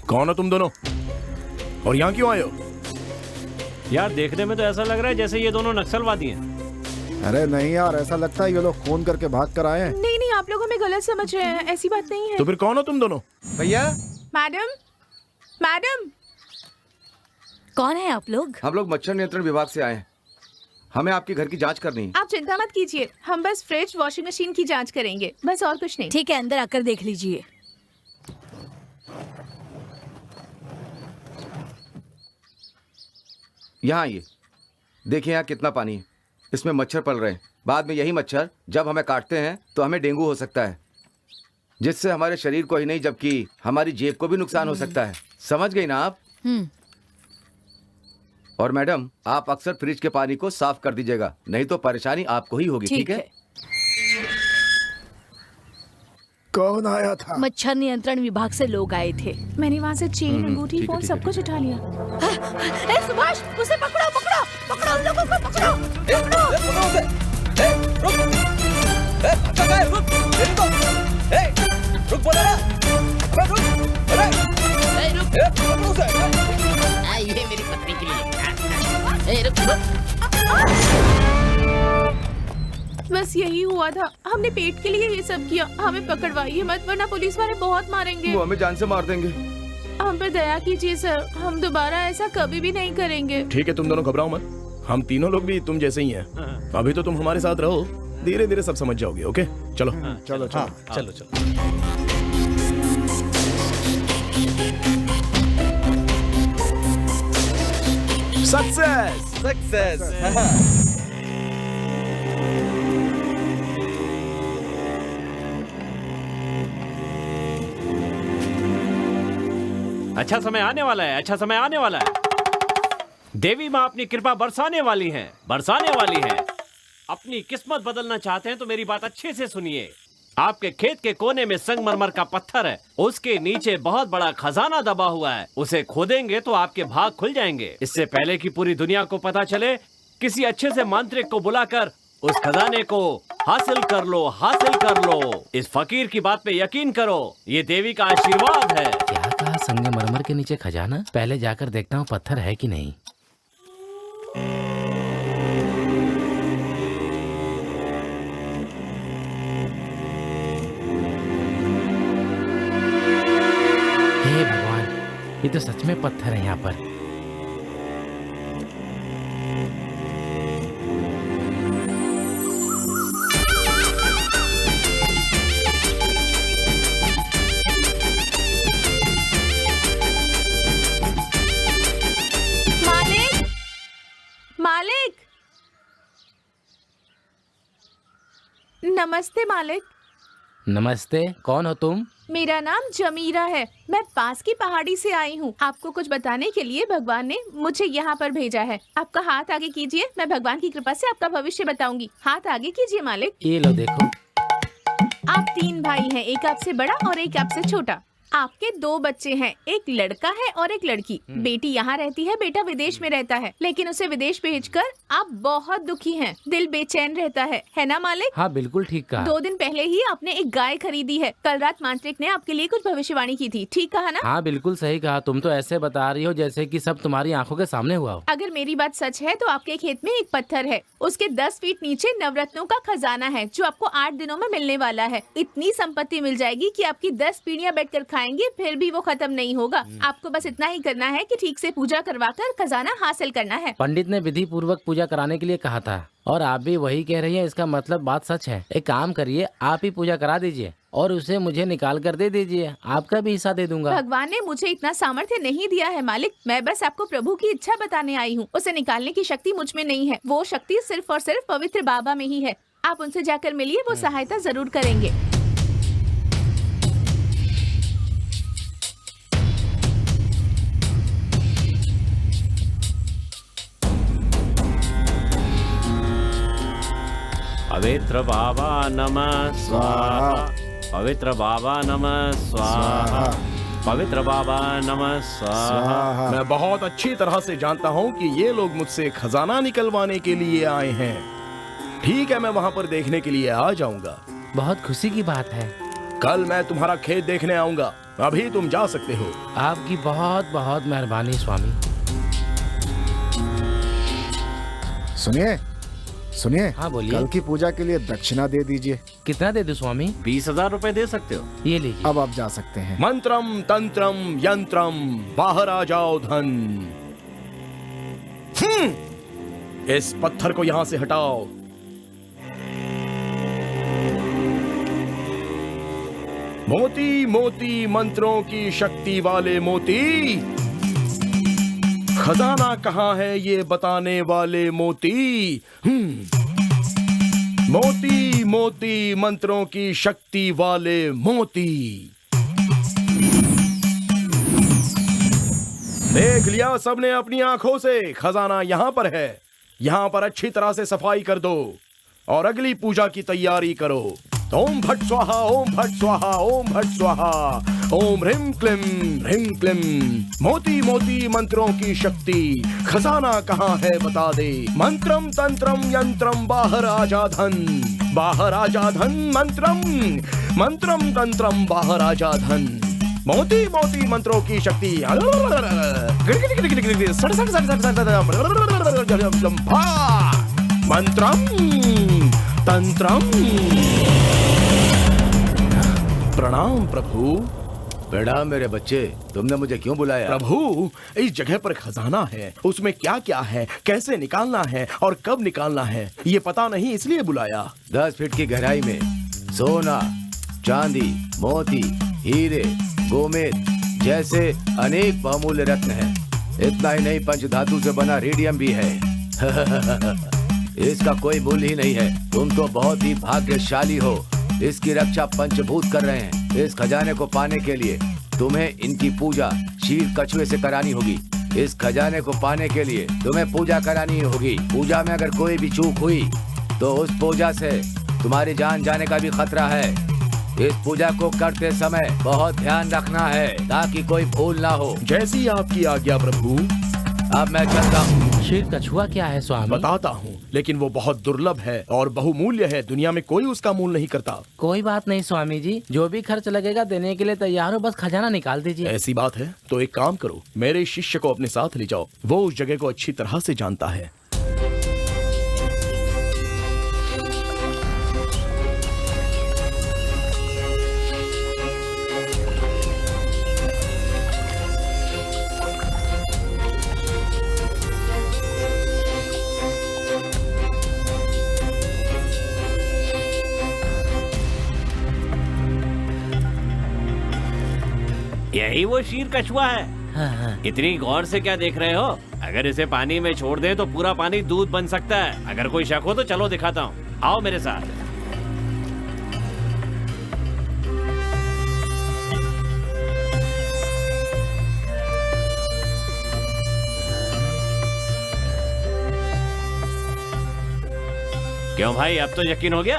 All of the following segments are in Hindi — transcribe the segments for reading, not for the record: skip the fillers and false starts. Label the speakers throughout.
Speaker 1: कौन हो तुम दोनों और यहाँ क्यों आए हो?
Speaker 2: यार देखने में तो ऐसा लग रहा है जैसे ये दोनों नक्सलवादी हैं।
Speaker 3: अरे नहीं यार, ऐसा लगता है ये लोग खून करके भाग कर आए हैं।
Speaker 4: नहीं नहीं, आप लोग हमें गलत समझ रहे हैं, ऐसी बात नहीं है।
Speaker 1: तो फिर कौन हो तुम दोनों?
Speaker 5: भैया,
Speaker 4: मैडम, मैडम,
Speaker 6: कौन है आप लोग?
Speaker 5: हम लोग मच्छर नियंत्रण विभाग से आए हैं। हमें आपके घर की जांच करनी है।
Speaker 4: आप चिंता मत कीजिए, हम बस फ्रिज वॉशिंग मशीन की जांच करेंगे, बस और कुछ नहीं।
Speaker 6: ठीक है, अंदर आकर देख लीजिए।
Speaker 5: यहाँ आइए, देखिए यहाँ कितना पानी है। इसमें मच्छर पल रहे हैं। बाद में यही मच्छर जब हमें काटते हैं तो हमें डेंगू हो सकता है, जिससे हमारे शरीर को ही नहीं जबकि हमारी जेब को भी नुकसान हो सकता है। समझ गई ना आप? और मैडम, आप अक्सर फ्रिज के पानी को साफ कर दीजिएगा, नहीं तो परेशानी आपको ही होगी। ठीक है?
Speaker 3: कौन आया था?
Speaker 6: मच्छर नियंत्रण विभाग से लोग आए थे।
Speaker 4: मैंने वहाँ से चेन, अंगूठी, फोन सब कुछ उठा लिया।
Speaker 6: ए सुभाष, उसे पकड़ो पकड़ो पकड़ो, उन लोगों को पकड़ो
Speaker 7: रुक बोला ना, रुक। ये मेरी पत्नी के लिए।
Speaker 4: बस यही हुआ था, हमने पेट के लिए ये सब किया। हमें पकड़वाइए मत, वरना पुलिस वाले बहुत मारेंगे।
Speaker 5: वो हमें जान से मार देंगे।
Speaker 4: हम पे दया कीजिए सर, हम दोबारा ऐसा कभी भी नहीं करेंगे।
Speaker 1: ठीक है, तुम दोनों घबराओ मत, हम तीनों लोग भी तुम जैसे ही हैं। अभी तो तुम हमारे साथ रहो, धीरे धीरे सब समझ जाओगे। ओके चलो
Speaker 3: चलो चलो
Speaker 2: चलो चलो।
Speaker 1: Success
Speaker 7: success.
Speaker 2: अच्छा समय आने वाला है, अच्छा समय आने वाला है। देवी माँ अपनी कृपा बरसाने वाली हैं, बरसाने वाली हैं। अपनी किस्मत बदलना चाहते हैं तो मेरी बात अच्छे से सुनिए। आपके खेत के कोने में संगमरमर का पत्थर है, उसके नीचे बहुत बड़ा खजाना दबा हुआ है। उसे खोदेंगे तो आपके भाग खुल जाएंगे। इससे पहले कि पूरी दुनिया को पता चले, किसी अच्छे से मांत्रिक को बुलाकर उस खजाने को हासिल कर लो, हासिल कर लो। इस फकीर की बात पे यकीन करो, ये देवी का आशीर्वाद है।
Speaker 8: क्या कहा? संगमरमर के नीचे खजाना? पहले जाकर देखता हूँ पत्थर है कि नहीं। हे भगवान, ये तो सच में पत्थर है यहाँ पर।
Speaker 4: मालिक, नमस्ते मालिक।
Speaker 8: नमस्ते, कौन हो तुम?
Speaker 4: मेरा नाम जमीरा है, मैं पास की पहाड़ी से आई हूँ। आपको कुछ बताने के लिए भगवान ने मुझे यहाँ पर भेजा है। आपका हाथ आगे कीजिए, मैं भगवान की कृपा से आपका भविष्य बताऊंगी। हाथ आगे कीजिए मालिक।
Speaker 8: ये लो देखो।
Speaker 4: आप 3 भाई हैं, एक आपसे बड़ा और एक आपसे छोटा। आपके 2 बच्चे हैं, एक लड़का है और एक लड़की। बेटी यहाँ रहती है, बेटा विदेश में रहता है, लेकिन उसे विदेश भेजकर आप बहुत दुखी हैं। दिल बेचैन रहता है ना मालिक?
Speaker 8: हाँ बिल्कुल ठीक कहा।
Speaker 4: 2 दिन पहले ही आपने एक गाय खरीदी है। कल रात मांत्रिक ने आपके लिए कुछ भविष्यवाणी की थी, ठीक कहा ना?
Speaker 8: हाँ बिल्कुल सही कहा। तुम तो ऐसे बता रही हो जैसे कि सब तुम्हारी आंखों के सामने हुआ हो।
Speaker 4: अगर मेरी बात सच है तो आपके खेत में एक पत्थर है, उसके 10 फीट नीचे नवरत्नों का खजाना है जो आपको 8 दिनों में मिलने वाला है। इतनी संपत्ति मिल जाएगी कि आपकी 10 पीढ़ियां बैठकर खाएंगे, फिर भी वो खत्म नहीं होगा। आपको बस इतना ही करना है कि ठीक से पूजा करवाकर खजाना हासिल करना है।
Speaker 8: पंडित ने विधि पूर्वक पूजा कराने के लिए कहा था और आप भी वही कह रही हैं। इसका मतलब बात सच है। एक काम करिए, आप ही पूजा करा दीजिए और उसे मुझे निकाल कर दे दीजिए, आपका भी हिस्सा दे दूंगा।
Speaker 4: भगवान ने मुझे इतना सामर्थ्य नहीं दिया है मालिक, मैं बस आपको प्रभु की इच्छा बताने आई हूँ। उसे निकालने की शक्ति मुझ में नहीं है, वो शक्ति सिर्फ और सिर्फ पवित्र बाबा में ही है। आप उनसे जाकर मिलिए, वो सहायता जरूर करेंगे।
Speaker 2: पवित्र बाबा नमः स्वाहा, पवित्र बाबा नमः स्वाहा, पवित्र बाबा नमः स्वाहा।
Speaker 1: मैं बहुत अच्छी तरह से जानता हूँ कि ये लोग मुझसे खजाना निकलवाने के लिए आए हैं। ठीक है, मैं वहाँ पर देखने के लिए आ जाऊंगा।
Speaker 8: बहुत खुशी की बात है।
Speaker 1: कल मैं तुम्हारा खेत देखने आऊंगा। अभी तुम जा सकते हो।
Speaker 8: आपकी बहुत बहुत मेहरबानी स्वामी।
Speaker 3: सुनिए सुनिए,
Speaker 8: हाँ, बोलिए।
Speaker 3: कल की पूजा के लिए दक्षिणा दे दीजिए।
Speaker 8: कितना दे दूं स्वामी?
Speaker 2: 20,000 रुपए दे सकते हो।
Speaker 8: ये लीजिए।
Speaker 3: अब आप जा सकते हैं।
Speaker 1: मंत्रम तंत्रम यंत्रम, बाहर आ जाओ धन। इस पत्थर को यहां से हटाओ। मोती मोती मंत्रों की शक्ति वाले मोती, खजाना कहाँ है ये बताने वाले मोती। मोती मोती मंत्रों की शक्ति वाले मोती। देख लिया सबने अपनी आंखों से, खजाना यहां पर है। यहां पर अच्छी तरह से सफाई कर दो और अगली पूजा की तैयारी करो। ओम भट स्वाहा, ओम भट स्वाहा, ओम भट स्वाहा, ओम ह्रीं क्लीं। मोती मोती मंत्रों की शक्ति, खजाना कहाँ है बता दे। मंत्रम तंत्रम यंत्रम, बाहर आजा धन, बाहर आजा धन। मंत्रम तंत्रम बाहर आजा धन। मोती मोती मंत्रों की शक्ति। मंत्रम तंत्रम। प्रणाम प्रभु।
Speaker 5: प्रणाम मेरे बच्चे, तुमने मुझे क्यों बुलाया?
Speaker 1: प्रभु, इस जगह पर खजाना है, उसमें क्या क्या है, कैसे निकालना है और कब निकालना है, ये पता नहीं, इसलिए बुलाया।
Speaker 5: 10 फीट की गहराई में सोना, चांदी, मोती, हीरे, गोमेद जैसे अनेक बहुमूल्य रत्न हैं। इतना ही नहीं, पंचधातु से बना रेडियम भी है। इसका कोई मूल्य ही नहीं है। तुम तो बहुत ही भाग्यशाली हो। इसकी रक्षा पंचभूत कर रहे हैं। इस खजाने को पाने के लिए तुम्हें इनकी पूजा शीर कछुए से करानी होगी। इस खजाने को पाने के लिए तुम्हें पूजा करानी होगी। पूजा में अगर कोई भी चूक हुई तो उस पूजा से तुम्हारी जान जाने का भी खतरा है। इस पूजा को करते समय बहुत ध्यान रखना है ताकि कोई भूल ना हो।
Speaker 1: जैसी आपकी आज्ञा प्रभु।
Speaker 5: अब मैं चलता हूँ।
Speaker 8: शीर कछुआ क्या है स्वामी?
Speaker 1: बताता हूँ, लेकिन वो बहुत दुर्लभ है और बहुमूल्य है। दुनिया में कोई उसका मूल नहीं करता।
Speaker 8: कोई बात नहीं स्वामी जी, जो भी खर्च लगेगा देने के लिए तैयार हो, बस खजाना निकाल दीजिए।
Speaker 1: ऐसी बात है तो एक काम करो, मेरे शिष्य को अपने साथ ले जाओ। वो उस जगह को अच्छी तरह से जानता है।
Speaker 2: यही वो शीर कछुआ है।
Speaker 8: हाँ।
Speaker 2: इतनी गौर से क्या देख रहे हो? अगर इसे पानी में छोड़ दें तो पूरा पानी दूध बन सकता है। अगर कोई शक हो तो चलो दिखाता हूँ, आओ मेरे साथ। क्यों भाई, अब तो यकीन हो गया?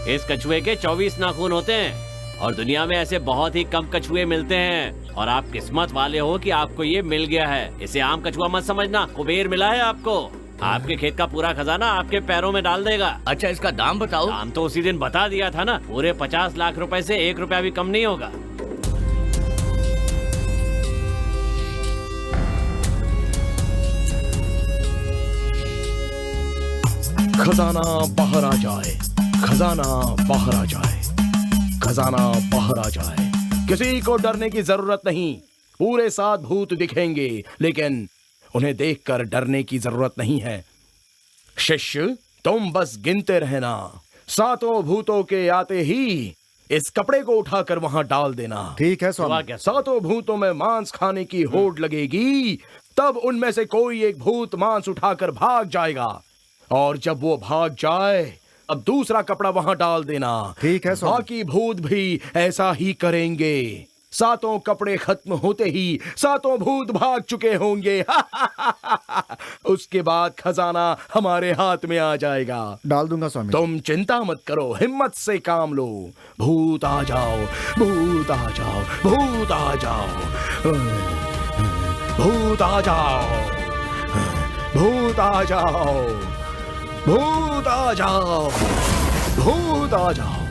Speaker 2: इस कछुए के 24 नाखून होते हैं और दुनिया में ऐसे बहुत ही कम कछुए मिलते हैं और आप किस्मत वाले हो कि आपको ये मिल गया है। इसे आम कछुआ मत समझना, कुबेर मिला है आपको। आपके खेत का पूरा खजाना आपके पैरों में डाल देगा।
Speaker 7: अच्छा, इसका दाम बताओ।
Speaker 2: दाम तो उसी दिन बता दिया था ना। पूरे 50 लाख रुपए से 1 रुपया भी कम नहीं होगा।
Speaker 1: खजाना बाहर आ जाए, खजाना बाहर आ जाए, खजाना बाहर आ जाए। किसी को डरने की जरूरत नहीं। पूरे 7 भूत दिखेंगे, लेकिन उन्हें देखकर डरने की जरूरत नहीं है। शिष्य, तुम बस गिनते रहना। 7 भूतों के आते ही इस कपड़े को उठाकर वहां डाल देना।
Speaker 3: ठीक है
Speaker 2: हुआ
Speaker 3: स्वामी।
Speaker 2: क्या?
Speaker 1: 7 भूतों में मांस खाने की होड़ लगेगी, तब उनमें से कोई एक भूत मांस उठाकर भाग जाएगा और जब वो भाग जाए अब दूसरा कपड़ा वहां डाल देना।
Speaker 3: ठीक है स्वामी।
Speaker 1: बाकी भूत भी ऐसा ही करेंगे। 7 कपड़े खत्म होते ही 7 भूत भाग चुके होंगे। उसके बाद खजाना हमारे हाथ में आ जाएगा।
Speaker 3: डाल दूंगा स्वामी।
Speaker 1: तुम चिंता मत करो, हिम्मत से काम लो। भूत आ जाओ, भूत आ जाओ, भूत आ जाओ, भूत आ जाओ, भूत आ जाओ, भूत आ जाओ, भूत आ जाओ।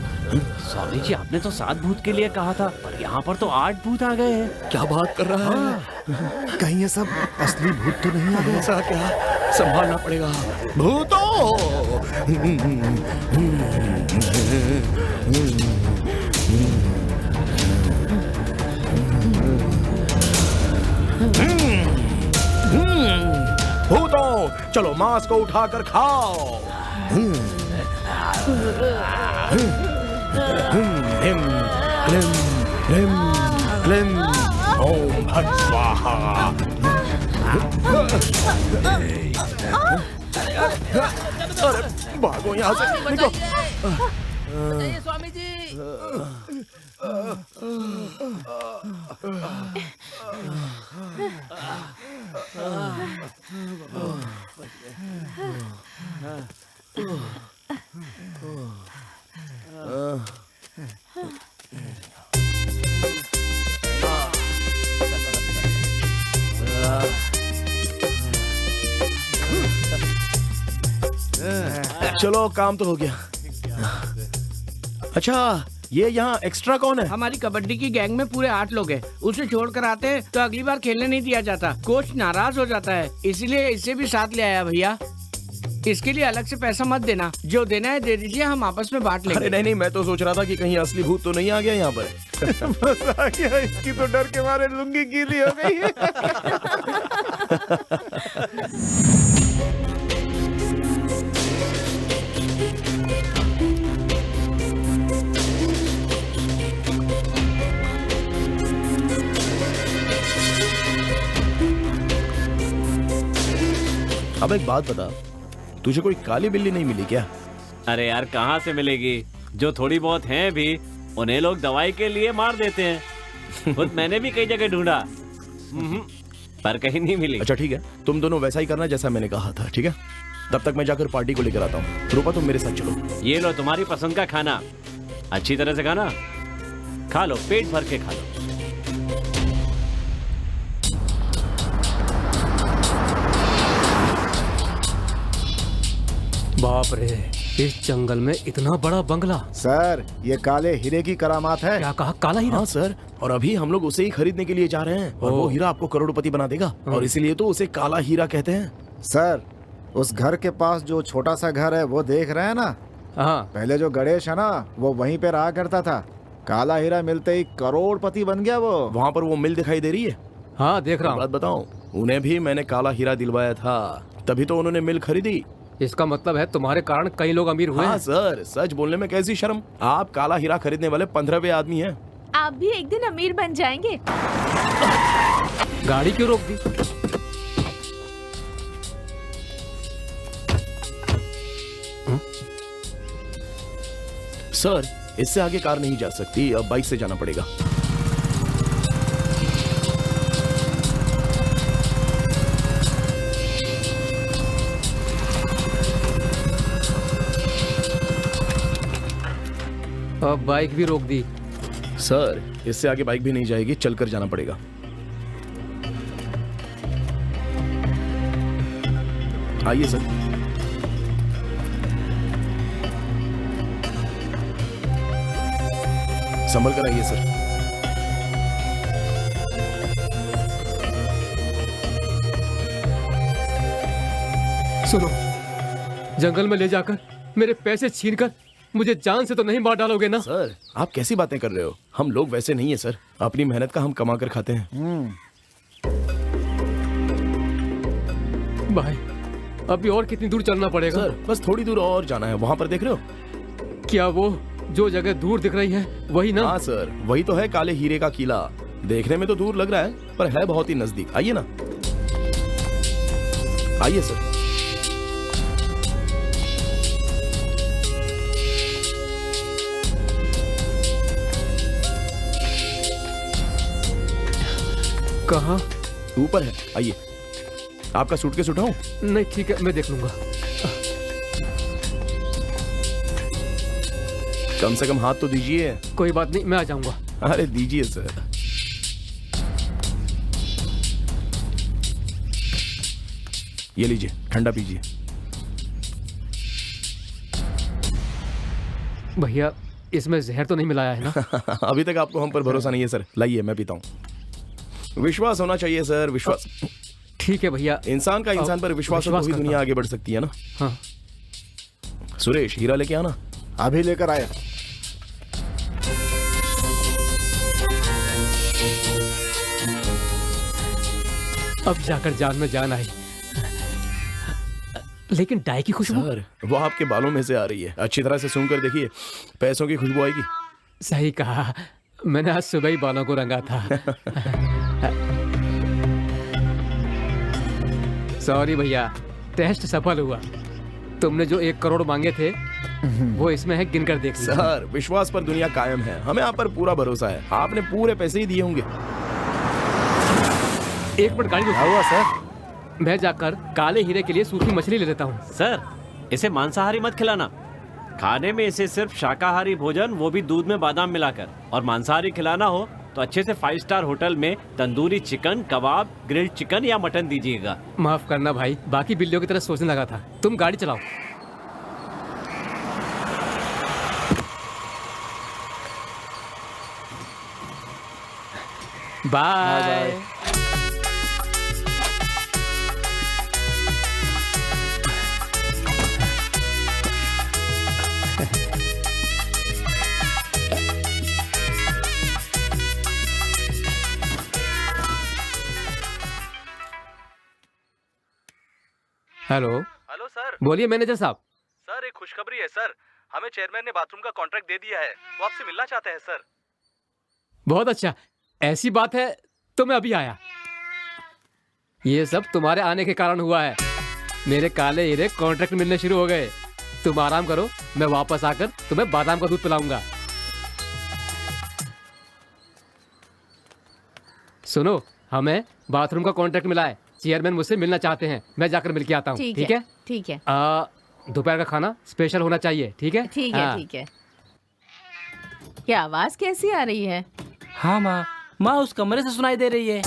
Speaker 2: स्वामी जी, आपने तो 7 भूत के लिए कहा था, पर यहाँ पर तो 8 भूत आ गए हैं।
Speaker 1: क्या बात कर रहा है?
Speaker 3: कहीं ये सब असली भूत तो नहीं आ गए?
Speaker 1: ऐसा क्या? संभालना पड़ेगा। भूतों, चलो मांस को उठाकर खाओ। हिम, क्लीम, क्लीम, क्लीम, ओम भट स्वाहा। अरे भागो यहाँ से, निकलो।
Speaker 7: बताइए स्वामी जी।
Speaker 1: चलो काम तो हो गया। अच्छा, ये यहाँ एक्स्ट्रा कौन है?
Speaker 9: हमारी कबड्डी की गैंग में पूरे 8 लोग हैं। उसे छोड़ कर आते हैं तो अगली बार खेलने नहीं दिया जाता। कोच नाराज हो जाता है, इसलिए इसे भी साथ ले आया भैया। इसके लिए अलग से पैसा मत देना, जो देना है दे दीजिए, हम आपस में बांट लेंगे।
Speaker 1: अरे नहीं नहीं, मैं तो सोच रहा था कि कहीं असली भूत तो नहीं आ गया यहाँ पर। बस आ गया, इसकी तो डर के मारे लुंगी गीली हो गई है। अब एक बात बता, तुझे कोई काली बिल्ली नहीं मिली क्या?
Speaker 2: अरे यार, कहाँ से मिलेगी? जो थोड़ी बहुत हैं भी, उन्हें लोग दवाई के लिए मार देते हैं। खुद मैंने भी कई जगह ढूंढा, पर कहीं नहीं मिली।
Speaker 1: अच्छा ठीक है, तुम दोनों वैसा ही करना जैसा मैंने कहा था, ठीक है? तब तक मैं जाकर पार्टी को लेकर आता हूँ। रूपा, तुम मेरे साथ चलो।
Speaker 2: ये लो तुम्हारी पसंद का खाना, अच्छी तरह से खाना, खा लो, पेट भर के खा लो।
Speaker 10: बाप रे, इस जंगल में इतना बड़ा बंगला।
Speaker 3: सर, ये काले हीरे की करामात है।
Speaker 10: क्या कहा? काला हीरा?
Speaker 1: हाँ सर, और अभी हम लोग उसे ही खरीदने के लिए जा रहे हैं, और वो हीरा आपको करोड़पति बना देगा, और इसीलिए तो उसे काला हीरा कहते हैं।
Speaker 3: सर, उस घर के पास जो छोटा सा घर है वो देख रहे हैं ना?
Speaker 10: हाँ।
Speaker 3: पहले जो गणेश है ना, वो वहीं पे रहा करता था। काला हीरा मिलते ही करोड़पति बन गया वो।
Speaker 1: वहाँ पर वो मिल दिखाई दे रही है?
Speaker 10: हाँ, देख रहा हूँ।
Speaker 1: बात बताऊं, उन्हें भी मैंने काला हीरा दिलवाया था, तभी तो उन्होंने मिल खरीदी।
Speaker 10: इसका मतलब है तुम्हारे कारण कई लोग अमीर हुए।
Speaker 1: हाँ सर, सच बोलने में कैसी शर्म। आप काला हीरा खरीदने वाले 15वें आदमी हैं।
Speaker 4: आप भी एक दिन अमीर बन जाएंगे।
Speaker 10: गाड़ी क्यों रोक दी?
Speaker 1: सर, इससे आगे कार नहीं जा सकती, अब बाइक से जाना पड़ेगा।
Speaker 10: अब बाइक भी रोक दी।
Speaker 1: सर, इससे आगे बाइक भी नहीं जाएगी, चलकर जाना पड़ेगा। आइए सर। संभल कर आइए सर।
Speaker 10: सुनो, जंगल में ले जाकर मेरे पैसे छीनकर मुझे जान से तो नहीं मार डालोगे ना?
Speaker 1: सर, आप कैसी बातें कर रहे हो? हम लोग वैसे नहीं है सर, अपनी मेहनत का हम कमा कर खाते हैं।
Speaker 10: भाई, अभी और कितनी दूर चलना पड़ेगा?
Speaker 1: सर, बस थोड़ी दूर और जाना है, वहाँ पर देख रहे हो?
Speaker 10: क्या वो जो जगह दूर दिख रही है वही ना?
Speaker 1: हाँ सर, वही तो है काले हीरे का किला। देखने में तो दूर लग रहा है, पर है बहुत ही नजदीक। आइए ना, आइए सर।
Speaker 10: कहाँ?
Speaker 1: ऊपर है, आइए। आपका सूटकेस उठाऊं?
Speaker 10: नहीं, ठीक है, मैं देख लूंगा।
Speaker 1: कम से कम हाथ तो दीजिए।
Speaker 10: कोई बात नहीं, मैं आ जाऊंगा।
Speaker 1: अरे दीजिए सर। ये लीजिए, ठंडा पीजिए।
Speaker 10: भैया, इसमें जहर तो नहीं मिलाया है ना?
Speaker 1: अभी तक आपको हम पर भरोसा नहीं है सर। लाइए मैं पीता हूँ। विश्वास होना चाहिए सर, विश्वास।
Speaker 10: ठीक है भैया।
Speaker 1: इंसान का इंसान पर विश्वास हो तो ही दुनिया आगे बढ़ सकती है ना।
Speaker 10: हाँ।
Speaker 1: सुरेश, हीरा लेके आना।
Speaker 3: अभी लेकर आया।
Speaker 10: अब जाकर जान में जान आई। लेकिन डाई की खुशबू।
Speaker 1: सर, वो आपके बालों में से आ रही है। अच्छी तरह से सूंघ कर देखिए, पैसों की खुशबू आएगी।
Speaker 10: सही कहा, मैंने आज सुबह ही बालों को रंगा था। सॉरी भैया, टेस्ट सफल हुआ। तुमने जो 1 करोड़ मांगे थे वो इसमें है, गिनकर देख लीजिए।
Speaker 1: सर, विश्वास पर दुनिया कायम है। हमें आप पर पूरा भरोसा है। आपने पूरे पैसे ही दिए होंगे।
Speaker 10: 1 मिनट गाड़ी
Speaker 3: क्या हुआ सर?
Speaker 10: मैं जाकर काले हीरे के लिए सूखी मछली ले लेता हूँ।
Speaker 2: सर, इसे मांसाहारी मत खिलाना। खाने में इसे सिर्फ शाकाहारी भोजन, वो भी दूध में बादाम मिलाकर। और मांसाहारी खिलाना हो तो अच्छे से 5 स्टार होटल में तंदूरी चिकन, कबाब, ग्रिल्ड चिकन या मटन दीजिएगा।
Speaker 10: माफ करना भाई, बाकी बिल्लियों की तरह सोचने लगा था। तुम गाड़ी चलाओ। बाय। हेलो।
Speaker 11: Hello sir.
Speaker 10: बोलिए मैनेजर साहब।
Speaker 11: सर, एक खुशखबरी है सर। हमें चेयरमैन ने बाथरूम का कॉन्ट्रैक्ट दे दिया है। वो आपसे मिलना चाहते हैं सर।
Speaker 10: बहुत अच्छा, ऐसी बात है तो मैं अभी आया। ये सब तुम्हारे आने के कारण हुआ है। मेरे काले हीरे कॉन्ट्रैक्ट मिलने शुरू हो गए। तुम आराम करो, मैं वापस आकर तुम्हें बादाम का दूध पिलाऊंगा। सुनो, हमें बाथरूम का कॉन्ट्रैक्ट मिला है। चेयरमैन मुझसे मिलना चाहते हैं। मैं जाकर मिल के आता हूँ। ठीक है?
Speaker 4: ठीक है।
Speaker 10: दोपहर का खाना स्पेशल होना चाहिए। ठीक है?
Speaker 4: ठीक है। ठीक है। क्या आवाज कैसी आ रही है?
Speaker 8: हाँ माँ, माँ उस कमरे से सुनाई दे रही है।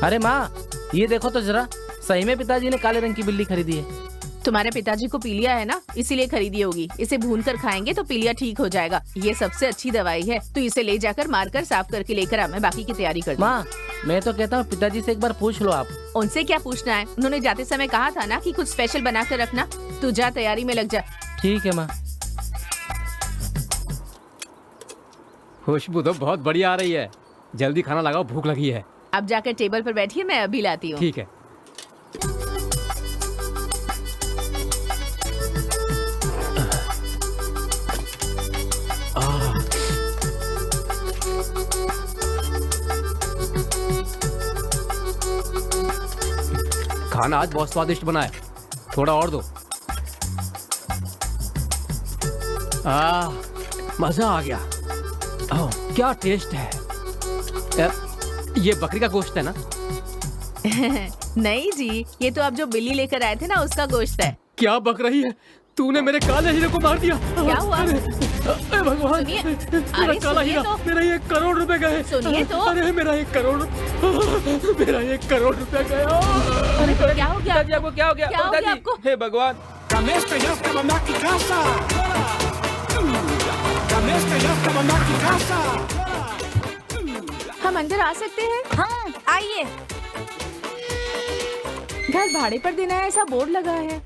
Speaker 8: अरे माँ, ये देखो तो जरा, सही में पिताजी ने काले रंग की बिल्ली खरीदी है।
Speaker 4: तुम्हारे पिताजी को पीलिया है ना, इसीलिए खरीदी होगी। इसे भून कर खाएंगे तो पीलिया ठीक हो जाएगा। ये सबसे अच्छी दवाई है। तो इसे ले जाकर मारकर साफ करके लेकर आ, मैं बाकी की तैयारी कर दूं।
Speaker 8: माँ, मैं तो कहता हूँ पिताजी से एक बार पूछ लो आप।
Speaker 4: उनसे क्या पूछना है? उन्होंने जाते समय कहा था ना कि कुछ स्पेशल बना कर रखना। तू जा, तैयारी में लग जा।
Speaker 8: ठीक है माँ।
Speaker 10: खुशबू तो बहुत बढ़िया आ रही है। जल्दी खाना लगाओ, भूख लगी है।
Speaker 4: अब जाकर टेबल पर बैठिए, मैं अभी लाती हूँ।
Speaker 10: ठीक है। खाना आज बहुत स्वादिष्ट बना है। थोड़ा और दो। मजा आ गया। क्या टेस्ट है। ये बकरी का गोश्त है ना?
Speaker 4: नहीं जी, ये तो आप जो बिल्ली लेकर आए थे ना, उसका गोश्त है।
Speaker 10: क्या बक रही है? तूने मेरे काले हीरे को मार दिया।
Speaker 4: क्या हुआ?
Speaker 10: अरे भगवान,
Speaker 4: सुनिए।
Speaker 10: मेरा
Speaker 4: अरे
Speaker 10: काला
Speaker 4: सुनिए
Speaker 10: हीरा,
Speaker 4: तो।
Speaker 10: मेरा 1 करोड़ रुपए गए।
Speaker 4: सुनिए तो।
Speaker 10: अरे मेरा 1 करोड़, मेरा 1 करोड़ रुपए गया।
Speaker 4: अरे क्या हो गया?
Speaker 7: आपको क्या हो गया?
Speaker 4: क्या हो गया आपको?
Speaker 7: हे भगवान।
Speaker 4: हम अंदर आ सकते हैं?
Speaker 6: हाँ, आइए।
Speaker 4: घर भाड़े पर देना है, ऐसा बोर्ड लगा है।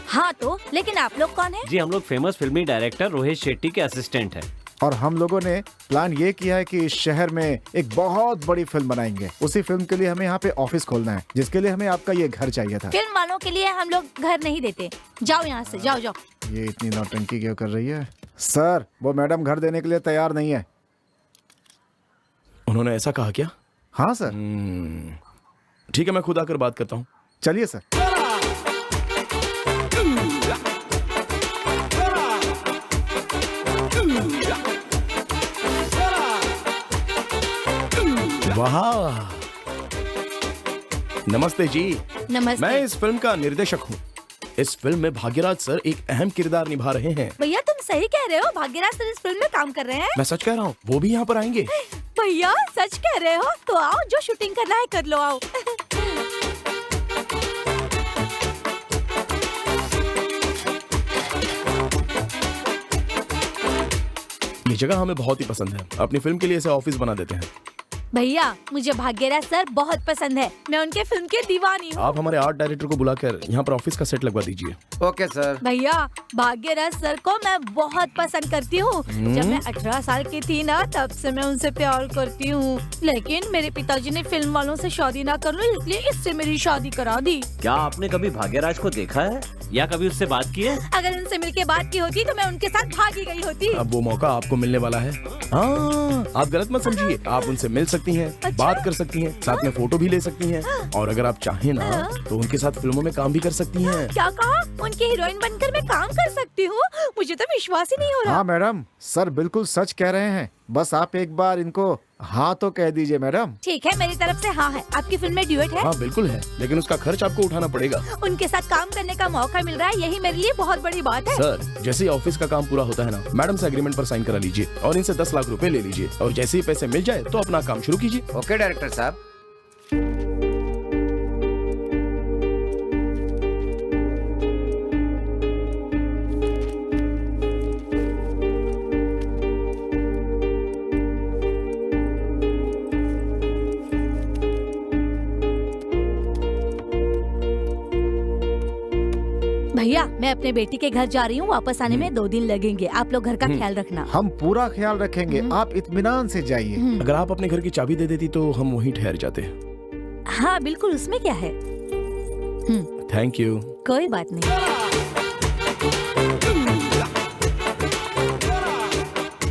Speaker 6: हाँ तो, लेकिन आप लोग कौन है?
Speaker 2: जी, हम लोग फेमस फिल्मी डायरेक्टर रोहित शेट्टी के असिस्टेंट हैं।
Speaker 3: और हम लोगों ने प्लान ये किया है कि इस शहर में एक बहुत बड़ी फिल्म बनाएंगे। उसी फिल्म के लिए हमें यहाँ पे ऑफिस खोलना है, जिसके लिए हमें आपका ये घर चाहिए था।
Speaker 6: फिल्म वालों के लिए हम लोग घर नहीं देते। जाओ यहाँ से, जाओ जाओ।
Speaker 3: ये इतनी नौटंकी क्यों कर रही है? सर, वो मैडम घर देने के लिए तैयार नहीं है।
Speaker 1: उन्होंने ऐसा कहा क्या?
Speaker 3: हाँ सर।
Speaker 1: ठीक है, मैं खुद आकर बात करता हूँ।
Speaker 3: चलिए सर।
Speaker 1: वाह, नमस्ते जी।
Speaker 6: नमस्ते।
Speaker 1: मैं इस फिल्म का निर्देशक हूँ। इस फिल्म में भाग्यराज सर एक अहम किरदार निभा रहे हैं।
Speaker 6: भैया तुम सही कह रहे हो, भाग्यराज सर इस फिल्म में काम कर रहे हैं।
Speaker 1: मैं सच कह रहा हूँ, वो भी यहाँ पर आएंगे।
Speaker 6: भैया सच कह रहे हो? तो आओ, जो शूटिंग करना है कर लो, आओ।
Speaker 1: ये जगह हमें बहुत ही पसंद है। अपनी फिल्म के लिए इसे ऑफिस बना देते हैं।
Speaker 6: भैया मुझे भाग्यराज सर बहुत पसंद है, मैं उनके फिल्म की दीवानी हूँ।
Speaker 1: आप हमारे आर्ट डायरेक्टर को बुलाकर यहाँ पर ऑफिस का सेट लगवा दीजिए।
Speaker 5: Okay sir.
Speaker 6: भैया भाग्यराज सर को मैं बहुत पसंद करती हूँ। जब मैं 18 साल की थी ना, तब से मैं उनसे प्यार करती हूँ, लेकिन मेरे पिताजी ने फिल्म वालों से शादी ना कर लो, इसलिए इससे मेरी शादी करा दी।
Speaker 2: क्या आपने कभी भाग्यराज को देखा है या कभी उससे बात की है?
Speaker 6: अगर उनसे मिलके बात की होती तो मैं उनके साथ भागी गई होती।
Speaker 1: अब वो मौका आपको मिलने वाला है। हाँ, आप गलत मत समझिए, आप उनसे मिल सकती हैं, बात कर सकती हैं, साथ में फोटो भी ले सकती हैं, और अगर आप चाहें ना तो उनके साथ फिल्मों में काम भी कर सकती हैं।
Speaker 6: क्या कहा? उनकी हीरोइन बनकर मैं काम कर सकती हूँ? मुझे तो विश्वास ही नहीं हो रहा।
Speaker 3: हाँ मैडम, सर बिल्कुल सच कह रहे हैं। बस आप एक बार इनको हाँ तो कह दीजिए मैडम।
Speaker 6: ठीक है, मेरी तरफ से हाँ है। आपकी फिल्म में ड्यूएट है?
Speaker 1: हाँ बिल्कुल है, लेकिन उसका खर्च आपको उठाना पड़ेगा।
Speaker 6: उनके साथ काम करने का मौका मिल रहा है, यही मेरे लिए बहुत बड़ी बात है।
Speaker 1: सर, जैसे ही ऑफिस का काम पूरा होता है ना, मैडम से एग्रीमेंट पर साइन करा लीजिए और इनसे 10 लाख रुपए ले लीजिए, और जैसे ही पैसे मिल जाए तो अपना काम शुरू कीजिए।
Speaker 5: ओके डायरेक्टर साहब।
Speaker 6: भैया मैं अपने बेटी के घर जा रही हूँ, वापस आने में 2 दिन लगेंगे। आप लोग घर का ख्याल रखना।
Speaker 3: हम पूरा ख्याल रखेंगे, आप इत्मीनान से जाइए।
Speaker 1: अगर आप अपने घर की चाबी दे देती तो हम वहीं ठहर जाते।
Speaker 6: हाँ बिल्कुल, उसमें क्या है।
Speaker 1: Thank you.
Speaker 6: कोई बात नहीं।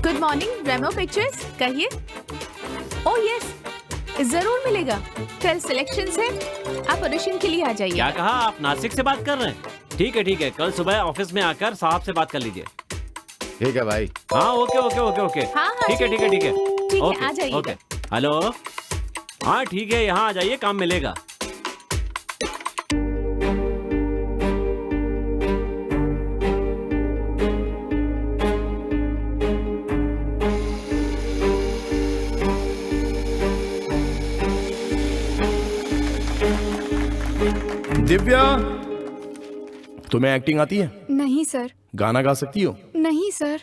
Speaker 4: गुड मॉर्निंग रेमो पिक्चर्स, कहिए। ओह यस, जरूर मिलेगा। कल सिलेक्शंस है, आप ऑडिशन के लिए आ जाइए।
Speaker 2: क्या कहा? आप नासिक से बात कर रहे हैं? ठीक है, कल सुबह ऑफिस में आकर साहब से बात कर लीजिए।
Speaker 5: ठीक है भाई।
Speaker 2: हाँ ओके।
Speaker 4: हाँ,
Speaker 2: ठीक है।
Speaker 4: ठीक है,
Speaker 2: ओके,
Speaker 4: आ जाइए।
Speaker 2: ओके। हेलो, हाँ ठीक है, यहाँ आ जाइए, काम मिलेगा।
Speaker 1: दिव्या, तुम्हें एक्टिंग आती है?
Speaker 12: नहीं सर।
Speaker 1: गाना गा सकती हो?
Speaker 12: नहीं सर।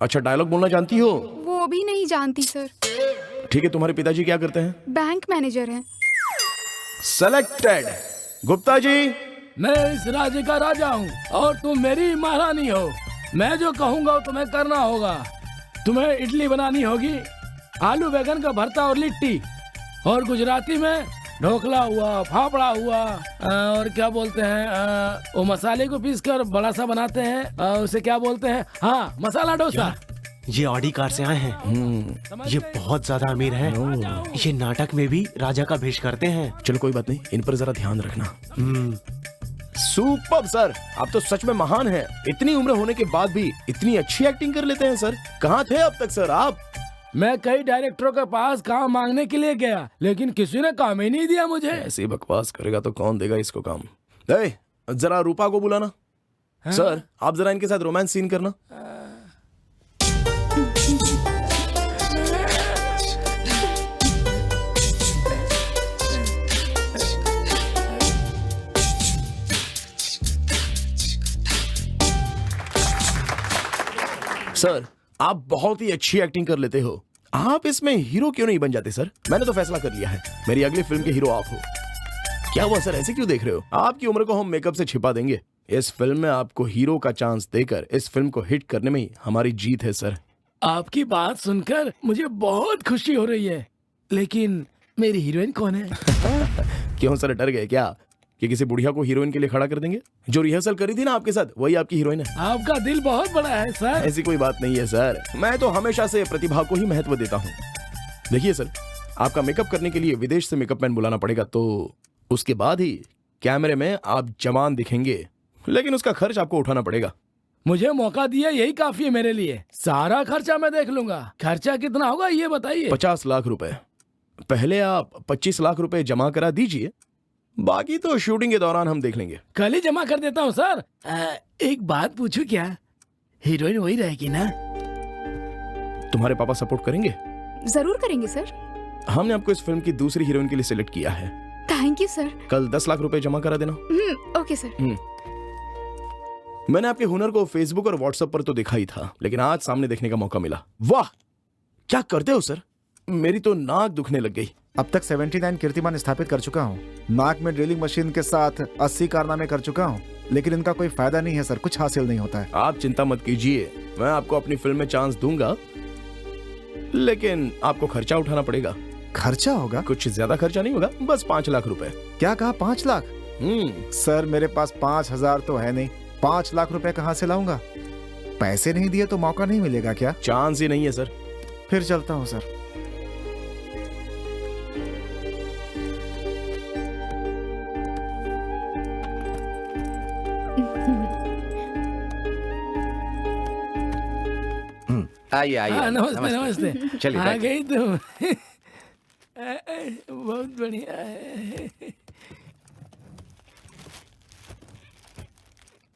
Speaker 1: अच्छा, डायलॉग बोलना जानती हो?
Speaker 12: वो भी नहीं जानती सर।
Speaker 1: ठीक है, तुम्हारे पिताजी क्या करते हैं?
Speaker 12: बैंक मैनेजर हैं।
Speaker 1: सेलेक्टेड। गुप्ता जी,
Speaker 9: मैं इस राज्य का राजा हूँ और तुम मेरी महारानी हो। मैं जो कहूँगा वो तुम्हें करना होगा। तुम्हें इडली बनानी होगी, आलू बैगन का भरता और लिट्टी, और गुजराती में ढोकला हुआ, फाफड़ा हुआ, और क्या बोलते हैं वो मसाले को पीस कर बड़ा सा बनाते हैं, उसे क्या बोलते हैं, हाँ मसाला डोसा।
Speaker 13: ये ऑडी कार से आए हैं, ये बहुत ज्यादा अमीर हैं। ये नाटक में भी राजा का भेष करते हैं।
Speaker 1: चलो कोई बात नहीं, इन पर जरा ध्यान रखना। सुपर्ब सर, आप तो सच में महान हैं। इतनी उम्र होने के बाद भी इतनी अच्छी एक्टिंग कर लेते हैं सर। कहाँ थे अब तक सर आप?
Speaker 9: मैं कई डायरेक्टरों के पास काम मांगने के लिए गया, लेकिन किसी ने काम ही नहीं दिया मुझे।
Speaker 1: ऐसी बकवास करेगा तो कौन देगा इसको काम? जरा रूपा को बुलाना।
Speaker 9: हाँ?
Speaker 1: सर, आप जरा इनके साथ रोमांस सीन करना। सर, आप बहुत ही अच्छी एक्टिंग कर लेते हो। आप इसमें हीरो क्यों नहीं बन जाते सर? मैंने तो फैसला कर लिया है, मेरी अगली फिल्म के हीरो आप हो। क्या हुआ सर, ऐसे क्यों देख रहे हो? आपकी उम्र को हम मेकअप से छिपा देंगे। इस फिल्म में आपको हीरो का चांस देकर इस फिल्म को हिट करने में ही हमारी जीत है सर।
Speaker 9: आपकी बात सुनकर मुझे बहुत खुशी हो रही है, लेकिन मेरी हीरोइन कौन है?
Speaker 1: क्यों सर, डर गए क्या कि किसी बुढ़िया को हीरोइन के लिए खड़ा कर देंगे? जो रिहर्सल करी थी ना आपके साथ, वही आपकी हीरोइन है।
Speaker 9: आपका दिल बहुत बड़ा है सर।
Speaker 1: ऐसी कोई बात नहीं है सर, मैं तो हमेशा से प्रतिभा को ही महत्व देता हूँ। देखिए सर, आपका मेकअप करने के लिए विदेश से मेकअप मैन बुलाना पड़ेगा, तो उसके बाद ही कैमरे में आप जवान दिखेंगे, लेकिन उसका खर्च आपको उठाना पड़ेगा।
Speaker 9: मुझे मौका दिया, यही काफी है मेरे लिए। सारा खर्चा मैं देख लूंगा। खर्चा कितना होगा ये बताइए?
Speaker 1: 50 लाख रुपए। पहले आप 25 लाख रुपए जमा करा दीजिए, बाकी तो शूटिंग के दौरान हम देख लेंगे।
Speaker 9: कल ही जमा कर देता हूँ सर। एक बात पूछूं क्या? हीरोइन वही रहेगी ना?
Speaker 1: तुम्हारे पापा सपोर्ट करेंगे?
Speaker 12: जरूर करेंगे सर।
Speaker 1: हमने आपको इस फिल्म की दूसरी हीरोइन के लिए सिलेक्ट किया है।
Speaker 12: Thank you sir.
Speaker 1: कल 10 लाख रुपए जमा करा देना।
Speaker 12: Okay sir.
Speaker 1: मैंने आपके हुनर को फेसबुक और व्हाट्सएप पर तो देखा ही था, लेकिन आज सामने देखने का मौका मिला। वाह, क्या करते हो सर, मेरी तो नाक दुखने लग गई।
Speaker 3: अब तक 79 कीर्तिमान स्थापित कर चुका हूँ। नाक में ड्रिलिंग मशीन के साथ 80 कारनामे कर चुका हूँ, लेकिन इनका कोई फायदा नहीं है सर, कुछ हासिल नहीं होता है।
Speaker 1: आप चिंता मत कीजिए, मैं आपको अपनी फिल्म में चांस दूंगा, लेकिन आपको खर्चा उठाना पड़ेगा।
Speaker 3: खर्चा होगा?
Speaker 1: कुछ ज्यादा खर्चा नहीं होगा, बस 5 लाख रुपए।
Speaker 3: क्या कहा, 5 लाख? सर मेरे पास 5,000 तो है नहीं, 5 लाख रुपए कहाँ से लाऊंगा? पैसे नहीं दिए तो मौका नहीं मिलेगा क्या?
Speaker 1: चांस ही नहीं है सर।
Speaker 3: फिर चलता हूँ सर।
Speaker 5: आइए आइए।
Speaker 9: नमस्ते नमस्ते।
Speaker 5: चलिए
Speaker 9: आ
Speaker 5: बैठिए।
Speaker 9: गई तुम। बहुत बढ़िया है।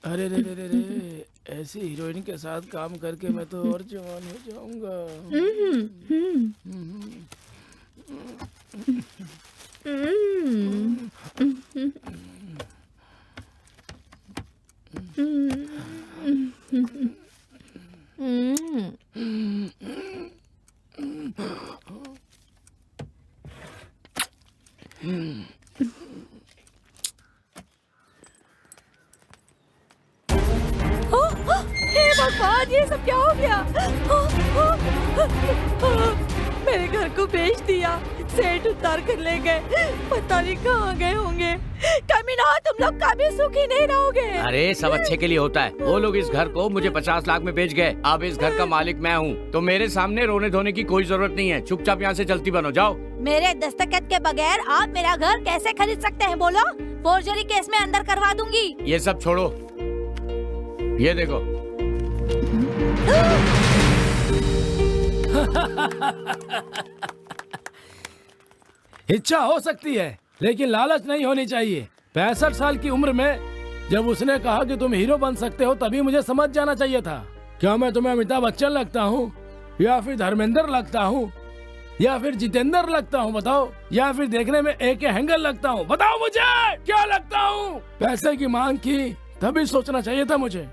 Speaker 9: अरे रे रे रे रे, ऐसी हीरोइन के साथ काम करके मैं तो और जवान हो जाऊंगा।
Speaker 6: हे भगवान, ये सब क्या हो गया? मेरे घर को बेच दिया, सेठ उतार कर ले गए, पता नहीं कहाँ गए होंगे। कमीना, तुम लोग कभी सुखी नहीं रहोगे।
Speaker 9: अरे सब अच्छे के लिए होता है। वो लोग इस घर को मुझे 50 लाख में बेच गए। अब इस घर का मालिक मैं हूँ, तो मेरे सामने रोने धोने की कोई जरूरत नहीं है। चुपचाप यहाँ से चलती बनो, जाओ।
Speaker 6: मेरे दस्तखत के बगैर आप मेरा घर कैसे खरीद सकते हैं बोलो? फोर्जरी केस में अंदर करवा दूंगी।
Speaker 9: ये सब छोड़ो, ये देखो।
Speaker 14: इच्छा हो सकती है, लेकिन लालच नहीं होनी चाहिए। 65 साल की उम्र में जब उसने कहा कि तुम हीरो बन सकते हो, तभी मुझे समझ जाना चाहिए था। क्या मैं तुम्हें अमिताभ बच्चन लगता हूँ, या फिर धर्मेंद्र लगता हूँ, या फिर जितेंद्र लगता हूँ? बताओ। या फिर देखने में A.K. हैंगल लगता हूँ? बताओ मुझे क्या लगता हूँ? पैसे की मांग की तभी सोचना चाहिए था मुझे,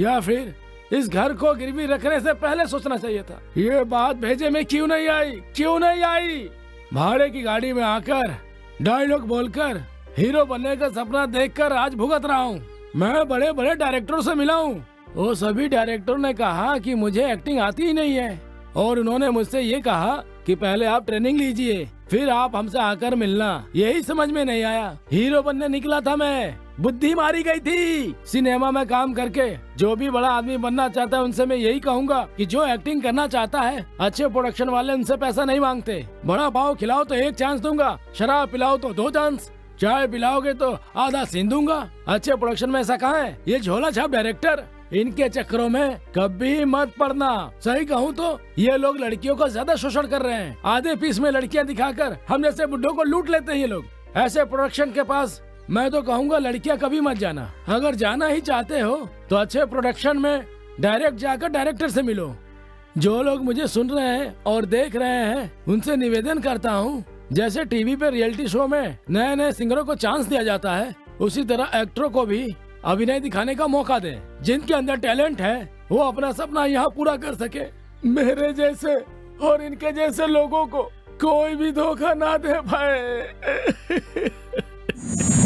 Speaker 14: या फिर इस घर को गिरवी रखने से पहले सोचना चाहिए था। ये बात भेजे में क्यों नहीं आई? क्यों नहीं आई? भाड़े की गाड़ी में आकर डायलॉग बोलकर हीरो बनने का सपना देखकर आज भुगत रहा हूँ। मैं बड़े बड़े डायरेक्टरों से मिला हूँ, वो सभी डायरेक्टरों ने कहा कि मुझे एक्टिंग आती ही नहीं है, और उन्होंने मुझसे ये कहा कि पहले आप ट्रेनिंग लीजिए, फिर आप हमसे आकर मिलना। यही समझ में नहीं आया। हीरो बनने निकला था मैं, बुद्धि मारी गई थी। सिनेमा में काम करके जो भी बड़ा आदमी बनना चाहता है उनसे मैं यही कहूँगा कि जो एक्टिंग करना चाहता है, अच्छे प्रोडक्शन वाले उनसे पैसा नहीं मांगते। बड़ा पाव खिलाओ तो 1 चांस दूंगा, शराब पिलाओ तो 2 चांस, चाय पिलाओगे तो आधा सीन दूंगा। अच्छे प्रोडक्शन में ऐसा कहाँ है? ये झोला छाप डायरेक्टर, इनके चक्करों में कभी मत पड़ना। सही कहूँ तो ये लोग लड़कियों का ज्यादा शोषण कर रहे हैं। आधे पीस में लड़कियां दिखाकर हम जैसे बुड्ढों को लूट लेते हैं ये लोग। ऐसे प्रोडक्शन के पास मैं तो कहूँगा लड़कियां कभी मत जाना। अगर जाना ही चाहते हो तो अच्छे प्रोडक्शन में डायरेक्ट जाकर डायरेक्टर से मिलो। जो लोग मुझे सुन रहे हैं और देख रहे हैं उनसे निवेदन करता हूँ, जैसे टीवी पे रियलिटी शो में नए नए सिंगरों को चांस दिया जाता है, उसी तरह एक्टरों को भी अभिनय दिखाने का मौका दें। जिनके अंदर टैलेंट है वो अपना सपना यहाँ पूरा कर सके। मेरे जैसे और इनके जैसे लोगों को कोई भी धोखा ना दे पाए।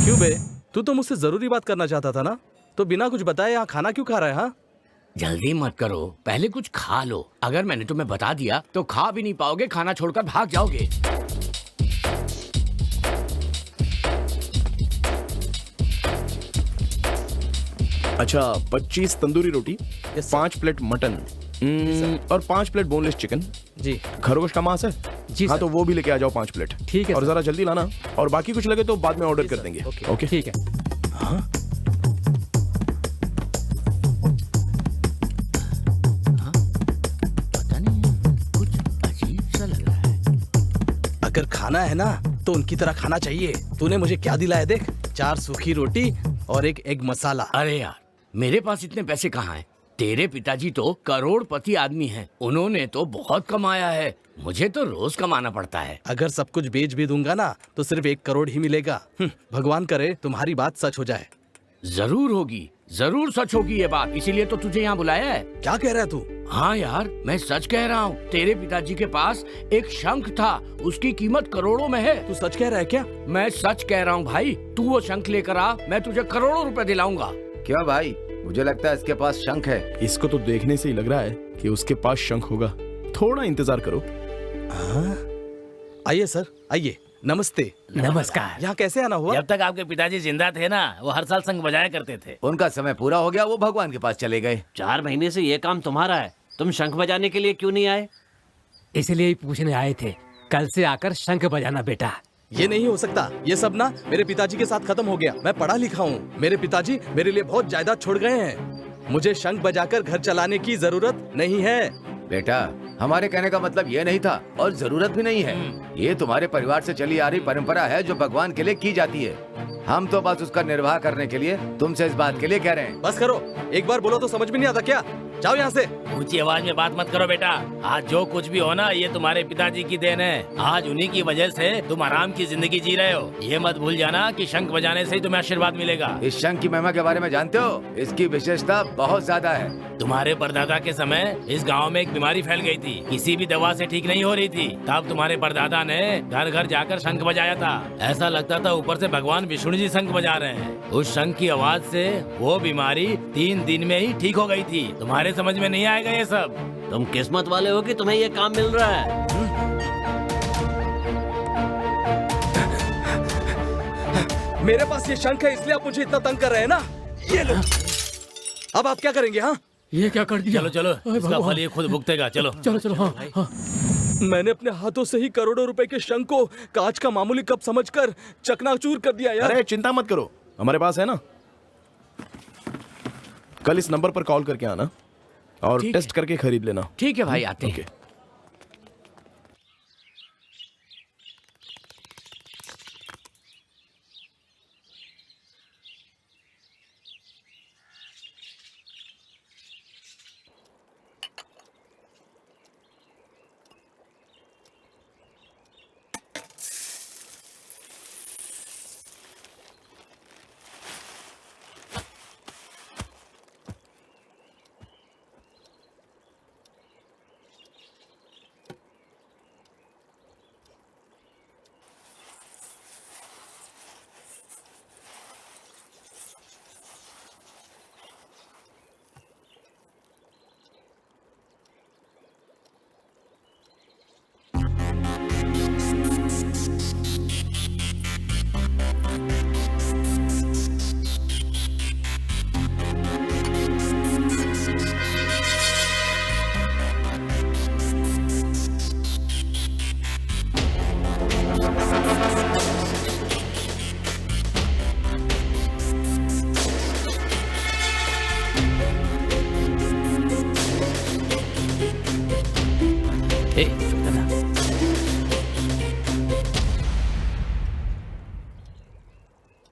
Speaker 11: क्यों बे, तू तो मुझसे जरूरी बात करना चाहता था ना, तो बिना कुछ बताए यहाँ खाना क्यों खा रहा है? हाँ,
Speaker 9: जल्दी मत करो, पहले कुछ खा लो। अगर मैंने तुम्हें बता दिया तो खा भी नहीं पाओगे, खाना छोड़कर भाग जाओगे।
Speaker 1: अच्छा, 25 तंदूरी रोटी, 5 प्लेट मटन और 5 प्लेट बोनलेस चिकन।
Speaker 11: जी।
Speaker 1: खरगोश का मांस है?
Speaker 11: जी
Speaker 1: हाँ,
Speaker 11: सर।
Speaker 1: तो वो भी लेके आ जाओ 5 प्लेट।
Speaker 11: ठीक है
Speaker 1: और
Speaker 11: सर।
Speaker 1: जरा जल्दी लाना, और बाकी कुछ लगे तो बाद में ऑर्डर कर देंगे। ओके,
Speaker 11: ठीक है।
Speaker 1: हाँ?
Speaker 9: पता नहीं, कुछ अजीब सा लग रहा है।
Speaker 11: अगर खाना है ना तो उनकी तरह खाना चाहिए। तूने मुझे क्या दिलाया देख, 4 सूखी रोटी और 1 एग मसाला।
Speaker 9: अरे यार, मेरे पास इतने पैसे कहाँ हैं? तेरे पिताजी तो करोड़पति आदमी हैं, उन्होंने तो बहुत कमाया है, मुझे तो रोज कमाना पड़ता है।
Speaker 11: अगर सब कुछ बेच भी दूंगा ना तो सिर्फ 1 करोड़ ही मिलेगा। भगवान करे तुम्हारी बात सच हो जाए।
Speaker 9: जरूर होगी, जरूर सच होगी ये बात, इसीलिए तो तुझे यहाँ बुलाया है।
Speaker 11: क्या कह रहा है तू?
Speaker 9: हाँ यार, मैं सच कह रहा हूँ। तेरे पिताजी के पास एक शंख था, उसकी कीमत करोड़ों में है।
Speaker 11: तू सच कह रहा है क्या?
Speaker 9: मैं सच कह रहा हूँ भाई, तू वो शंख लेकर आ, मैं तुझे करोड़ों रुपए दिलाऊंगा।
Speaker 5: क्या भाई, मुझे लगता है इसके पास शंख है।
Speaker 1: इसको तो देखने से ही लग रहा है कि उसके पास शंख होगा। थोड़ा इंतजार करो।
Speaker 11: आइए सर, आइए। नमस्ते।
Speaker 8: नमस्कार।
Speaker 11: यहाँ कैसे आना हुआ?
Speaker 8: जब तक आपके पिताजी जिंदा थे ना, वो हर साल शंख बजाया करते थे।
Speaker 5: उनका समय पूरा हो गया, वो भगवान के पास चले गए।
Speaker 2: 4 महीने से ये काम तुम्हारा है, तुम शंख बजाने के लिए क्यों नहीं आए?
Speaker 10: इसलिए ही पूछने आए थे, कल से आकर शंख बजाना बेटा।
Speaker 11: ये नहीं हो सकता। ये सब ना मेरे पिताजी के साथ खत्म हो गया। मैं पढ़ा लिखा हूँ। मेरे पिताजी मेरे लिए बहुत जायदाद छोड़ गए हैं। मुझे शंख बजाकर घर चलाने की जरूरत नहीं है।
Speaker 5: बेटा, हमारे कहने का मतलब ये नहीं था और जरूरत भी नहीं है। ये तुम्हारे परिवार से चली आ रही परंपरा है जो भगवान के लिए की जाती है। हम तो बस उसका निर्वाह करने के लिए तुमसे इस बात के लिए कह रहे हैं।
Speaker 11: बस करो, एक बार बोलो तो समझ में नहीं आता क्या? जाओ यहाँ से।
Speaker 8: ऊंची आवाज में बात मत करो बेटा। आज जो कुछ भी हो ना, ये तुम्हारे पिताजी की देन है। आज उन्हीं की वजह से तुम आराम की जिंदगी जी रहे हो। ये मत भूल जाना कि शंख बजाने से ही तुम्हें आशीर्वाद मिलेगा।
Speaker 5: इस शंख की महिमा के बारे में जानते हो? इसकी विशेषता बहुत ज्यादा है।
Speaker 8: तुम्हारे परदादा के समय इस गांव में एक बीमारी फैल गई थी, किसी भी दवा से ठीक नहीं हो रही थी। तब तुम्हारे परदादा ने घर घर जाकर शंख बजाया था। ऐसा लगता था ऊपर से भगवान विष्णु जी शंख बजा रहे हैं। उस शंख की आवाज से वो बीमारी 3 दिन में ही ठीक हो गई थी। तुम्हारे समझ में नहीं आएगा ये सब।
Speaker 2: तुम किस्मत वाले हो कि तुम्हें ये काम मिल रहा है।
Speaker 11: मेरे पास ये शंख है, इसलिए आप मुझे इतना तंग कर रहे हैं ना। ये लो। अब आप क्या करेंगे? हाँ,
Speaker 8: ये क्या कर दिया? चलो चलो, इसका फल ये खुद भुगतेगा। चलो
Speaker 10: चलो चलो। हाँ हाँ।
Speaker 11: मैंने अपने हाथों से ही करोड़ों रुपए के शंख को कांच का मामूली कप समझकर चकनाचूर कर दिया यार।
Speaker 1: अरे चिंता मत करो, हमारे पास है ना। कल इस नंबर पर कॉल करके आना और टेस्ट करके खरीद लेना।
Speaker 9: ठीक है भाई, आते हैं।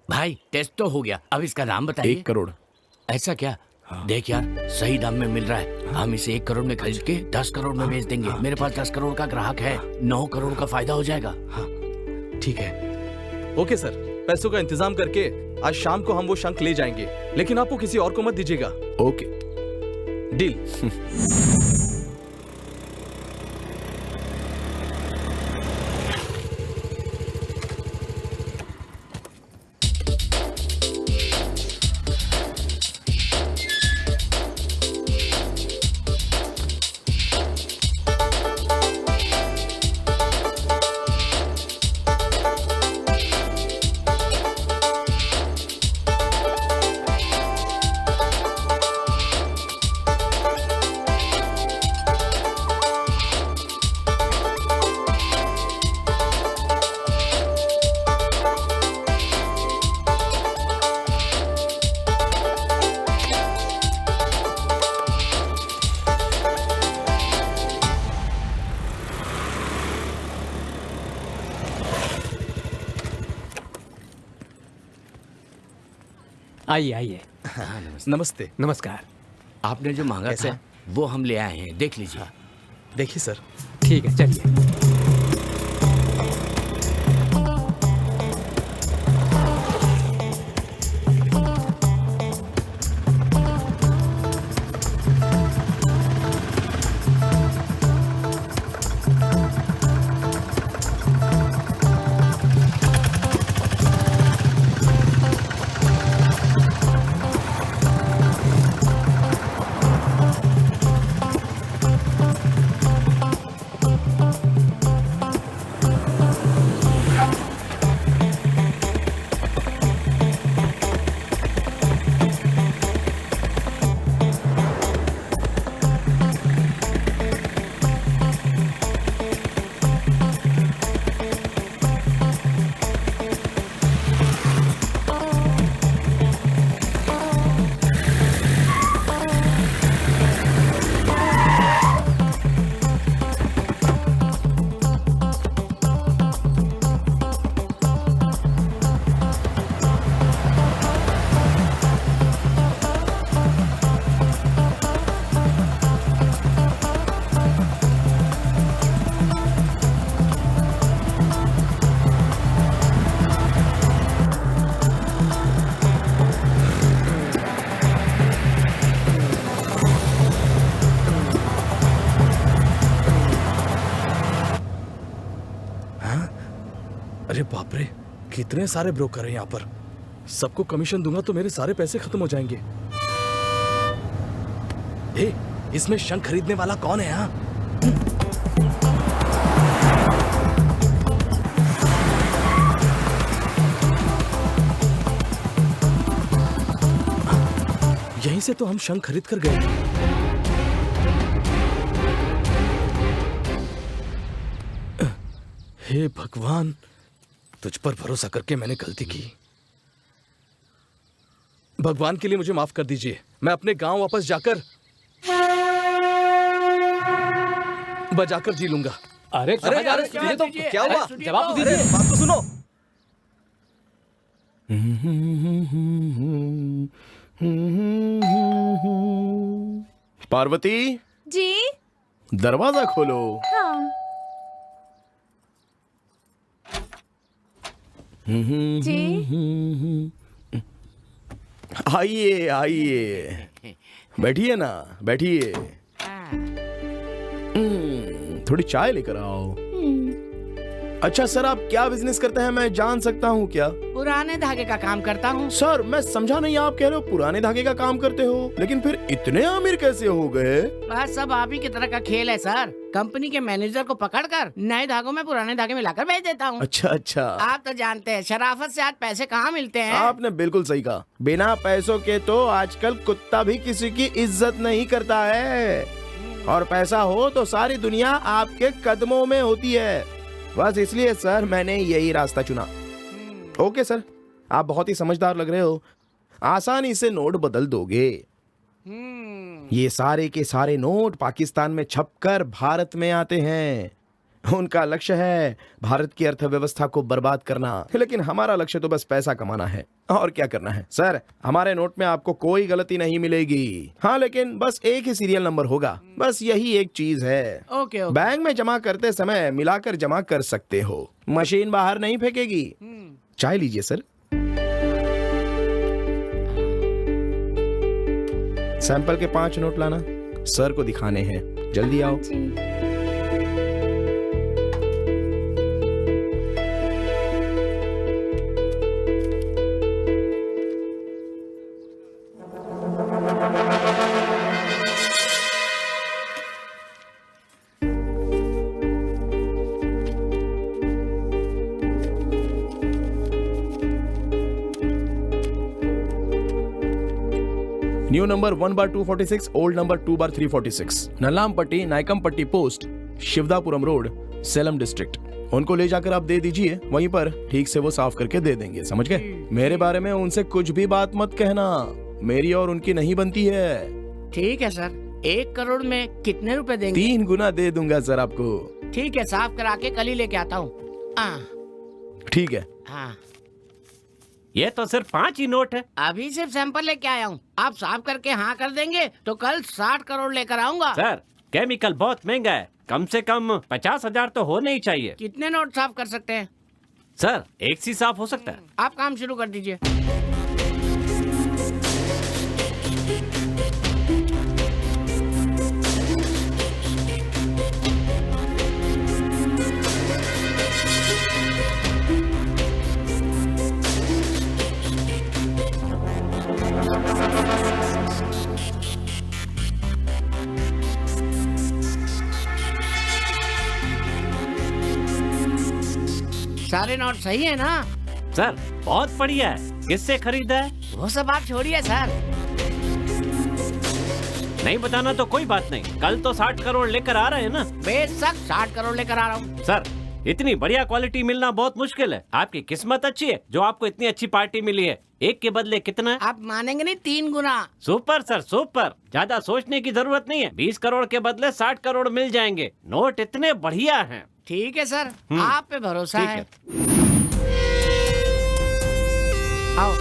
Speaker 9: भाई टेस्ट तो हो गया, अब इसका दाम बताइए।
Speaker 1: 1 करोड़।
Speaker 9: ऐसा क्या? देख यार, सही दाम में मिल रहा है। हम इसे 1 करोड़ में खरीद के 10 करोड़ में बेच देंगे। मेरे पास 10 करोड़ का ग्राहक है, 9 करोड़ का फायदा हो जाएगा।
Speaker 11: ठीक है, ओके सर। पैसों का इंतजाम करके आज शाम को हम वो शंख ले जाएंगे, लेकिन आप वो किसी और को मत दीजिएगा।
Speaker 1: Okay,
Speaker 11: deal.
Speaker 10: आइए आइए।
Speaker 11: नमस्ते।
Speaker 10: नमस्कार।
Speaker 9: आपने जो मांगा था वो हम ले आए हैं, देख लीजिए।
Speaker 11: देखिए सर।
Speaker 10: ठीक है, चलिए।
Speaker 11: अरे बाप रे, कितने सारे ब्रोकर हैं यहाँ पर। सबको कमीशन दूंगा तो मेरे सारे पैसे खत्म हो जाएंगे। ए, इसमें शंख खरीदने वाला कौन है यहाँ? यहीं से तो हम शंख खरीद कर गए। हे भगवान, तुझ पर भरोसा करके मैंने गलती की। भगवान के लिए मुझे माफ कर दीजिए। मैं अपने गांव वापस जाकर बजाकर जी लूंगा।
Speaker 10: अरे
Speaker 11: ये तो क्या हुआ?
Speaker 10: जवाब तो दीजिए।
Speaker 11: बात तो सुनो।
Speaker 1: पार्वती
Speaker 4: जी।
Speaker 1: दरवाजा खोलो।
Speaker 4: हाँ। जी।
Speaker 1: आइए आइए, बैठिए ना, बैठिए। थोड़ी चाय लेकर आओ। अच्छा सर, आप क्या बिजनेस करते हैं, मैं जान सकता हूँ क्या?
Speaker 9: पुराने धागे का काम करता हूँ।
Speaker 1: सर मैं समझा नहीं, आप कह रहे हो पुराने धागे का काम करते हो, लेकिन फिर इतने अमीर कैसे हो गए?
Speaker 9: बस सब आप ही की तरह का खेल है सर। कंपनी के मैनेजर को पकड़कर नए धागों में पुराने धागे मिलाकर भेज देता हूँ।
Speaker 1: अच्छा अच्छा।
Speaker 9: आप तो जानते हैं शराफत से आज पैसे कहाँ मिलते हैं।
Speaker 1: आपने बिल्कुल सही कहा। बिना पैसों के तो आजकल कुत्ता भी किसी की इज्जत नहीं करता है, और पैसा हो तो सारी दुनिया आपके कदमों में होती है। बस इसलिए सर मैंने यही रास्ता चुना। ओके सर, आप बहुत ही समझदार लग रहे हो। आसानी से नोट बदल दोगे। ये सारे के सारे नोट पाकिस्तान में छपकर भारत में आते हैं। उनका लक्ष्य है भारत की अर्थव्यवस्था को बर्बाद करना, लेकिन हमारा लक्ष्य तो बस पैसा कमाना है। और क्या करना है सर, हमारे नोट में आपको कोई गलती नहीं मिलेगी। हाँ, लेकिन बस एक ही सीरियल नंबर होगा, बस यही एक चीज है।
Speaker 9: ओके।
Speaker 1: बैंक में जमा करते समय मिलाकर जमा कर सकते हो, मशीन बाहर नहीं फेंकेगी। चाय लीजिए सर। सैंपल के 5 नोट लाना, सर को दिखाने हैं। जल्दी आओ। New number 1/246, old number 2/346, Nallampatti Nayakampatti post, Sivadapuram road, Salem district. उनको ले जाकर आप दे दीजिए, वहीं पर ठीक से वो साफ करके दे देंगे। समझ गए? मेरे बारे में उनसे कुछ भी बात मत कहना, मेरी और उनकी नहीं बनती है।
Speaker 9: ठीक है सर। 1 करोड़ में कितने रुपए देंगे?
Speaker 1: 3 गुना दे दूंगा सर आपको।
Speaker 9: ठीक है, साफ करा के कल ही लेके आता हूँ।
Speaker 1: ठीक है।
Speaker 9: हाँ।
Speaker 2: ये तो सिर्फ 5 ही नोट है।
Speaker 9: अभी सिर्फ सैंपल लेके आया हूँ। आप साफ करके हाँ कर देंगे तो कल 60 करोड़ लेकर आऊंगा।
Speaker 2: सर केमिकल बहुत महंगा है, कम से कम 50,000 तो होने ही चाहिए।
Speaker 9: कितने नोट साफ कर सकते हैं?
Speaker 2: सर 1 से साफ हो सकता है।
Speaker 9: आप काम शुरू कर दीजिए। सारे नोट सही है ना?
Speaker 2: सर बहुत बढ़िया है। किससे खरीदा है?
Speaker 9: वो सब आप छोड़िए सर।
Speaker 2: नहीं बताना तो कोई बात नहीं, कल तो 60 करोड़ लेकर आ रहे हैं ना?
Speaker 9: बेशक 60 करोड़ लेकर आ रहा हूँ।
Speaker 2: सर इतनी बढ़िया क्वालिटी मिलना बहुत मुश्किल है। आपकी किस्मत अच्छी है जो आपको इतनी अच्छी पार्टी मिली है। 1 के बदले कितना है?
Speaker 9: आप मानेंगे नहीं, 3 गुना।
Speaker 2: सुपर सर सुपर, ज्यादा सोचने की जरूरत नहीं है। 20 करोड़ के बदले 60 करोड़ मिल जाएंगे। नोट इतने बढ़िया हैं।
Speaker 9: ठीक है सर, आप पे भरोसा है। आओ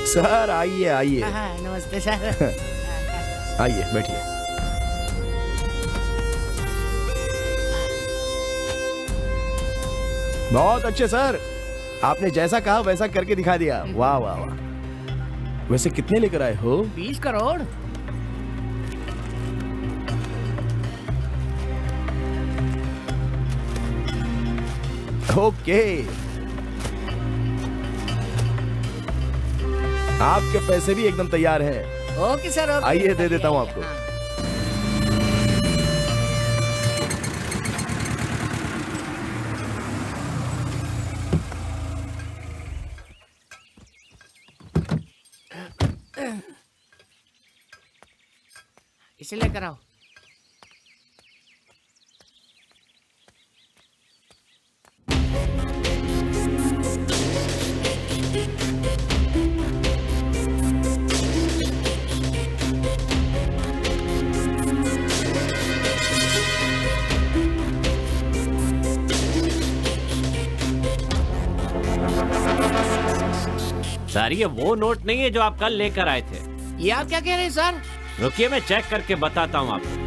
Speaker 1: सर आइए आइए।
Speaker 9: नमस्ते सर।
Speaker 1: आइए बैठिए। बहुत अच्छे सर, आपने जैसा कहा वैसा करके दिखा दिया। वाह वाह वाह। वैसे कितने लेकर आए हो?
Speaker 9: 20 करोड़।
Speaker 1: ओके, आपके पैसे भी एकदम तैयार हैं।
Speaker 9: Okay sir, okay.
Speaker 1: आइए दे देता हूँ आपको।
Speaker 9: इसे लेकर आओ।
Speaker 2: सर ये वो नोट नहीं है जो आप कल लेकर आए थे।
Speaker 9: ये आप क्या कह रहे हैं सर?
Speaker 2: रुकिए मैं चेक करके बताता हूँ आपको।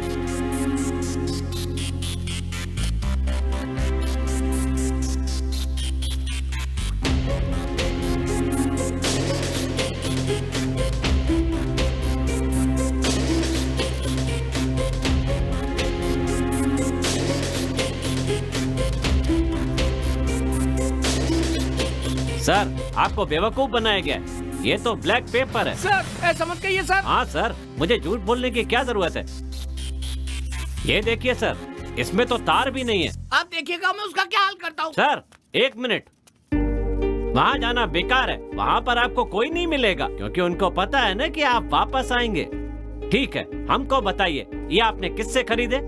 Speaker 2: सर आपको बेवकूफ बनाया गया है। ये तो ब्लैक पेपर है।
Speaker 9: सर ऐसा मत कहिए सर।
Speaker 2: हाँ सर, मुझे झूठ बोलने की क्या जरूरत है। ये देखिए सर, इसमें तो तार भी नहीं है।
Speaker 9: आप देखिएगा, मैं उसका क्या हाल करता हूँ।
Speaker 2: सर 1 मिनट, वहाँ जाना बेकार है। वहाँ पर आपको कोई नहीं मिलेगा क्योंकि उनको पता है ना कि आप वापस आएंगे। ठीक है, हमको बताइए ये आपने किससे खरीदे?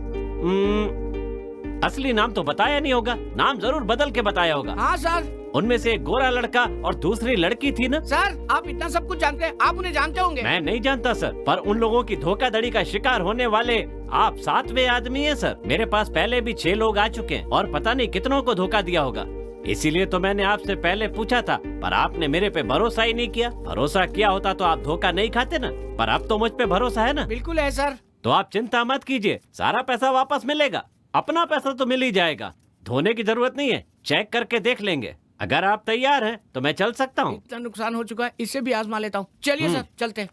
Speaker 2: असली नाम तो बताया नहीं होगा, नाम जरूर बदल के बताया होगा।
Speaker 9: हाँ सर।
Speaker 2: उनमें से एक गोरा लड़का और दूसरी लड़की थी ना?
Speaker 9: सर आप इतना सब कुछ जानते हैं, आप उन्हें जानते होंगे।
Speaker 2: मैं नहीं जानता सर, पर उन लोगों की धोखाधड़ी का शिकार होने वाले आप 7वें आदमी हैं सर। मेरे पास पहले भी 6 लोग आ चुके हैं और पता नहीं कितनों को धोखा दिया होगा। इसीलिए तो मैंने आपसे पहले पूछा था, पर आपने मेरे पे भरोसा ही नहीं किया। भरोसा किया होता तो आप धोखा नहीं खाते ना। पर अब तो मुझ पे भरोसा है ना?
Speaker 9: बिल्कुल है सर।
Speaker 2: तो आप चिंता मत कीजिए, सारा पैसा वापस मिलेगा। अपना पैसा तो मिल ही जाएगा, धोने की जरूरत नहीं है, चेक करके देख लेंगे। अगर आप तैयार हैं तो मैं चल सकता हूँ।
Speaker 9: इतना नुकसान हो चुका है, इससे भी आजमा लेता हूँ। चलिए सर, चलते हैं।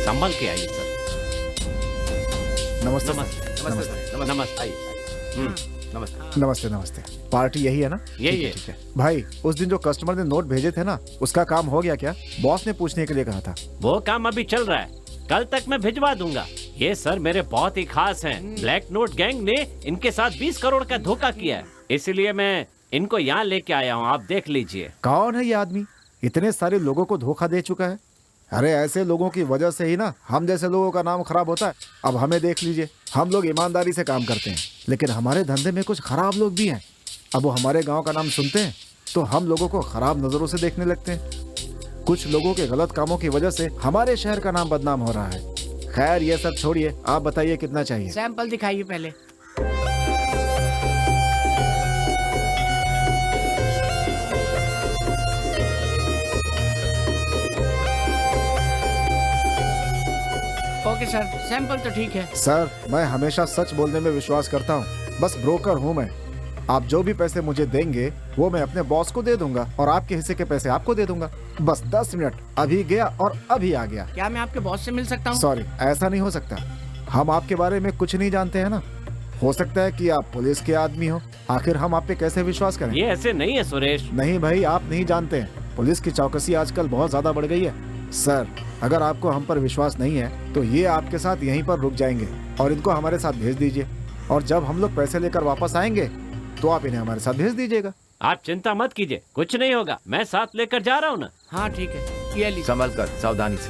Speaker 2: संभल के आइए सर।
Speaker 3: नमस्ते
Speaker 2: नमस्ते
Speaker 3: नमस्ते
Speaker 2: नमस्ते।
Speaker 5: नमस्ते।
Speaker 3: नमस्ते नमस्ते। पार्टी यही है ना?
Speaker 2: यही है।
Speaker 3: ठीक है भाई, उस दिन जो कस्टमर ने नोट भेजे थे ना, उसका काम हो गया क्या? बॉस ने पूछने के लिए कहा था।
Speaker 2: वो काम अभी चल रहा है, कल तक मैं भिजवा दूंगा। ये सर मेरे बहुत ही खास हैं। ब्लैक नोट गैंग ने इनके साथ 20 करोड़ का धोखा किया है, इसलिए मैं इनको यहाँ लेके आया हूँ। आप देख लीजिए।
Speaker 3: कौन है ये आदमी? इतने सारे लोगों को धोखा दे चुका है। अरे ऐसे लोगों की वजह से ही ना हम जैसे लोगों का नाम खराब होता है। अब हमें देख लीजिए, हम लोग ईमानदारी से काम करते हैं, लेकिन हमारे धंधे में कुछ खराब लोग भी हैं। अब वो हमारे गांव का नाम सुनते हैं तो हम लोगों को खराब नजरों से देखने लगते हैं। कुछ लोगों के गलत कामों की वजह से हमारे शहर का नाम बदनाम हो रहा है। खैर ये सब छोड़िए, आप बताइए कितना चाहिए?
Speaker 9: सैंपल दिखाइए पहले। ओके सर, सैंपल तो ठीक है।
Speaker 3: सर मैं हमेशा सच बोलने में विश्वास करता हूँ, बस ब्रोकर हूँ मैं। आप जो भी पैसे मुझे देंगे वो मैं अपने बॉस को दे दूंगा और आपके हिस्से के पैसे आपको दे दूंगा। बस 10 मिनट, अभी गया और अभी आ गया।
Speaker 9: क्या मैं आपके बॉस से मिल सकता हूँ?
Speaker 3: सॉरी, ऐसा नहीं हो सकता। हम आपके बारे में कुछ नहीं जानते हैं ना। हो सकता है कि आप पुलिस के आदमी हो, आखिर हम आप पे कैसे विश्वास करें?
Speaker 2: ये ऐसे नहीं है सुरेश।
Speaker 3: नहीं भाई, आप नहीं जानते हैं, पुलिस की चौकसी आजकल बहुत ज्यादा बढ़ गई है। सर अगर आपको हम पर विश्वास नहीं है तो ये आपके साथ यहीं पर रुक जाएंगे और इनको हमारे साथ भेज दीजिए, और जब हम लोग पैसे लेकर वापस आएंगे तो आप इन्हें हमारे साथ भेज दीजिएगा।
Speaker 2: आप चिंता मत कीजिए, कुछ नहीं होगा, मैं साथ लेकर जा रहा हूँ ना।
Speaker 9: हाँ ठीक है, ये लीजिए।
Speaker 5: संभल कर, सावधानी से।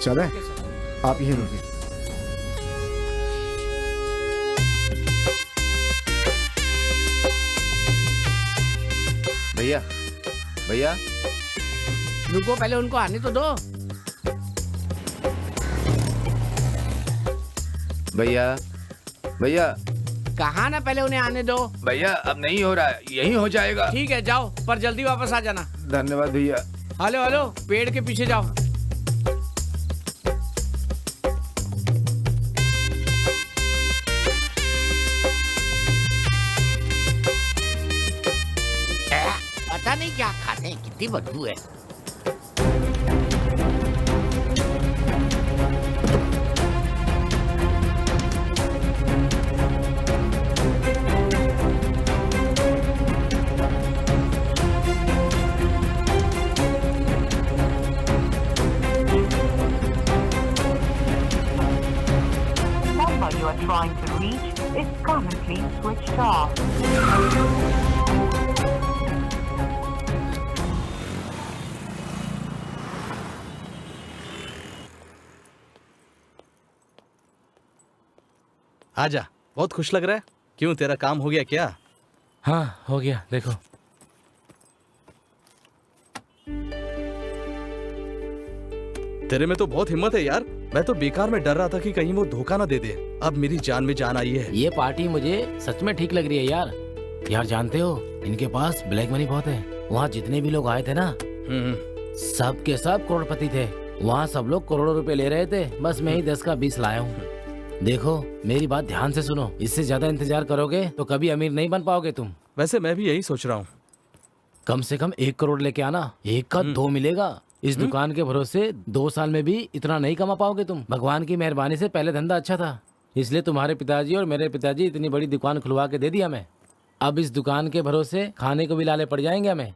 Speaker 3: चले, आप यहीं रुकिए।
Speaker 5: भैया भैया
Speaker 9: रुको, पहले उनको आने तो दो।
Speaker 5: भैया भैया
Speaker 9: कहा ना, पहले उन्हें आने दो।
Speaker 5: भैया अब नहीं हो रहा है, यही हो जाएगा।
Speaker 9: ठीक है जाओ, पर जल्दी वापस आ जाना।
Speaker 5: धन्यवाद भैया।
Speaker 9: हेलो हेलो, पेड़ के पीछे जाओ।
Speaker 8: की बदबू है।
Speaker 15: You are trying to reach is currently switched off.
Speaker 11: आजा, बहुत खुश लग रहा है। क्यों, तेरा काम हो गया क्या?
Speaker 14: हाँ हो गया, देखो।
Speaker 11: तेरे में तो बहुत हिम्मत है यार। मैं तो बेकार में डर रहा था कि कहीं वो धोखा ना दे दे। अब मेरी जान में जान आई है।
Speaker 8: ये पार्टी मुझे सच में ठीक लग रही है यार। यार जानते हो, इनके पास ब्लैक मनी बहुत है। वहाँ जितने भी लोग आए थे ना, सब के सब करोड़पति थे। वहाँ सब लोग करोड़ों रुपए ले रहे थे, बस मैं ही 10 का 20 लाया हूँ। देखो मेरी बात ध्यान से सुनो, इससे ज्यादा इंतजार करोगे तो कभी अमीर नहीं बन पाओगे तुम।
Speaker 11: वैसे मैं भी यही सोच रहा हूँ।
Speaker 8: कम से कम 1 करोड़ लेके आना, 1 का 2 मिलेगा। इस दुकान के भरोसे 2 साल में भी इतना नहीं कमा पाओगे तुम। भगवान की मेहरबानी से पहले धंधा अच्छा था, इसलिए तुम्हारे पिताजी और मेरे पिताजी इतनी बड़ी दुकान खुलवा के दे दिया हमें। अब इस दुकान के भरोसे खाने को भी लाले पड़ जाएंगे हमें।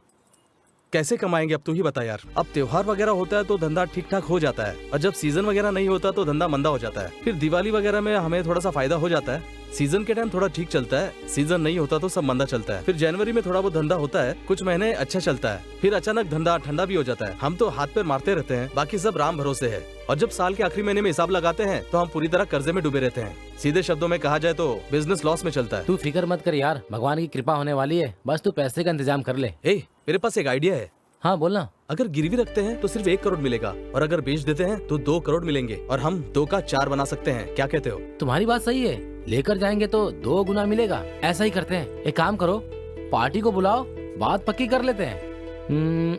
Speaker 11: कैसे कमाएंगे अब तू ही बता यार। अब त्योहार वगैरह होता है तो धंधा ठीक ठाक हो जाता है, और जब सीजन वगैरह नहीं होता तो धंधा मंदा हो जाता है। फिर दिवाली वगैरह में हमें थोड़ा सा फायदा हो जाता है। सीजन के टाइम थोड़ा ठीक चलता है, सीजन नहीं होता तो सब मंदा चलता है। फिर जनवरी में थोड़ा बहुत धंधा होता है, कुछ महीने अच्छा चलता है, फिर अचानक धंधा ठंडा भी हो जाता है। हम तो हाथ पैर मारते रहते हैं, बाकी सब राम भरोसे है। और जब साल के आखिरी महीने में हिसाब लगाते हैं तो हम पूरी तरह कर्जे में डूबे रहते हैं। सीधे शब्दों में कहा जाए तो बिजनेस लॉस में चलता है।
Speaker 8: तू फिक्र मत कर यार, भगवान की कृपा होने वाली है। बस तू पैसे का इंतजाम कर ले।
Speaker 11: मेरे पास एक आइडिया है।
Speaker 8: हाँ बोलना।
Speaker 11: अगर गिरवी रखते हैं तो सिर्फ 1 करोड़ मिलेगा, और अगर बेच देते हैं तो 2 करोड़ मिलेंगे, और हम 2 का 4 बना सकते हैं। क्या कहते हो?
Speaker 8: तुम्हारी बात सही है, लेकर जाएंगे तो 2 गुना मिलेगा। ऐसा ही करते हैं। एक काम करो, पार्टी को बुलाओ, बात पक्की कर लेते हैं।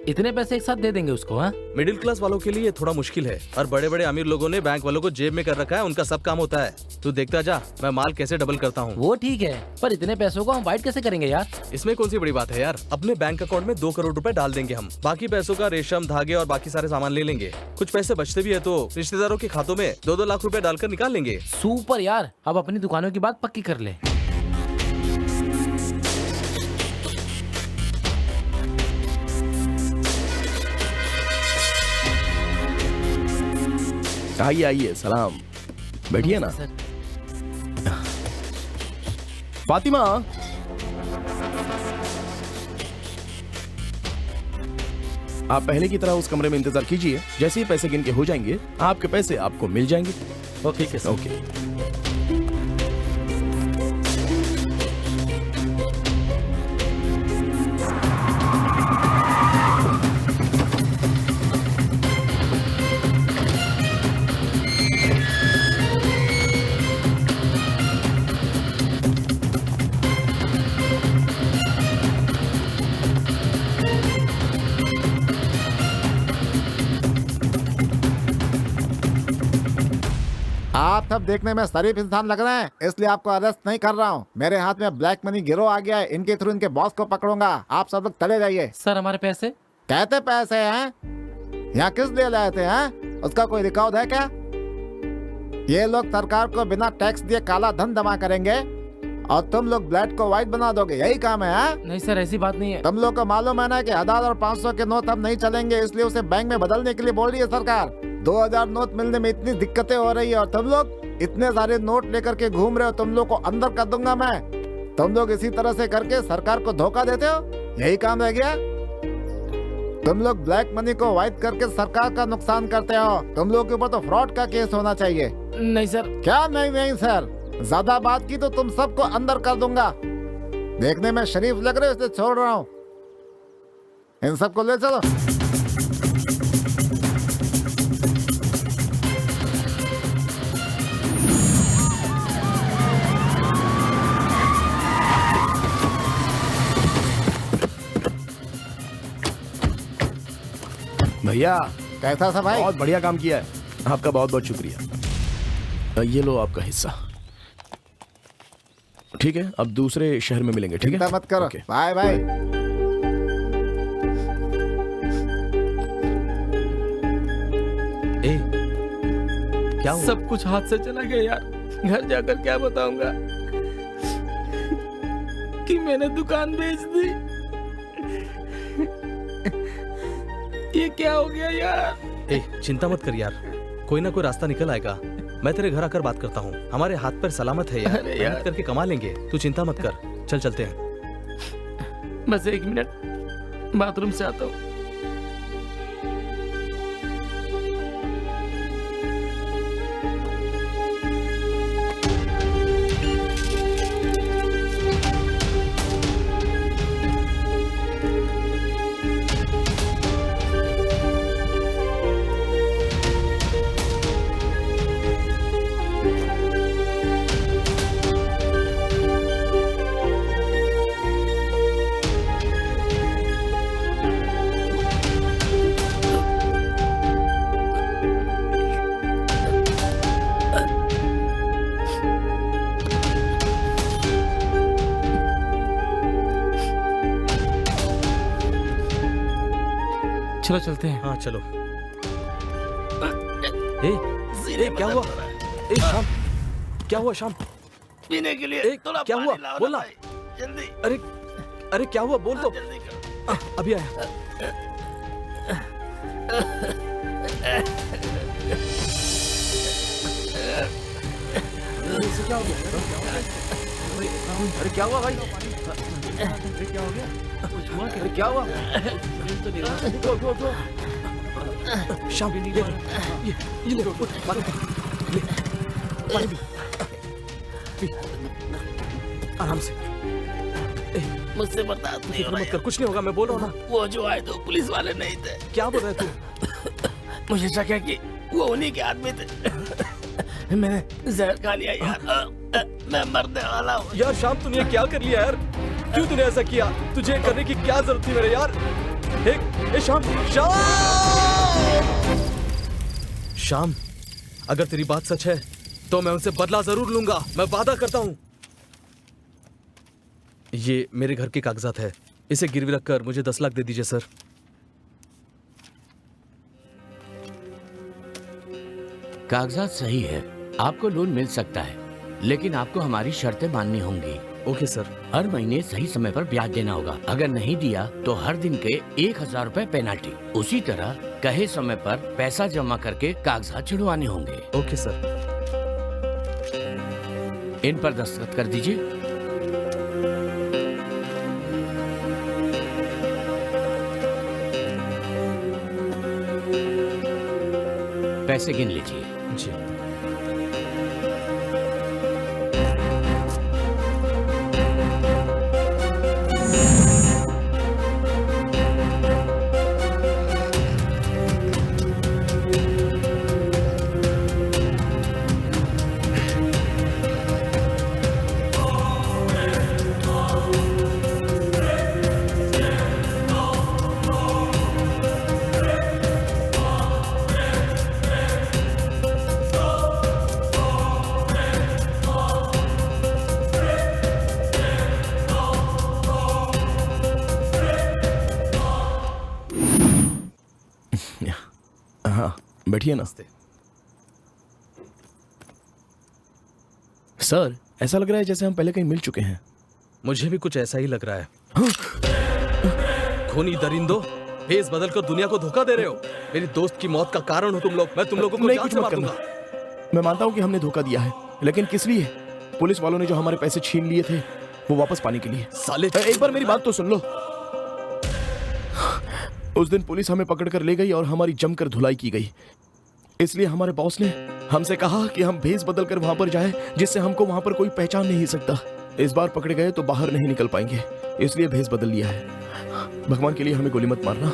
Speaker 8: इतने पैसे एक साथ दे देंगे उसको। हाँ,
Speaker 11: मिडिल क्लास वालों के लिए ये थोड़ा मुश्किल है, और बड़े बड़े अमीर लोगों ने बैंक वालों को जेब में कर रखा है। उनका सब काम होता है। तू देखता जा, मैं माल कैसे डबल करता हूँ।
Speaker 8: वो ठीक है, पर इतने पैसों को हम वाइट कैसे करेंगे यार?
Speaker 11: इसमें कौन सी बड़ी बात है यार। अपने बैंक अकाउंट में 2 करोड़ रुपए डाल देंगे हम। बाकी पैसों का रेशम, धागे और बाकी सारे सामान ले लेंगे। कुछ पैसे बचते भी है तो रिश्तेदारों के खातों में 2-2 लाख रुपए डालकर निकाल लेंगे।
Speaker 8: सुपर यार, अब अपनी दुकानों की बात पक्की कर ले।
Speaker 1: आइए आइए, सलाम, बैठिए ना। फातिमा, आप पहले की तरह उस कमरे में इंतजार कीजिए। जैसे ही पैसे गिन के हो जाएंगे, आपके पैसे आपको मिल जाएंगे।
Speaker 11: Okay sir.
Speaker 1: ओके।
Speaker 3: आप सब देखने में शरीफ इंसान लग रहे हैं, इसलिए आपको अरेस्ट नहीं कर रहा हूँ। मेरे हाथ में ब्लैक मनी गिरोह आ गया है, इनके थ्रू इनके बॉस को पकड़ूंगा। आप सब लोग चले जाइए।
Speaker 8: सर हमारे पैसे?
Speaker 3: कहते पैसे हैं? यहाँ किस लिए लाए थे हैं? उसका कोई रिकॉर्ड है क्या? ये लोग सरकार को बिना टैक्स दिए काला धन जमा करेंगे और तुम लोग ब्लैक को व्हाइट बना दोगे, यही काम है?
Speaker 8: नहीं सर, ऐसी बात नहीं है।
Speaker 3: तुम लोग को मालूम है ना कि 1000 और 500 के नोट अब नहीं चलेंगे, इसलिए उसे बैंक में बदलने के लिए बोल रही है सरकार। 2000 नोट मिलने में इतनी दिक्कतें हो रही है और तुम लोग इतने सारे नोट लेकर के घूम रहे हो। तुम लोग को अंदर कर दूंगा मैं। तुम लोग इसी तरह से करके सरकार को धोखा देते हो, यही काम रह गया। तुम लोग ब्लैक मनी को व्हाइट करके सरकार का नुकसान करते हो। तुम लोग के ऊपर तो फ्रॉड का केस होना चाहिए।
Speaker 8: नहीं सर।
Speaker 3: क्या नहीं सर? ज्यादा बात की तो तुम सबको अंदर कर दूंगा। देखने में शरीफ लग रहे हो इसलिए छोड़ रहा हूँ। इन सबको ले चलो।
Speaker 1: भैया,
Speaker 3: कैसा था भाई?
Speaker 1: बहुत बढ़िया काम किया है, आपका बहुत बहुत शुक्रिया। ये लो आपका हिस्सा। ठीक है, अब दूसरे शहर में मिलेंगे। ठीक है,
Speaker 3: चिंता मत करो। Bye bye.
Speaker 11: क्या हुआ?
Speaker 14: सब कुछ हाथ से चला गया यार। घर जाकर क्या बताऊंगा कि मैंने दुकान बेच दी। ये क्या हो गया यार?
Speaker 11: चिंता मत कर यार, कोई ना कोई रास्ता निकल आएगा। मैं तेरे घर आकर बात करता हूँ। हमारे हाथ पर सलामत है यार,
Speaker 14: अरे यार।
Speaker 11: मेहनत करके कमा लेंगे। तू चिंता मत कर, चल चलते हैं।
Speaker 14: बस 1 मिनट, बाथरूम से आता हूँ। चलो चलते हैं।
Speaker 11: हाँ चलो। क्या हुआ? शाम, क्या हुआ शाम?
Speaker 14: पीने के लिए थोड़ा
Speaker 11: क्या हुआ? बोलना।
Speaker 14: जल्दी।
Speaker 11: अरे क्या हुआ? बोल तो। अभी आया। क्या हो गया?
Speaker 5: अरे क्या हुआ भाई? क्या हो गया? कुछ हुआ? अरे क्या हुआ?
Speaker 11: शाम ले ये ले उठ, पानी ले, पानी पी, आराम से।
Speaker 14: मुझसे बर्दाश्त नहीं हो रहा
Speaker 11: मत कर, कुछ नहीं होगा, मैं बोल रहा हूँ ना।
Speaker 14: वो जो आए तो पुलिस वाले नहीं थे।
Speaker 11: क्या बोल रहा है तू?
Speaker 14: मुझे शक है कि वो उन्हीं के आदमी थे। मैंने जहर खा लिया यार। मैं मरने वाला हूँ
Speaker 11: यार। शाम तूने क्या कर लिया यार? क्यों तूने ऐसा किया? तुझे करने की क्या जरूरत थी मेरे यार? शाम, शाम, अगर तेरी बात सच है तो मैं उनसे बदला जरूर लूंगा, मैं वादा करता हूं। ये मेरे घर के कागजात है, इसे गिरवी रखकर मुझे 10 लाख दे दीजिए सर।
Speaker 16: कागजात सही है, आपको लोन मिल सकता है, लेकिन आपको हमारी शर्तें माननी होंगी।
Speaker 11: Okay sir.
Speaker 16: हर महीने सही समय पर ब्याज देना होगा। अगर नहीं दिया तो हर दिन के 1000 रुपए पेनाल्टी। उसी तरह कहे समय पर पैसा जमा करके कागजात छुड़वाने होंगे।
Speaker 11: Okay sir.
Speaker 16: इन पर दस्तखत कर दीजिए। पैसे गिन लीजिए।
Speaker 11: जी।
Speaker 1: बैठिए ना। सर, ऐसा लग रहा है जैसे हम पहले कहीं मिल चुके हैं।
Speaker 11: मुझे भी कुछ ऐसा ही लग रहा है। खूनी दरिंदो, भेस बदल कर दुनिया को धोखा दे रहे हो। मेरी दोस्त की मौत का कारण हो तुम लोग। मैं तुम लोगों को जान से मार दूंगा।
Speaker 1: मैं मानता हूँ कि हमने धोखा दिया है, लेकिन किस लिए? पुलिस वालों ने जो हमारे पैसे छीन लिए थे वो वापस पाने के लिए।
Speaker 11: साले,
Speaker 1: एक बार मेरी बात तो सुन लो। उस दिन पुलिस हमें पकड़ कर ले गई और हमारी जमकर धुलाई की गई। इसलिए हमारे बॉस ने हमसे कहा कि हम भेस बदल कर वहां पर जाएं, जिससे हमको वहां पर कोई पहचान नहीं सकता। इस बार पकड़े गए तो बाहर नहीं निकल पाएंगे, इसलिए भेस बदल लिया है। भगवान के लिए हमें गोली मत मारना।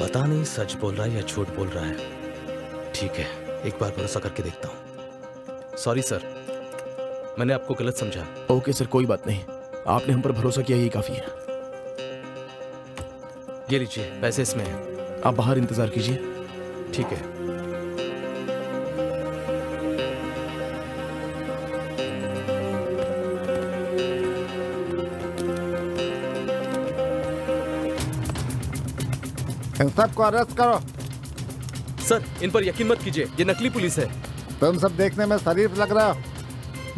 Speaker 11: पता नहीं सच बोल रहा है या झूठ बोल रहा है। ठीक है, एक बार भरोसा करके देखता हूँ। सॉरी सर, मैंने आपको गलत समझा।
Speaker 1: ओके सर, कोई बात नहीं। आपने हम पर भरोसा किया, यही काफी है।
Speaker 11: ये लीजिए, पैसे इसमें हैं।
Speaker 1: आप बाहर इंतजार कीजिए।
Speaker 11: ठीक है।
Speaker 3: इन सबको अरेस्ट करो।
Speaker 11: सर इन पर यकीन मत कीजिए, ये नकली पुलिस है।
Speaker 3: तुम सब देखने में शरीफ लग रहा हो।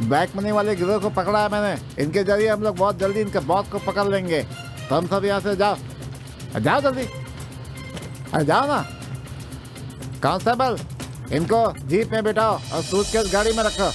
Speaker 3: बैक मनी वाले गिरोह को पकड़ा है मैंने। इनके जरिए हम लोग बहुत जल्दी इनके बॉस को पकड़ लेंगे। तुम सब यहाँ से जाओ, जाओ जल्दी, अरे जाओ ना। कांस्टेबल, इनको जीप में बिठाओ और सूटकेस गाड़ी में रखो।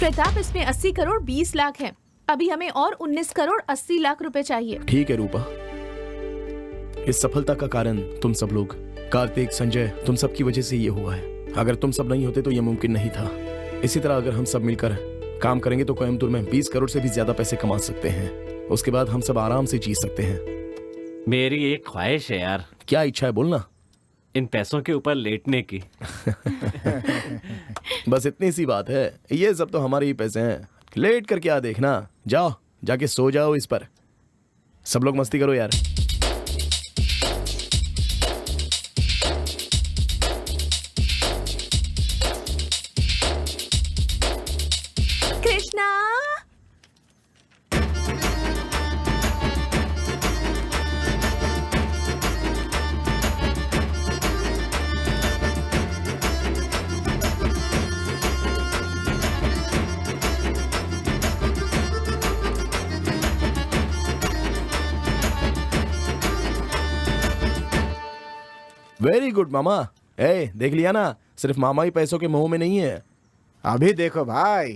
Speaker 4: प्रताप, इसमें 80 करोड़ 20 लाख है। अभी हमें और 19 करोड़ 80 लाख रुपए चाहिए।
Speaker 1: ठीक है रूपा, इस सफलता का कारण तुम सब लोग, कार्तिक, संजय, तुम सब की वजह से ये हुआ है। अगर तुम सब नहीं होते तो ये मुमकिन नहीं था। इसी तरह अगर हम सब मिलकर काम करेंगे तो कोयम्बतूर में 20 करोड़ से भी ज्यादा पैसे कमा सकते हैं। उसके बाद हम सब आराम से जी सकते हैं।
Speaker 2: मेरी एक ख्वाहिश है यार।
Speaker 1: क्या इच्छा है, बोलना।
Speaker 2: इन पैसों के ऊपर लेटने की।
Speaker 1: बस इतनी सी बात है। ये सब तो हमारे ही पैसे हैं। लेट कर क्या देखना, जाओ जाके सो जाओ इस पर। सब लोग मस्ती करो यार।
Speaker 4: कृष्णा,
Speaker 1: वेरी गुड मामा। ए, देख लिया ना, सिर्फ मामा ही पैसों के मोह में नहीं है।
Speaker 3: अभी देखो भाई।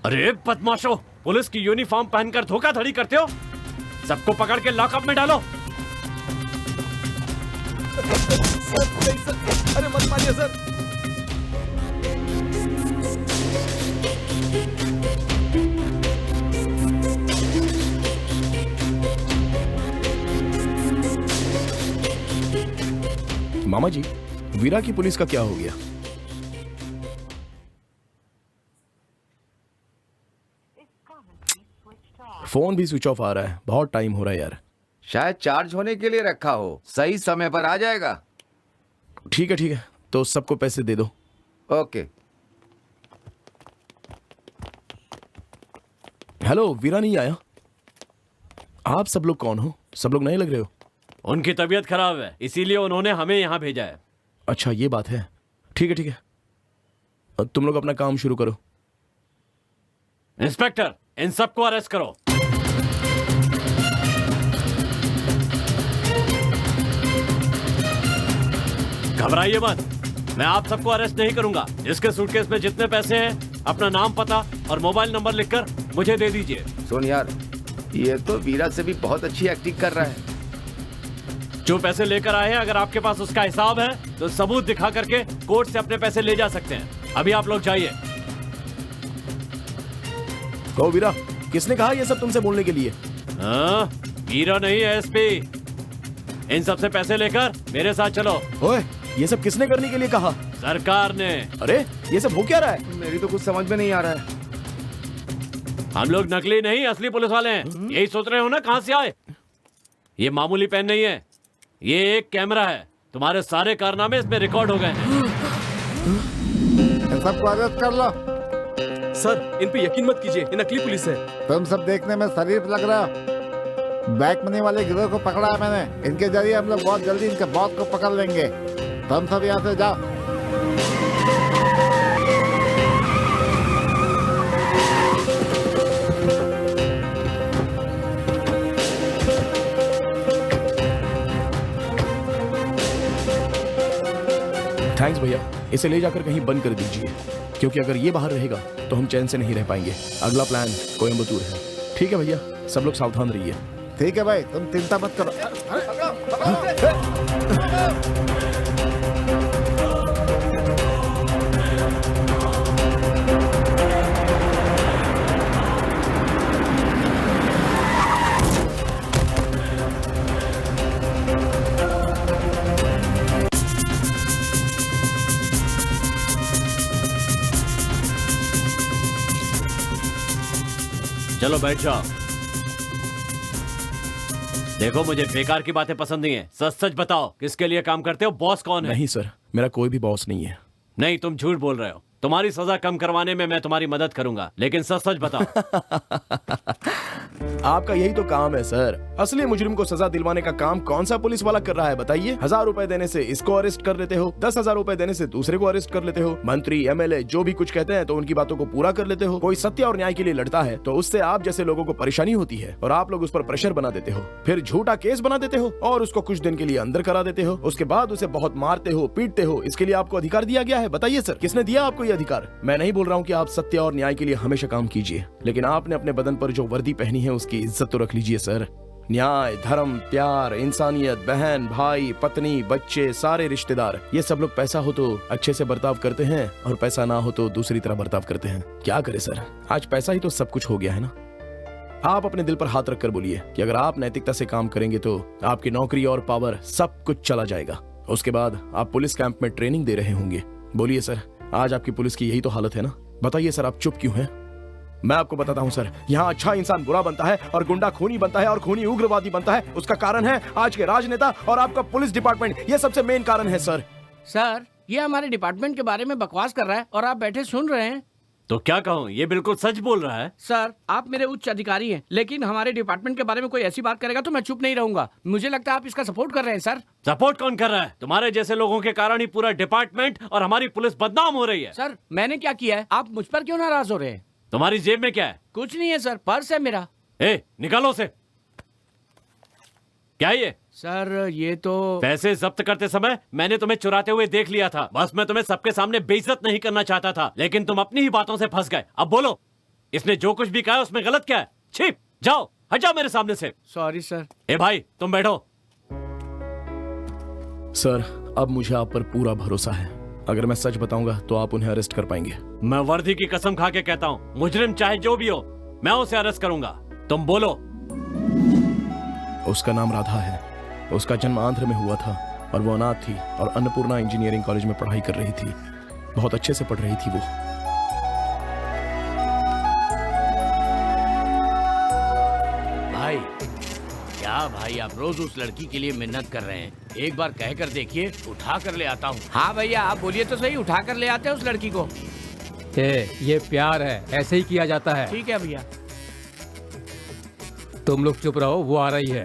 Speaker 2: अरे बदमाशो, पुलिस की यूनिफॉर्म पहनकर धोखाधड़ी करते हो। सबको पकड़ के लॉकअप में डालो।
Speaker 11: अरे मत मारिए सर।
Speaker 1: मामा जी, वीरा की पुलिस का क्या हो गया? फोन भी स्विच ऑफ आ रहा है। बहुत टाइम हो रहा है यार।
Speaker 5: शायद चार्ज होने के लिए रखा हो, सही समय पर आ जाएगा।
Speaker 1: ठीक है, तो सबको पैसे दे दो।
Speaker 5: ओके।
Speaker 1: हेलो, वीरा नहीं आया? आप सब लोग कौन हो? सब लोग नए लग रहे हो।
Speaker 2: उनकी तबीयत खराब है, इसीलिए उन्होंने हमें यहाँ भेजा है।
Speaker 1: अच्छा, ये बात है। ठीक है, तुम लोग अपना काम शुरू करो।
Speaker 2: इंस्पेक्टर, इन सबको अरेस्ट करो। घबराइए मत, मैं आप सबको अरेस्ट नहीं करूंगा। जिसके सूटकेस में जितने पैसे हैं, अपना नाम, पता और मोबाइल नंबर लिखकर मुझे दे दीजिए।
Speaker 5: सुन यार, ये तो वीरा से भी बहुत अच्छी एक्टिंग कर रहा है।
Speaker 2: जो पैसे लेकर आए हैं, अगर आपके पास उसका हिसाब है तो सबूत दिखा करके कोर्ट से अपने पैसे ले जा सकते हैं। अभी आप लोग जाइए।
Speaker 1: कहो वीरा, किसने कहा ये सब तुमसे बोलने के लिए?
Speaker 2: हाँ, वीरा नहीं है, एसपी। इन सब से पैसे लेकर मेरे साथ चलो।
Speaker 1: ओए, ये सब किसने करने के लिए कहा?
Speaker 2: सरकार ने।
Speaker 1: अरे, ये सब हो क्या रहा है?
Speaker 5: मेरी तो कुछ समझ में नहीं आ रहा है।
Speaker 2: हम लोग नकली नहीं, असली पुलिस वाले हैं। यही सोच रहे हो ना, कहाँ से आए? ये मामूली पेन नहीं है, ये एक कैमरा है। तुम्हारे सारे कारनामे इसमें रिकॉर्ड हो गए हैं।
Speaker 3: सबको अरेस्ट कर लो।
Speaker 11: सर, इन पे यकीन मत कीजिए, ये नकली पुलिस है।
Speaker 3: तुम सब देखने में शरीफ लग रहा हो। बैक मनी वाले गिरोह को पकड़ा है मैंने। इनके जरिए हम लोग बहुत जल्दी इनके बॉस को पकड़ लेंगे। तुम सब यहाँ से जाओ।
Speaker 1: थैंक्स भैया, इसे ले जाकर कहीं बंद कर दीजिए, क्योंकि अगर ये बाहर रहेगा तो हम चैन से नहीं रह पाएंगे। अगला प्लान कोयम्बतूर है। ठीक है भैया, सब लोग सावधान रहिए।
Speaker 3: ठीक है भाई, तुम चिंता मत करो।
Speaker 2: चलो बैठ जाओ। देखो, मुझे बेकार की बातें पसंद नहीं है। सच सच बताओ, किसके लिए काम करते हो? बॉस कौन है?
Speaker 1: नहीं सर, मेरा कोई भी बॉस नहीं है।
Speaker 2: नहीं, तुम झूठ बोल रहे हो। तुम्हारी सजा कम करवाने में मैं तुम्हारी मदद करूंगा, लेकिन सच सच बताओ।
Speaker 1: आपका यही तो काम है सर। असली मुजरिम को सजा दिलवाने का काम कौन सा पुलिस वाला कर रहा है बताइए? 1000 रुपए देने से इसको अरेस्ट कर लेते हो, 10,000 रुपए देने से दूसरे को अरेस्ट कर लेते हो। मंत्री, एमएलए जो भी कुछ कहते हैं तो उनकी बातों को पूरा कर लेते हो। कोई सत्य और न्याय के लिए लड़ता है तो उससे आप जैसे लोगों को परेशानी होती है और आप लोग उस पर प्रेशर बना देते हो, फिर झूठा केस बना देते हो और उसको कुछ दिन के लिए अंदर करा देते हो। उसके बाद उसे बहुत मारते हो, पीटते हो। इसके लिए आपको अधिकार दिया गया है। बताइए सर, किसने दिया आपको ये अधिकार? मैं नहीं बोल रहा हूँ कि आप सत्य और न्याय के लिए हमेशा काम कीजिए, लेकिन आपने अपने बदन पर जो वर्दी पहनी है उसकी इज्जत तो रख लीजिए सर। न्याय, धर्म, प्यार, इंसानियत, बहन, भाई, पत्नी, बच्चे, सारे रिश्तेदार, ये सब लोग पैसा हो तो अच्छे से बर्ताव करते हैं और पैसा ना हो तो दूसरी तरह बर्ताव करते हैं। क्या करे सर, आज पैसा ही तो सब कुछ हो गया है ना। आप अपने दिल पर हाथ रखकर बोलिए कि अगर आप नैतिकता से काम करेंगे तो आपकी नौकरी और पावर सब कुछ चला जाएगा। उसके बाद आप पुलिस कैंप में ट्रेनिंग दे रहे होंगे। बोलिए सर, आज आपकी पुलिस की यही तो हालत है ना। बताइए सर, आप चुप क्यों हैं? मैं आपको बताता हूं सर, यहाँ अच्छा इंसान बुरा बनता है और गुंडा खूनी बनता है और खूनी उग्रवादी बनता है। उसका कारण है आज के राजनेता और आपका पुलिस डिपार्टमेंट। ये सबसे मेन कारण है सर।
Speaker 9: सर, ये हमारे डिपार्टमेंट के बारे में बकवास कर रहा है और आप बैठे सुन रहे हैं।
Speaker 2: तो क्या कहूँ, ये बिल्कुल सच बोल रहा है।
Speaker 9: सर, आप मेरे उच्च अधिकारी हैं, लेकिन हमारे डिपार्टमेंट के बारे में कोई ऐसी बात करेगा तो मैं चुप नहीं रहूंगा। मुझे लगता है आप इसका सपोर्ट कर रहे हैं। सर,
Speaker 2: सपोर्ट कौन कर रहा है? तुम्हारे जैसे लोगों के कारण ही पूरा डिपार्टमेंट और हमारी पुलिस बदनाम हो रही है।
Speaker 9: सर, मैंने क्या किया है? आप मुझ पर क्यों नाराज हो रहे हैं?
Speaker 2: तुम्हारी जेब में क्या है?
Speaker 9: कुछ नहीं है सर, पर्स है मेरा।
Speaker 2: ए, निकालो उसे। क्या ये?
Speaker 9: सर, ये तो
Speaker 2: पैसे जब्त करते समय मैंने तुम्हें चुराते हुए देख लिया था। बस मैं तुम्हें सबके सामने बेइज्जत नहीं करना चाहता था, लेकिन तुम अपनी ही बातों से फंस गए। अब बोलो, इसने जो कुछ भी कहा है उसमें गलत क्या है? छिप जाओ, हट जाओ मेरे सामने से।
Speaker 9: Sorry sir.
Speaker 2: ए भाई, तुम बैठो।
Speaker 1: सर, अब मुझे आप पर पूरा भरोसा है। अगर मैं सच बताऊंगा तो आप उन्हें अरेस्ट कर पाएंगे।
Speaker 2: मैं वर्दी की कसम खा के कहता हूँ, मुजरिम चाहे जो भी हो, मैं उसे अरेस्ट करूंगा। तुम बोलो।
Speaker 1: उसका नाम राधा है। उसका जन्म आंध्र में हुआ था और वो अनाथ थी और अन्नपूर्णा इंजीनियरिंग कॉलेज में पढ़ाई कर रही थी। बहुत अच्छे से पढ़ रही थी वो।
Speaker 16: भाई, क्या भाई, आप रोज उस लड़की के लिए मेहनत कर रहे हैं। एक बार कह कर देखिए, उठा कर ले आता हूँ।
Speaker 9: हाँ भैया, आप बोलिए तो सही, उठा कर ले आते हैं उस लड़की को।
Speaker 10: ये प्यार है, ऐसे ही किया जाता है।
Speaker 9: ठीक है भैया।
Speaker 10: तुम लोग चुप रहो, वो आ रही है।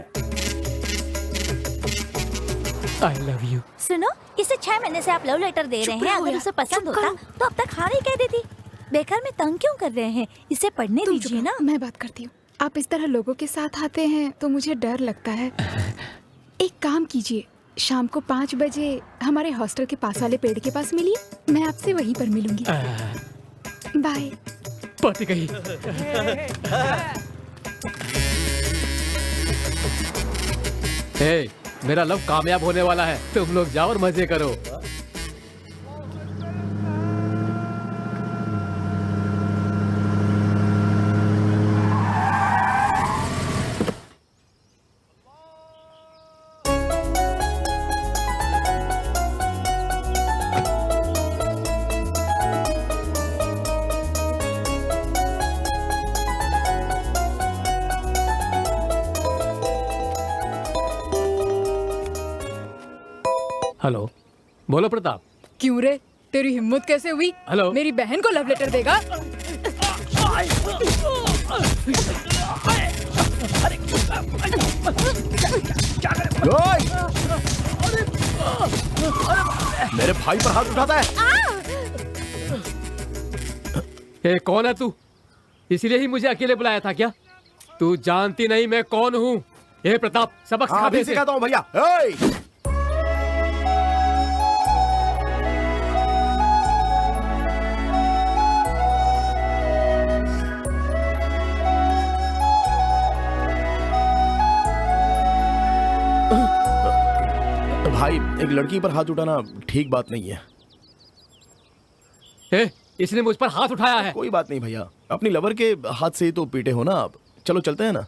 Speaker 10: I love you.
Speaker 6: सुनो, इसे 6 महीने से आप लव लेटर दे रहे हैं। अगर उसे पसंद होता तो अब तक हाँ नहीं कह देती। बेकार में तंग क्यों कर रहे हैं? इसे पढ़ने दीजिए ना।
Speaker 12: मैं बात करती हूँ। आप इस तरह लोगों के साथ आते हैं तो मुझे डर लगता है। एक काम कीजिए, शाम को 5 बजे हमारे हॉस्टल के पास वाले पेड़ के पास मिलिए। मैं आपसे वहीं पर मिलूंगी। बाय।
Speaker 10: पट गई। मेरा लव कामयाब होने वाला है। तुम लोग जाओ और मजे करो। हेलो, बोलो प्रताप।
Speaker 12: क्यों रे, तेरी हिम्मत कैसे हुई?
Speaker 10: हेलो।
Speaker 12: मेरी बहन को लव लेटर देगा?
Speaker 1: मेरे भाई पर हाथ उठाता है।
Speaker 10: ए, कौन है तू? इसीलिए ही मुझे अकेले बुलाया था क्या? तू जानती नहीं मैं कौन हूँ? ए प्रताप, सबक सिखा दे इसे।
Speaker 1: सिखाता हूँ भैया। ए! भाई, एक लड़की पर हाथ उठाना ठीक बात नहीं है।
Speaker 10: इसने मुझ पर हाथ उठाया है।
Speaker 1: कोई बात नहीं भैया, अपनी लवर के हाथ से ही तो पीटे हो ना आप। चलो चलते हैं ना।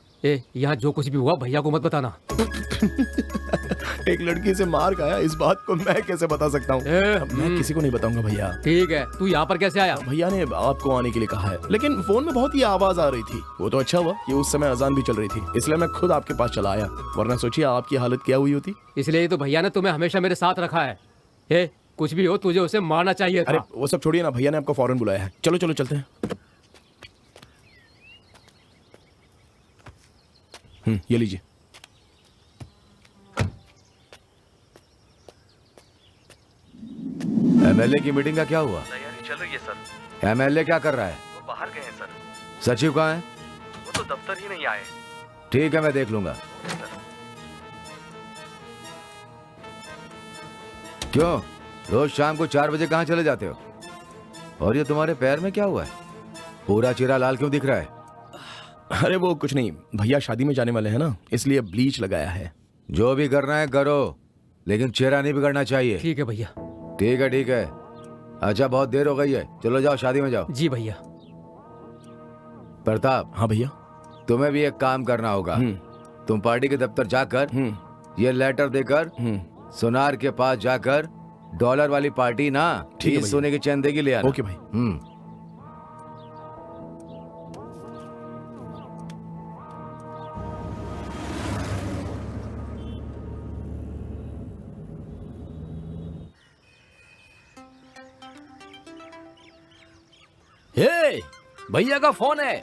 Speaker 10: यहाँ जो कुछ भी हुआ भैया को मत बताना।
Speaker 1: एक लड़की से मार खाया, इस बात को मैं कैसे बता सकता हूँ? मैं किसी को नहीं बताऊंगा भैया।
Speaker 10: ठीक है, तू यहाँ पर कैसे आया?
Speaker 1: भैया ने आपको आने के लिए कहा है, लेकिन फोन में बहुत ही आवाज आ रही थी। वो तो अच्छा हुआ कि उस समय अजान भी चल रही थी, इसलिए मैं खुद आपके पास चला आया, वरना सोचिए आपकी हालत क्या हुई होती।
Speaker 10: इसलिए तो भैया ने तुम्हें हमेशा मेरे साथ रखा है। कुछ भी हो, तुझे उसे मारना चाहिए था।
Speaker 1: अरे वो सब छोड़िए ना, भैया ने आपको फौरन बुलाया है। चलो चलो चलते हैं। ये लीजिए।
Speaker 5: एमएलए की मीटिंग का क्या हुआ?
Speaker 11: तैयारी चल रही है सर।
Speaker 5: एमएलए क्या कर रहा है?
Speaker 11: वो बाहर गए हैं सर।
Speaker 5: सचिव कहाँ है?
Speaker 11: वो तो दफ्तर ही नहीं आए।
Speaker 5: ठीक है, मैं देख लूंगा। क्यों रोज शाम को 4 बजे कहाँ चले जाते हो? और ये तुम्हारे पैर में क्या हुआ है? पूरा चेहरा लाल क्यों दिख रहा है?
Speaker 1: अरे वो कुछ नहीं, भैया शादी में जाने वाले हैं ना, इसलिए ब्लीच लगाया है।
Speaker 5: जो भी करना है करो, लेकिन चेहरा नहीं बिगड़ना चाहिए।
Speaker 10: ठीक है भैया।
Speaker 5: ठीक है ठीक है। अच्छा, बहुत देर हो गई है, चलो जाओ शादी में जाओ।
Speaker 10: जी भैया।
Speaker 5: प्रताप।
Speaker 1: हाँ भैया।
Speaker 5: तुम्हें भी एक काम करना होगा। तुम पार्टी के दफ्तर जाकर ये लेटर देकर सुनार के पास जाकर डॉलर वाली पार्टी ना,
Speaker 1: ठीक है,
Speaker 5: सोने की चैन देगी ले आना।
Speaker 1: ओके भाई।
Speaker 16: भैया का फोन है।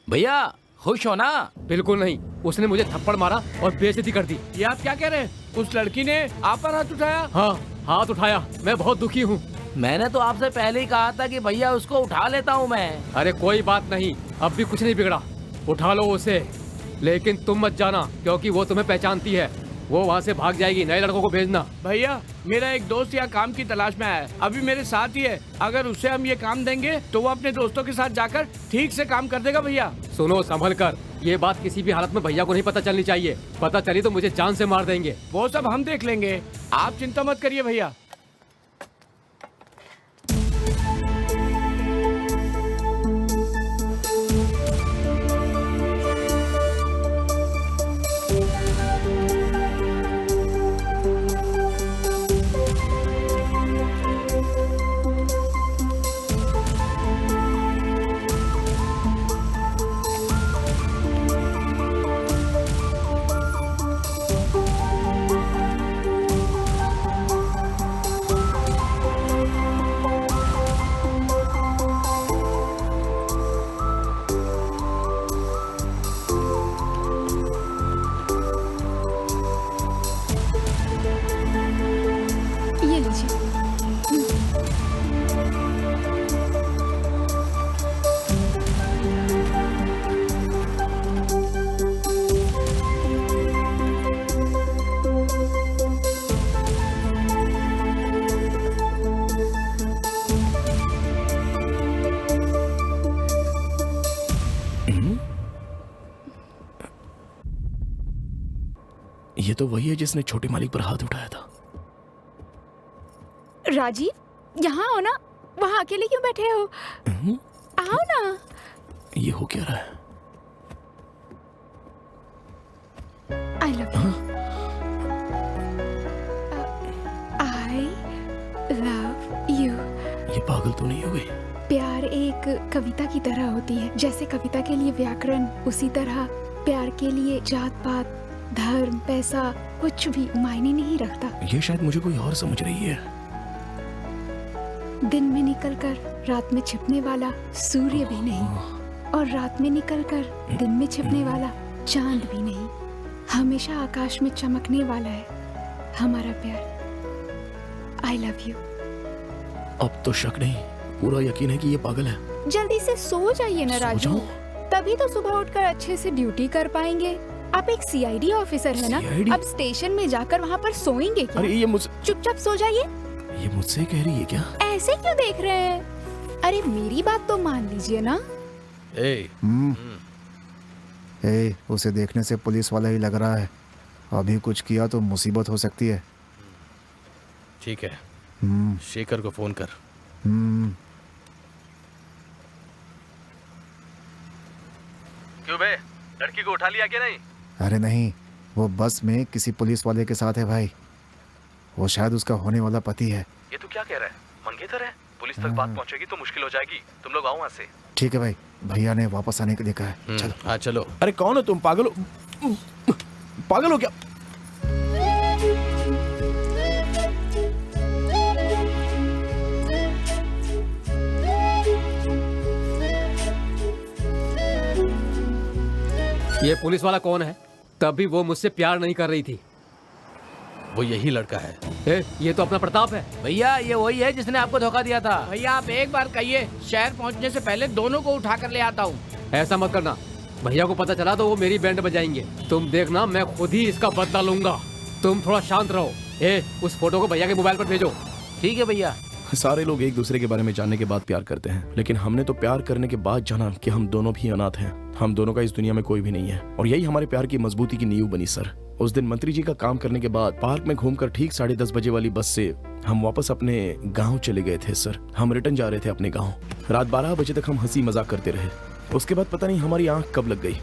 Speaker 16: भैया खुश हो ना?
Speaker 10: बिल्कुल नहीं, उसने मुझे थप्पड़ मारा और बेइज्जती कर दी।
Speaker 9: ये आप क्या कह रहे हैं? उस लड़की ने आप पर हाथ उठाया?
Speaker 10: हाँ, हाथ उठाया। मैं बहुत दुखी हूँ।
Speaker 16: मैंने तो आपसे पहले ही कहा था कि भैया उसको उठा लेता हूँ मैं।
Speaker 10: अरे कोई बात नहीं, अब भी कुछ नहीं बिगड़ा। उठा लो उसे, लेकिन तुम मत जाना, क्योंकि वो तुम्हें पहचानती है। वो वहाँ से भाग जाएगी। नए लड़कों को भेजना।
Speaker 9: भैया, मेरा एक दोस्त यहाँ काम की तलाश में आया है, अभी मेरे साथ ही है। अगर उसे हम ये काम देंगे तो वो अपने दोस्तों के साथ जाकर ठीक से काम कर देगा। भैया
Speaker 10: सुनो, संभल कर। ये बात किसी भी हालत में भैया को नहीं पता चलनी चाहिए। पता चली तो मुझे जान से मार देंगे।
Speaker 9: वो सब हम देख लेंगे, आप चिंता मत करिए भैया।
Speaker 1: ये तो वही है जिसने छोटे मालिक पर हाथ उठाया था।
Speaker 12: राजीव, यहाँ आओ ना। वहाँ अकेले क्यों बैठे हो? आओ ना।
Speaker 1: ये हो क्या रहा है?
Speaker 12: I love you. I love you.
Speaker 1: ये पागल तो नहीं हो गई?
Speaker 12: प्यार एक कविता की तरह होती है। जैसे कविता के लिए व्याकरण, उसी तरह प्यार के लिए जात पात धर्म, पैसा कुछ भी मायने नहीं रखता।
Speaker 1: ये शायद मुझे कोई और समझ रही है।
Speaker 12: दिन में निकलकर रात में छिपने वाला सूर्य भी नहीं, और रात में निकलकर दिन में छिपने वाला चांद भी नहीं। हमेशा आकाश में चमकने वाला है हमारा प्यार। I love you.
Speaker 1: अब तो शक नहीं, पूरा यकीन है कि ये पागल है।
Speaker 12: जल्दी से सो जाइए ना राजू, तभी तो सुबह उठकर अच्छे से ड्यूटी कर पाएंगे। आप एक सीआईडी ऑफिसर है ना,
Speaker 1: CID?
Speaker 12: अब स्टेशन में जाकर वहाँ पर सोएंगे क्या?
Speaker 1: अरे ये मुझसे
Speaker 12: चुपचाप सो जाइए।
Speaker 1: ये मुझसे कह रही है क्या?
Speaker 12: ऐसे क्यों देख रहे हैं? अरे मेरी बात तो मान लीजिए ना।
Speaker 3: उसे देखने से पुलिस वाला ही लग रहा है। अभी कुछ किया तो मुसीबत हो सकती है।
Speaker 11: ठीक है, शेखर को फोन कर।
Speaker 17: क्यों बे, लड़की को उठा लिया क्या नहीं?
Speaker 3: अरे नहीं, वो बस में किसी पुलिस वाले के साथ है भाई। वो शायद उसका होने वाला पति है।
Speaker 17: ये तू क्या कह रहा है? मंगेतर है? पुलिस तक बात पहुंचेगी तो मुश्किल हो जाएगी। तुम लोग आओ वहाँ से।
Speaker 3: ठीक है भाई, भैया ने वापस आने के लिए कहा है। चलो।
Speaker 11: हाँ चलो।
Speaker 1: अरे कौन हो तुम? पागल हो? पागल हो क्या?
Speaker 10: ये पुलिस वाला कौन है? तभी वो मुझसे प्यार नहीं कर रही थी।
Speaker 11: वो यही लड़का है।
Speaker 10: ये तो अपना प्रताप है।
Speaker 16: भैया ये वही है जिसने आपको धोखा दिया था।
Speaker 9: भैया आप एक बार कहिए, शहर पहुंचने से पहले दोनों को उठा कर ले आता हूँ।
Speaker 10: ऐसा मत करना, भैया को पता चला तो वो मेरी बैंड बजाएंगे। तुम देखना, मैं खुद ही इसका बदला लूंगा। तुम थोड़ा शांत रहो। उस फोटो को भैया के मोबाइल पर भेजो।
Speaker 16: ठीक है भैया।
Speaker 1: सारे लोग एक दूसरे के बारे में जानने के बाद प्यार करते हैं, लेकिन हमने तो प्यार करने के बाद जाना कि हम दोनों भी अनाथ हैं। हम दोनों का इस दुनिया में कोई भी नहीं है, और यही हमारे प्यार की मजबूती की नींव बनी सर। उस दिन मंत्री जी का काम करने के बाद पार्क में घूमकर ठीक 10:30 बजे वाली बस से हम वापस अपने गांव चले गए थे सर। हम रिटर्न जा रहे थे अपने गांव। रात 12 बजे तक हम हंसी मजाक करते रहे। उसके बाद पता नहीं हमारी आंख कब लग गई।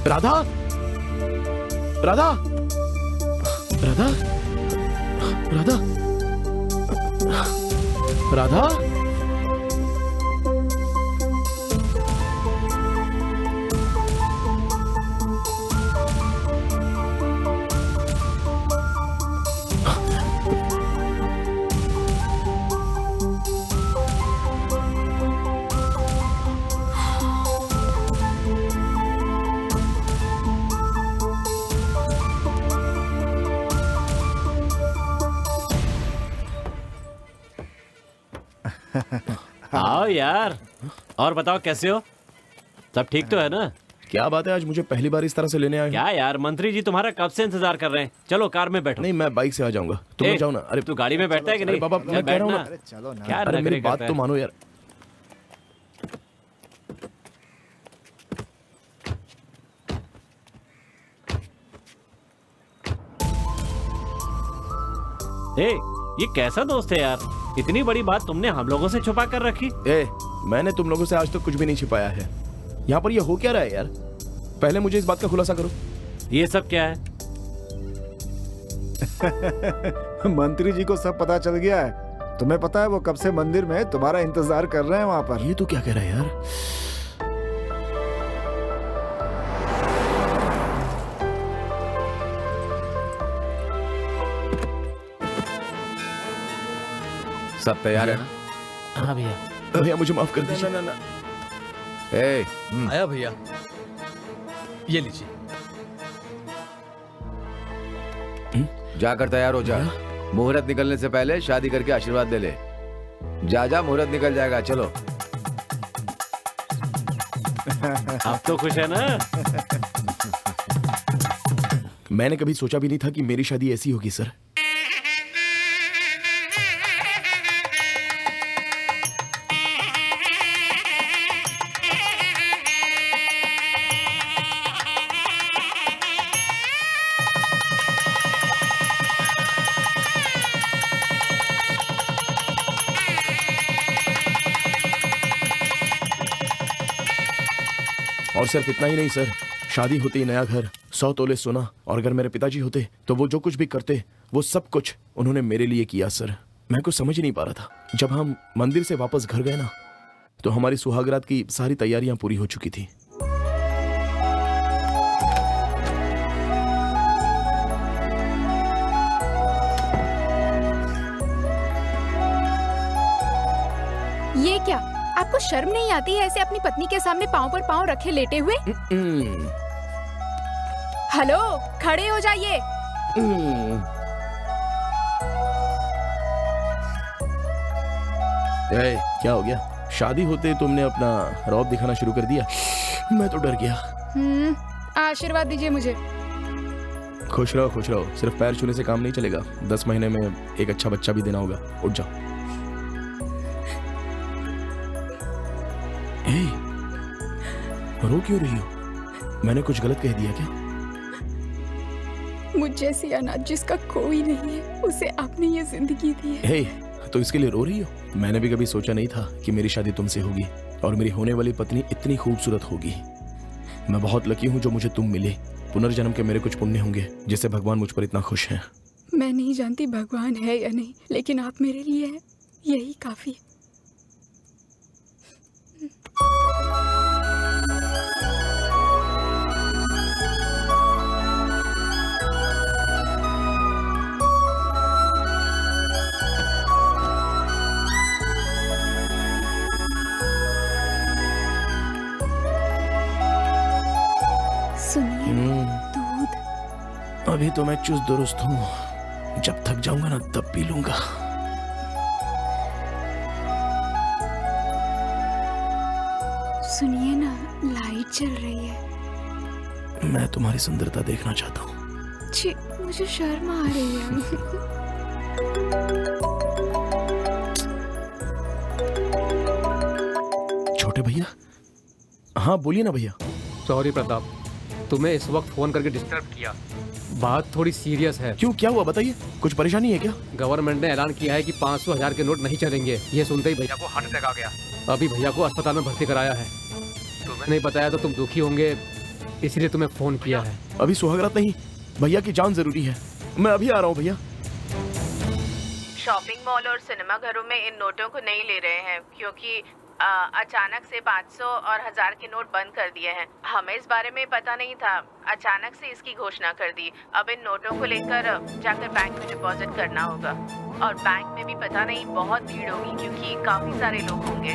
Speaker 1: राधा, राधा, राधा, राधा, राधा।
Speaker 2: आओ यार, और बताओ कैसे हो? सब ठीक तो है ना?
Speaker 1: क्या बात है, आज मुझे पहली बार इस तरह से लेने आए?
Speaker 2: क्या यार, मंत्री जी तुम्हारा कब से इंतजार कर रहे हैं। चलो कार में बैठो।
Speaker 1: नहीं, मैं बाइक से आ जाऊंगा। तुम जाओ ना। अरे
Speaker 2: तू गाड़ी में बैठता है कि नहीं?
Speaker 1: बाबा, मैं कह रहा हूँ ना।
Speaker 3: चलो ना।
Speaker 2: क्या
Speaker 1: अरे मेरी बात तो मानो यार।
Speaker 2: ये कैसा दोस्त है यार? इतनी बड़ी बात तुमने हम लोगों से छुपा कर रखी।
Speaker 1: मैंने तुम लोगों से आज तक कुछ भी नहीं छिपाया है। यहाँ पर ये हो क्या रहा है यार? पहले मुझे इस बात का खुलासा करो।
Speaker 2: ये सब क्या है?
Speaker 3: मंत्री जी को सब पता चल गया है। तुम्हें पता है वो कब से मंदिर में तुम्हारा इंतजार कर रहे हैं वहाँ पर।
Speaker 1: ये तो क्या कह रहा है यार?
Speaker 5: सब तैयार है ना?
Speaker 16: हाँ भैया।
Speaker 1: भैया मुझे माफ कर दीजिए।
Speaker 11: ना। आया भैया, ये लीजिए।
Speaker 5: जाकर तैयार हो जा। मुहूर्त निकलने से पहले शादी करके आशीर्वाद दे ले। जा मुहूर्त निकल जाएगा। चलो।
Speaker 2: आप तो खुश है ना?
Speaker 1: मैंने कभी सोचा भी नहीं था कि मेरी शादी ऐसी होगी सर। और सिर्फ इतना ही नहीं सर, शादी होती, नया घर, 100 तोले सोना, और अगर मेरे पिताजी होते तो वो जो कुछ भी करते वो सब कुछ उन्होंने मेरे लिए किया सर। मैं कुछ समझ ही नहीं पा रहा था। जब हम मंदिर से वापस घर गए ना, तो हमारी सुहागरात की सारी तैयारियां पूरी हो चुकी थी।
Speaker 12: ये क्या, आपको शर्म नहीं आती है ऐसे अपनी पत्नी के सामने पाँव पर पाँव रखे लेटे हुए? हेलो, खड़े हो जाइए।
Speaker 1: क्या हो गया? शादी होते तुमने अपना रौब दिखाना शुरू कर दिया। मैं तो डर गया।
Speaker 12: आशीर्वाद दीजिए मुझे।
Speaker 1: खुश रहो, खुश रहो। सिर्फ पैर छूने से काम नहीं चलेगा। 10 महीने में एक अच्छा बच्चा भी देना होगा। उठ जाओ। रो क्यों रही हो? मैंने कुछ गलत कह दिया क्या?
Speaker 12: मुझ जैसी अनाथ जिसका कोई नहीं है, उसे आपने ये जिंदगी दी है।
Speaker 1: तो इसके लिए रो रही हो? मैंने भी कभी सोचा नहीं था कि मेरी शादी तुमसे होगी और मेरी होने वाली पत्नी इतनी खूबसूरत होगी। मैं बहुत लकी हूँ जो मुझे तुम मिले। पुनर्जन्म के मेरे कुछ पुण्य होंगे जिससे भगवान मुझ पर इतना खुश है।
Speaker 12: मैं नहीं जानती भगवान है या नहीं, लेकिन आप मेरे लिए हैं, यही काफी है। दूध।
Speaker 1: अभी तो मैं चुस्त दुरुस्त हूँ, जब थक जाऊंगा ना तब पी लूंगा।
Speaker 12: सुनिए ना, लाइट चल रही है।
Speaker 1: मैं तुम्हारी सुंदरता देखना चाहता हूँ।
Speaker 12: छी, मुझे शर्म आ रही है।
Speaker 1: छोटे भैया। हाँ बोलिए ना भैया।
Speaker 10: सॉरी प्रताप, तुम्हें इस वक्त फोन करके डिस्टर्ब किया। बात थोड़ी सीरियस है।
Speaker 1: क्यों, क्या हुआ बताइए? कुछ परेशानी है क्या?
Speaker 10: गवर्नमेंट ने ऐलान किया है कि 500,000 के नोट नहीं चलेंगे। ये सुनते ही भैया को हार्ट अटैक आ गया। अभी भैया को अस्पताल में भर्ती कराया है। तुम्हें नहीं बताया तो तुम दुखी होंगे, इसलिए तुम्हें फोन किया है।
Speaker 1: अभी सुहागरात नहीं, भैया की जान जरूरी है। मैं अभी आ रहा हूँ भैया।
Speaker 4: शॉपिंग मॉल और सिनेमा घरों में इन नोटों को नहीं ले रहे हैं क्योंकि अचानक से 500 और 1000 के नोट बंद कर दिए हैं। हमें इस बारे में पता नहीं था, अचानक से इसकी घोषणा कर दी। अब इन नोटों को लेकर जाकर बैंक में डिपॉजिट करना होगा और बैंक में भी पता नहीं बहुत भीड़ होगी क्योंकि काफी सारे लोग होंगे।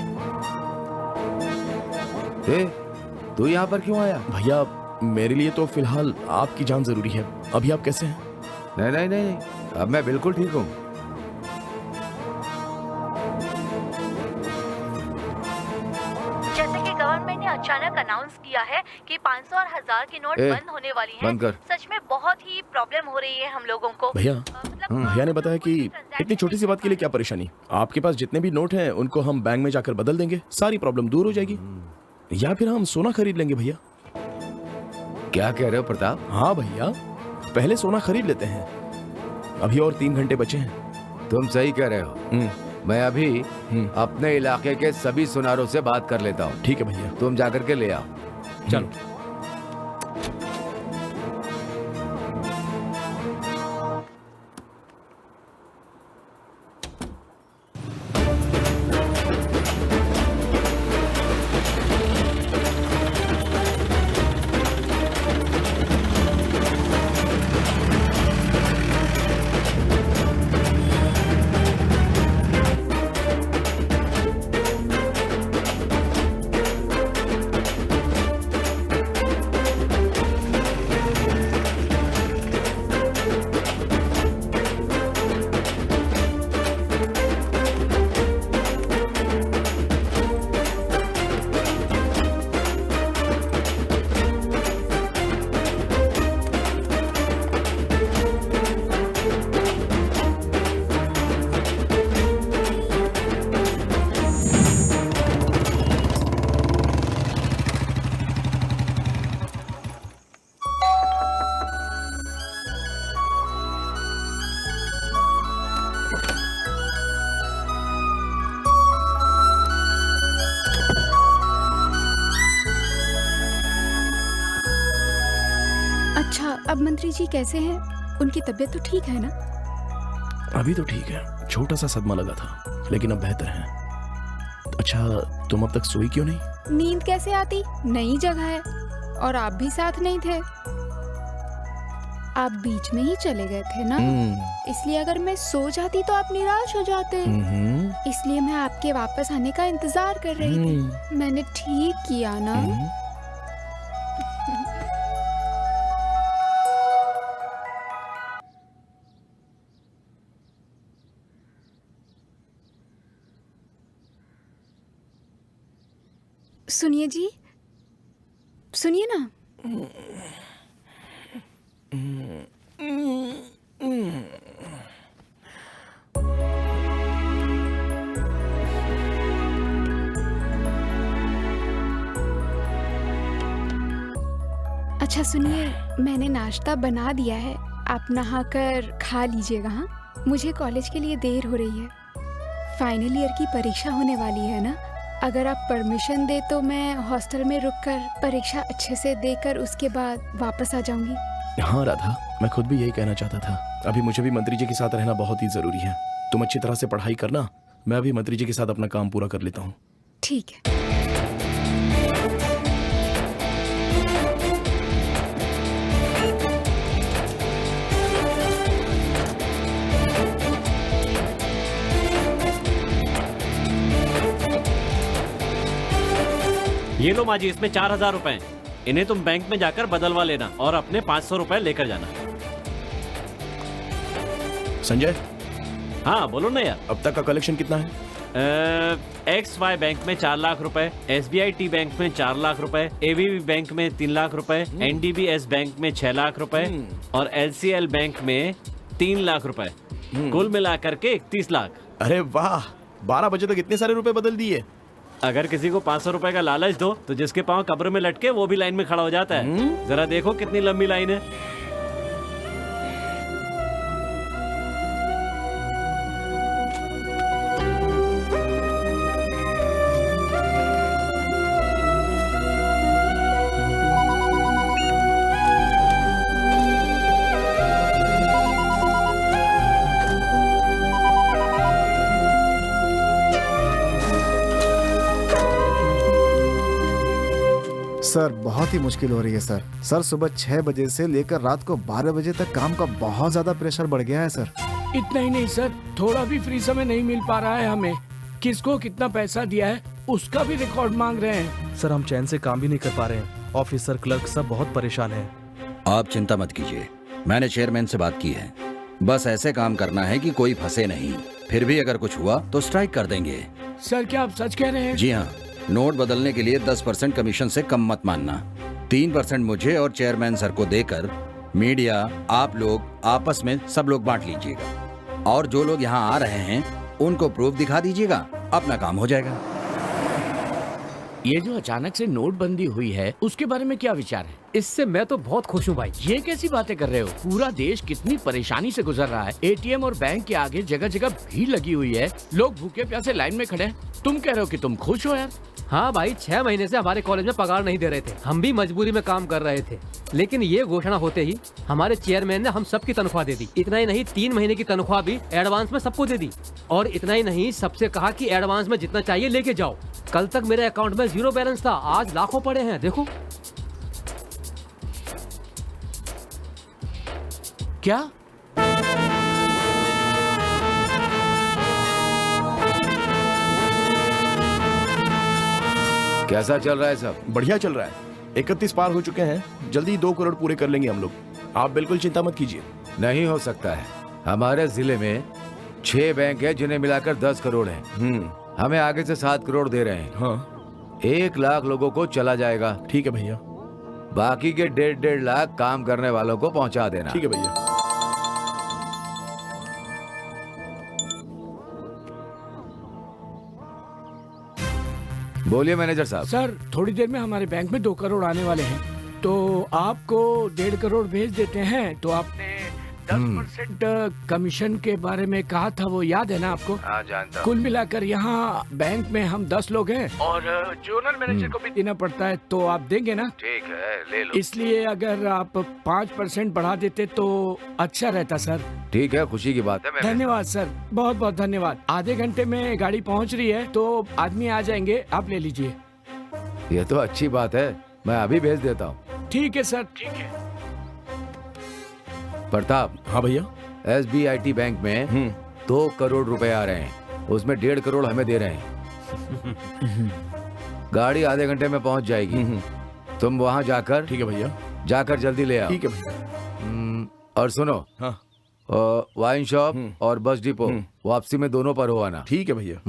Speaker 5: तू यहाँ पर क्यों आया?
Speaker 1: भैया मेरे लिए तो फिलहाल आपकी जान जरूरी है। अभी आप कैसे हैं?
Speaker 5: नहीं, अब मैं बिल्कुल ठीक हूँ।
Speaker 6: गवर्नमेंट ने अचानक अनाउंस किया है कि 500 और 1000 की नोट बंद होने वाली हैं। सच में बहुत ही प्रॉब्लम हो रही है हम लोगों को।
Speaker 1: भैया भैया ने बताया कि इतनी छोटी सी बात के लिए क्या परेशानी। आपके पास जितने भी नोट हैं उनको हम बैंक में जाकर बदल देंगे, सारी प्रॉब्लम दूर हो जाएगी। या फिर हम सोना खरीद लेंगे। भैया
Speaker 5: क्या कह रहे हो प्रताप?
Speaker 1: हाँ भैया, पहले सोना खरीद लेते हैं। अभी और 3 घंटे बचे हैं।
Speaker 5: तुम सही कह रहे हो। मैं अभी अपने इलाके के सभी सुनारों से बात कर लेता हूँ।
Speaker 1: ठीक है भैया,
Speaker 5: तुम जाकर के ले आओ।
Speaker 1: चलो।
Speaker 12: अच्छा, अब मंत्री जी कैसे हैं? उनकी तबीयत तो ठीक है ना?
Speaker 1: अभी तो ठीक है, छोटा सा सदमा लगा था, लेकिन अब बेहतर है। अच्छा, तुम अब तक सोई क्यों नहीं?
Speaker 12: नींद कैसे आती? नई जगह है और आप भी साथ नहीं थे। आप बीच में ही चले गए थे ना, इसलिए अगर मैं सो जाती तो आप निराश हो जाते। इसलिए मैं आपके वापस आने का इंतजार कर रही थी। मैंने ठीक किया ना? सुनिए जी, सुनिए ना। अच्छा सुनिए, मैंने नाश्ता बना दिया है, आप नहाकर खा लीजिएगा। हाँ, मुझे कॉलेज के लिए देर हो रही है। फाइनल ईयर की परीक्षा होने वाली है ना। अगर आप परमिशन दे तो मैं हॉस्टल में रुककर परीक्षा अच्छे से देकर उसके बाद वापस आ जाऊंगी।
Speaker 1: हाँ राधा, मैं खुद भी यही कहना चाहता था। अभी मुझे भी मंत्री जी के साथ रहना बहुत ही जरूरी है। तुम अच्छी तरह से पढ़ाई करना, मैं अभी मंत्री जी के साथ अपना काम पूरा कर लेता हूँ।
Speaker 12: ठीक है।
Speaker 2: ये लो माँ जी, इसमें 4000 रुपए हैं। इन्हें तुम बैंक में जाकर बदलवा लेना और अपने 500 रुपए लेकर जाना।
Speaker 1: संजय।
Speaker 2: हाँ बोलो ना यार।
Speaker 1: अब तक का कलेक्शन कितना है?
Speaker 2: XY बैंक में 4 लाख रुपए, SBI T बैंक में 4 लाख रुपए, ABB बैंक में 3 लाख रुपए, NDBS बैंक में 6 लाख रुपए और LCL बैंक में 3 लाख रुपए, कुल मिलाकर के 31 लाख।
Speaker 1: अरे वाह, 12 बजे तक इतने सारे रुपए बदल दिए।
Speaker 2: अगर किसी को 500 रुपए का लालच दो तो जिसके पांव कब्र में लटके वो भी लाइन में खड़ा हो जाता है। जरा देखो कितनी लंबी लाइन है।
Speaker 3: सर बहुत ही मुश्किल हो रही है सर। सर सुबह 6 बजे से लेकर रात को 12 बजे तक काम का बहुत ज्यादा प्रेशर बढ़ गया है सर।
Speaker 9: इतना ही नहीं सर, थोड़ा भी फ्री समय नहीं मिल पा रहा है हमें। किसको कितना पैसा दिया है उसका भी रिकॉर्ड मांग रहे हैं।
Speaker 11: सर हम चैन से काम भी नहीं कर पा रहे हैं। ऑफिसर क्लर्क सब बहुत परेशान हैं।
Speaker 18: आप चिंता मत कीजिए, मैंने चेयरमैन से बात की है। बस ऐसे काम करना है कि कोई फंसे नहीं। फिर भी अगर कुछ हुआ तो स्ट्राइक कर देंगे।
Speaker 9: सर क्या आप सच कह रहे हैं?
Speaker 18: जी हाँ, नोट बदलने के लिए 10% कमीशन से कम मत मानना। 3% मुझे और चेयरमैन सर को देकर मीडिया, आप लोग आपस में सब लोग बांट लीजिएगा। और जो लोग यहाँ आ रहे हैं उनको प्रूफ दिखा दीजिएगा, अपना काम हो जाएगा।
Speaker 16: ये जो अचानक से नोटबंदी हुई है उसके बारे में क्या विचार है?
Speaker 10: इससे मैं तो बहुत खुश हूँ भाई।
Speaker 16: ये कैसी बातें कर रहे हो? पूरा देश कितनी परेशानी से गुजर रहा है। ATM और बैंक के आगे जगह जगह भीड़ लगी हुई है, लोग भूखे प्यासे लाइन में खड़े हैं। तुम कह रहे हो कि तुम खुश हो यार?
Speaker 10: हाँ भाई, 6 महीने से हमारे कॉलेज में पगार नहीं दे रहे थे। हम भी मजबूरी में काम कर रहे थे, लेकिन ये घोषणा होते ही हमारे चेयरमैन ने हम सबकी तनख्वाह दे दी। इतना ही नहीं, 3 महीने की तनख्वाह भी एडवांस में सबको दे दी। और इतना ही नहीं, सबसे कहा कि एडवांस में जितना चाहिए लेके जाओ। कल तक मेरे अकाउंट में 0 बैलेंस था, आज लाखों पड़े हैं। देखो
Speaker 16: क्या
Speaker 5: कैसा चल रहा है सब?
Speaker 1: बढ़िया चल रहा है। 31 पार हो चुके हैं, जल्दी 2 करोड़ पूरे कर लेंगे हम लोग। आप बिल्कुल चिंता मत कीजिए।
Speaker 5: नहीं हो सकता है। हमारे जिले में 6 बैंक है जिन्हें मिलाकर 10 करोड़ है। हमें आगे से 7 करोड़ दे रहे हैं।
Speaker 1: हाँ।
Speaker 5: 1 लाख लोगों को चला जाएगा।
Speaker 1: ठीक है भैया।
Speaker 5: बाकी के 1.5 लाख काम करने वालों को पहुंचा देना।
Speaker 1: ठीक है भैया।
Speaker 5: बोलिए मैनेजर साहब।
Speaker 9: सर थोड़ी देर में हमारे बैंक में 2 करोड़ आने वाले हैं, तो आपको 1.5 करोड़ भेज देते हैं। तो आपने 10% कमीशन के बारे में कहा था, वो याद है ना आपको?
Speaker 5: हाँ जानता हूँ।
Speaker 9: कुल मिलाकर यहाँ बैंक में हम 10 लोग हैं और जोनल मैनेजर को भी देना पड़ता है, तो आप देंगे ना?
Speaker 5: ठीक है, ले लो।
Speaker 9: इसलिए अगर आप 5% बढ़ा देते तो अच्छा रहता सर।
Speaker 5: ठीक है, खुशी की बात है।
Speaker 9: धन्यवाद सर, बहुत बहुत धन्यवाद। आधे घंटे में गाड़ी पहुँच रही है तो आदमी आ जाएंगे, आप ले लीजिए।
Speaker 5: ये तो अच्छी बात है, मैं अभी भेज देता हूँ।
Speaker 9: ठीक है सर, ठीक है।
Speaker 5: प्रताप।
Speaker 1: हाँ भैया।
Speaker 5: SBIT बैंक में 2 करोड़ रुपए आ रहे हैं, उसमें 1.5 करोड़ हमें दे रहे हैं। गाड़ी आधे घंटे में पहुंच जाएगी। तुम वहां जाकर।
Speaker 1: ठीक है भैया।
Speaker 5: जाकर जल्दी ले आओ।
Speaker 1: ठीक है भैया।
Speaker 5: और सुनो,
Speaker 1: हाँ,
Speaker 5: वाइन शॉप और बस डिपो वापसी में दोनों पर हो आना।
Speaker 1: ठीक है भैया।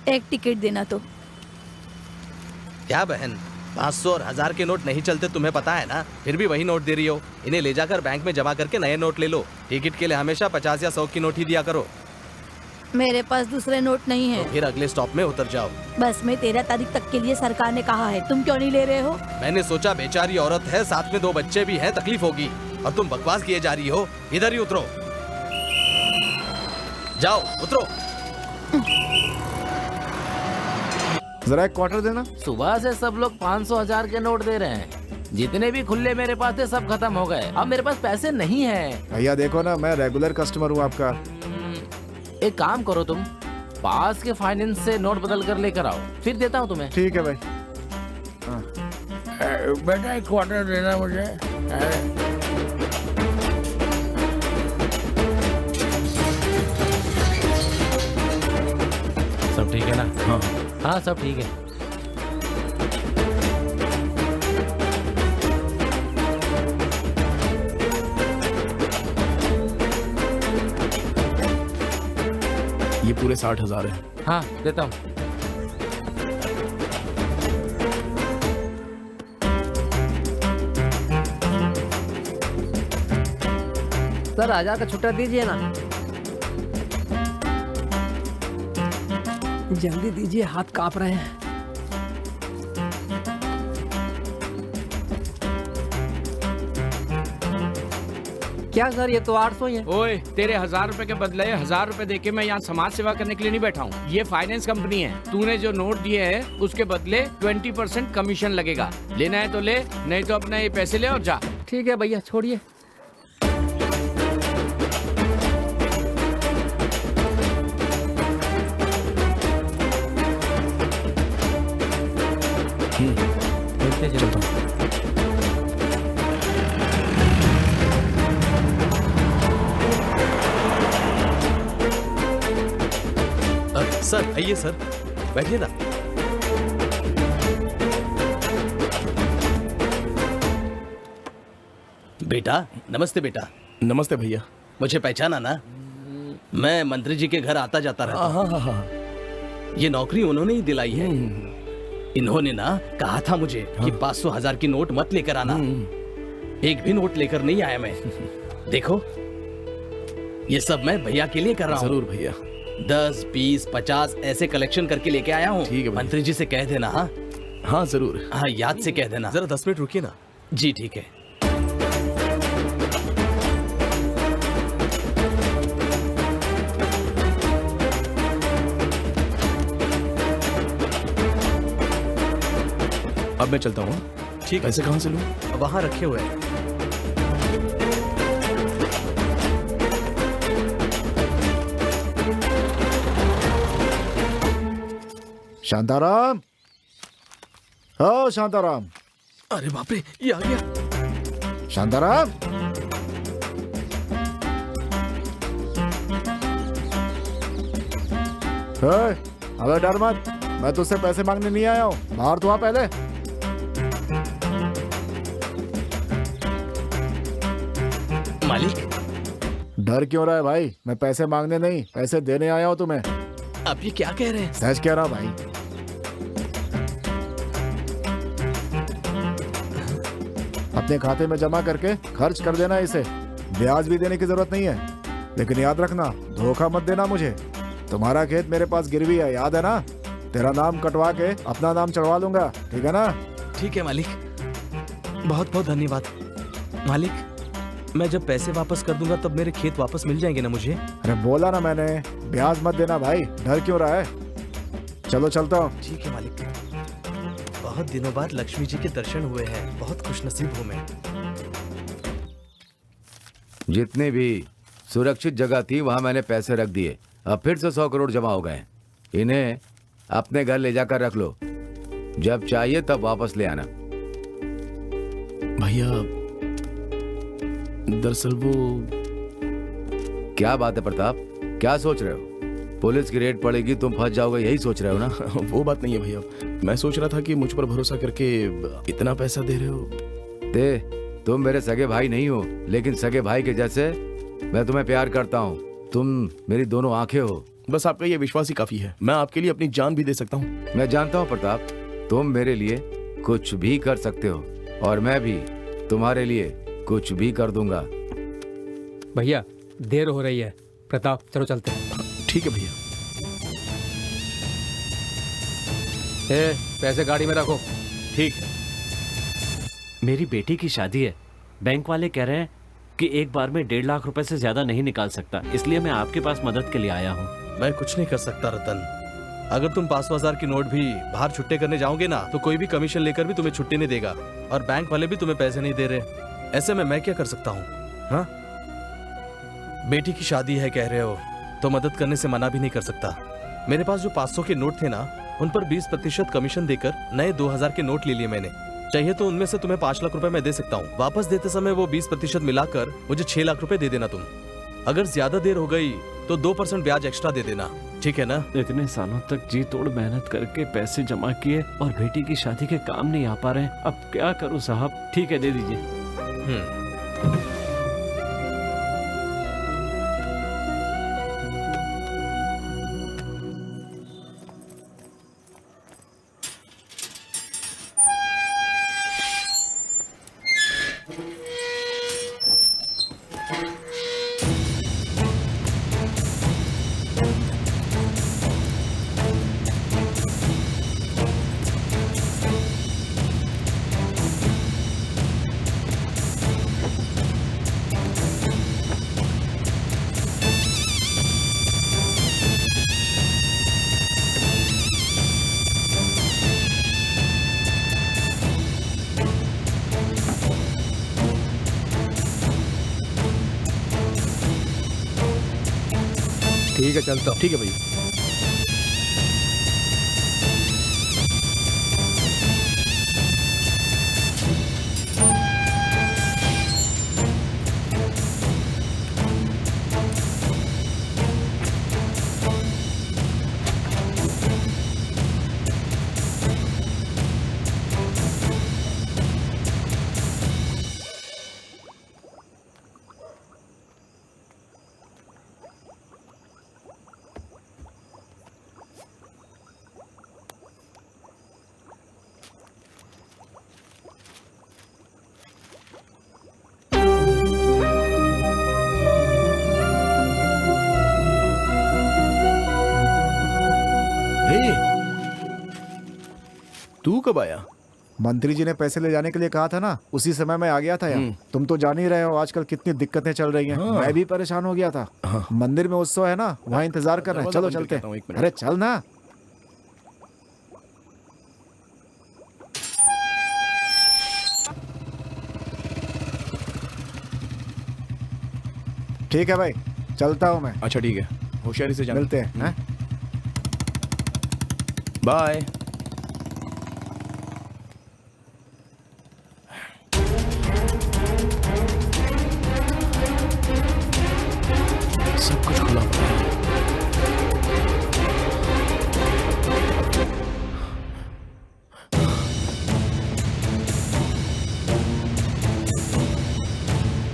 Speaker 6: एक टिकट देना तो।
Speaker 11: क्या बहन, 500 और 1000 के नोट नहीं चलते, तुम्हें पता है ना? फिर भी वही नोट दे रही हो। इन्हें ले जाकर बैंक में जमा करके नए नोट ले लो। टिकट के लिए हमेशा 50 या 100 की नोट ही दिया करो।
Speaker 6: मेरे पास दूसरे नोट नहीं है।
Speaker 11: तो फिर अगले स्टॉप में उतर जाओ।
Speaker 6: बस में 13 तारीख तक के लिए सरकार ने कहा है, तुम क्यों नहीं ले रहे हो?
Speaker 11: मैंने सोचा बेचारी औरत है, साथ में 2 बच्चे भी हैं, तकलीफ होगी, और तुम बकवास किए जा रही हो। इधर ही उतरो, जाओ उतरो।
Speaker 3: जरा एक क्वार्टर देना।
Speaker 8: सुबह से सब लोग 500-1000 के नोट दे रहे हैं। जितने भी खुले मेरे पास थे सब खत्म हो गए। अब मेरे पास पैसे नहीं हैं।
Speaker 3: भैया देखो ना, मैं रेगुलर कस्टमर हूँ आपका।
Speaker 8: एक काम करो, तुम पास के फाइनेंस से नोट बदल कर लेकर आओ, फिर देता हूँ तुम्हें।
Speaker 3: ठीक है भाई।
Speaker 9: बेटा एक क्वार्टर देना मुझे।
Speaker 8: सब ठीक है ना? हाँ हाँ, सब ठीक है।
Speaker 1: ये पूरे 60,000 है।
Speaker 8: हाँ देता हूँ।
Speaker 10: सर 1000 का छुट्टा दीजिए ना। जल्दी दीजिए, हाथ कांप रहे हैं। क्या सर, ये तो 800 ही है।
Speaker 9: ओए, तेरे 1000 रुपए के बदले 1000 रुपए देके मैं यहाँ समाज सेवा करने के लिए नहीं बैठा हूँ। ये फाइनेंस कंपनी है। तूने जो नोट दिए हैं उसके बदले 20% कमीशन लगेगा। लेना है तो ले, नहीं तो अपना ये पैसे ले और जा।
Speaker 10: ठीक है भैया, छोड़िए।
Speaker 1: चलता हूँ।
Speaker 11: सर आइए सर, बैठिए ना। बेटा नमस्ते। बेटा
Speaker 1: नमस्ते भैया।
Speaker 11: मुझे पहचाना ना? मैं मंत्री जी के घर आता जाता रहता हूँ। ये नौकरी उन्होंने ही दिलाई है। इन्होंने ना कहा था मुझे कि 500-1000 की नोट मत लेकर आना। एक भी नोट लेकर नहीं आया मैं। देखो ये सब मैं भैया के लिए कर रहा हूँ।
Speaker 1: जरूर भैया।
Speaker 11: 10, 20, 50 ऐसे कलेक्शन करके लेके आया हूँ।
Speaker 1: ठीक है
Speaker 11: मंत्री जी से कह देना। हाँ
Speaker 1: हाँ जरूर।
Speaker 11: हाँ याद से कह देना।
Speaker 13: जरा 10 मिनट रुकिए ना।
Speaker 11: जी ठीक है।
Speaker 1: अब मैं चलता हूँ।
Speaker 13: ठीक,
Speaker 1: पैसे कहाँ से लूँ?
Speaker 13: वहाँ रखे हुए हैं।
Speaker 3: शांताराम, हो शांताराम।
Speaker 13: अरे बाप रे, ये आ गया।
Speaker 3: शांताराम, अबे डर मत, मैं तुझसे पैसे मांगने नहीं आया हूँ। बाहर तो आ पहले।
Speaker 13: मालिक।
Speaker 3: डर क्यों रहा है भाई? मैं पैसे मांगने नहीं, पैसे देने आया हूँ तुम्हें।
Speaker 13: आप ये क्या कह रहे हैं?
Speaker 3: सच कह रहा हूँ भाई। अपने खाते में जमा करके खर्च कर देना इसे। ब्याज भी देने की जरूरत नहीं है, लेकिन याद रखना धोखा मत देना मुझे। तुम्हारा खेत मेरे पास गिरवी है, याद है ना? तेरा नाम कटवा के अपना नाम चढ़वा लूंगा, ठीक है ना?
Speaker 13: ठीक है मालिक, बहुत बहुत धन्यवाद मालिक। मैं जब पैसे वापस कर दूंगा तब मेरे खेत वापस मिल जाएंगे ना मुझे?
Speaker 3: अरे बोला ना मैंने, ब्याज मत देना भाई। डर क्यों रहा है? चलो चलता हूँ।
Speaker 13: ठीक है मालिक। बहुत दिनों बाद लक्ष्मी जी के दर्शन हुए हैं, बहुत खुशनसीब हूँ मैं।
Speaker 5: जितनी भी सुरक्षित जगह थी वहां मैंने पैसे रख दिए। अब फिर से 100 करोड़ जमा हो गए। इन्हें अपने घर ले जाकर रख लो, जब चाहिए तब वापस ले आना।
Speaker 1: भैया दरअसल वो...
Speaker 5: क्या बात है प्रताप, क्या सोच रहे हो? पुलिस की रेड पड़ेगी, तुम फंस जाओगे, यही सोच रहे हो ना?
Speaker 1: वो बात नहीं है भैया, मैं सोच रहा था कि मुझ पर भरोसा करके इतना पैसा दे रहे हो।
Speaker 5: तुम मेरे सगे भाई नहीं हो, लेकिन सगे भाई के जैसे मैं तुम्हें प्यार करता हूँ। तुम मेरी दोनों आंखें हो।
Speaker 1: बस आपका ये विश्वास ही काफी है। मैं आपके लिए अपनी जान भी दे सकता हूँ।
Speaker 5: मैं जानता हूँ प्रताप, तुम मेरे लिए कुछ भी कर सकते हो, और मैं भी तुम्हारे लिए कुछ भी कर दूंगा।
Speaker 10: भैया देर हो रही है, प्रताप चलो चलते हैं।
Speaker 1: ठीक है भैया।
Speaker 10: पैसे गाड़ी में रखो।
Speaker 2: ठीक है। मेरी बेटी की शादी है, बैंक वाले कह रहे हैं कि एक बार में 1.5 लाख रुपए से ज्यादा नहीं निकाल सकता, इसलिए मैं आपके पास मदद के लिए आया हूँ।
Speaker 11: मैं कुछ नहीं कर सकता रतन। अगर तुम 500,000 की नोट भी बाहर छुट्टे करने जाओगे ना, तो कोई भी कमीशन लेकर भी तुम्हें छुट्टी नहीं देगा, और बैंक वाले भी तुम्हें पैसे नहीं दे रहे। ऐसे में मैं क्या कर सकता हूँ? हाँ, बेटी की शादी है कह रहे हो तो मदद करने से मना भी नहीं कर सकता। मेरे पास जो 500 के नोट थे ना, उन पर 20% कमीशन देकर नए 2000 के नोट ले लिए मैंने। चाहिए तो उनमें से तुम्हें 5 लाख रुपए मैं दे सकता हूँ। वापस देते समय वो 20% मिलाकर मुझे 6 लाख रुपए दे देना तुम। अगर ज्यादा देर हो गई तो 2% ब्याज एक्स्ट्रा दे देना, ठीक है ना?
Speaker 2: इतने सालों तक जी तोड़ मेहनत करके पैसे जमा किए और बेटी की शादी के काम नहीं आ पा रहे हैं, अब क्या करूं साहब? ठीक है, दे दीजिए।
Speaker 1: ठीक है, चलता हूँ। ठीक है भैया। तू कब आया?
Speaker 3: मंत्री जी ने पैसे ले जाने के लिए कहा था ना, उसी समय मैं आ गया था यहाँ। तुम तो जान ही रहे हो आजकल कितनी दिक्कतें चल रही हैं।
Speaker 1: हाँ।
Speaker 3: मैं भी परेशान हो गया था। मंदिर में उत्सव है ना, वहाँ इंतजार कर रहे हैं। चलो चलते हैं। अरे चल ना। ठीक है भाई, चलता हूँ मैं।
Speaker 1: अच्छा ठीक है, होशियारी से जाना।
Speaker 3: मिलते हैं।
Speaker 1: बाय। सब कुछ खुला हुआ है।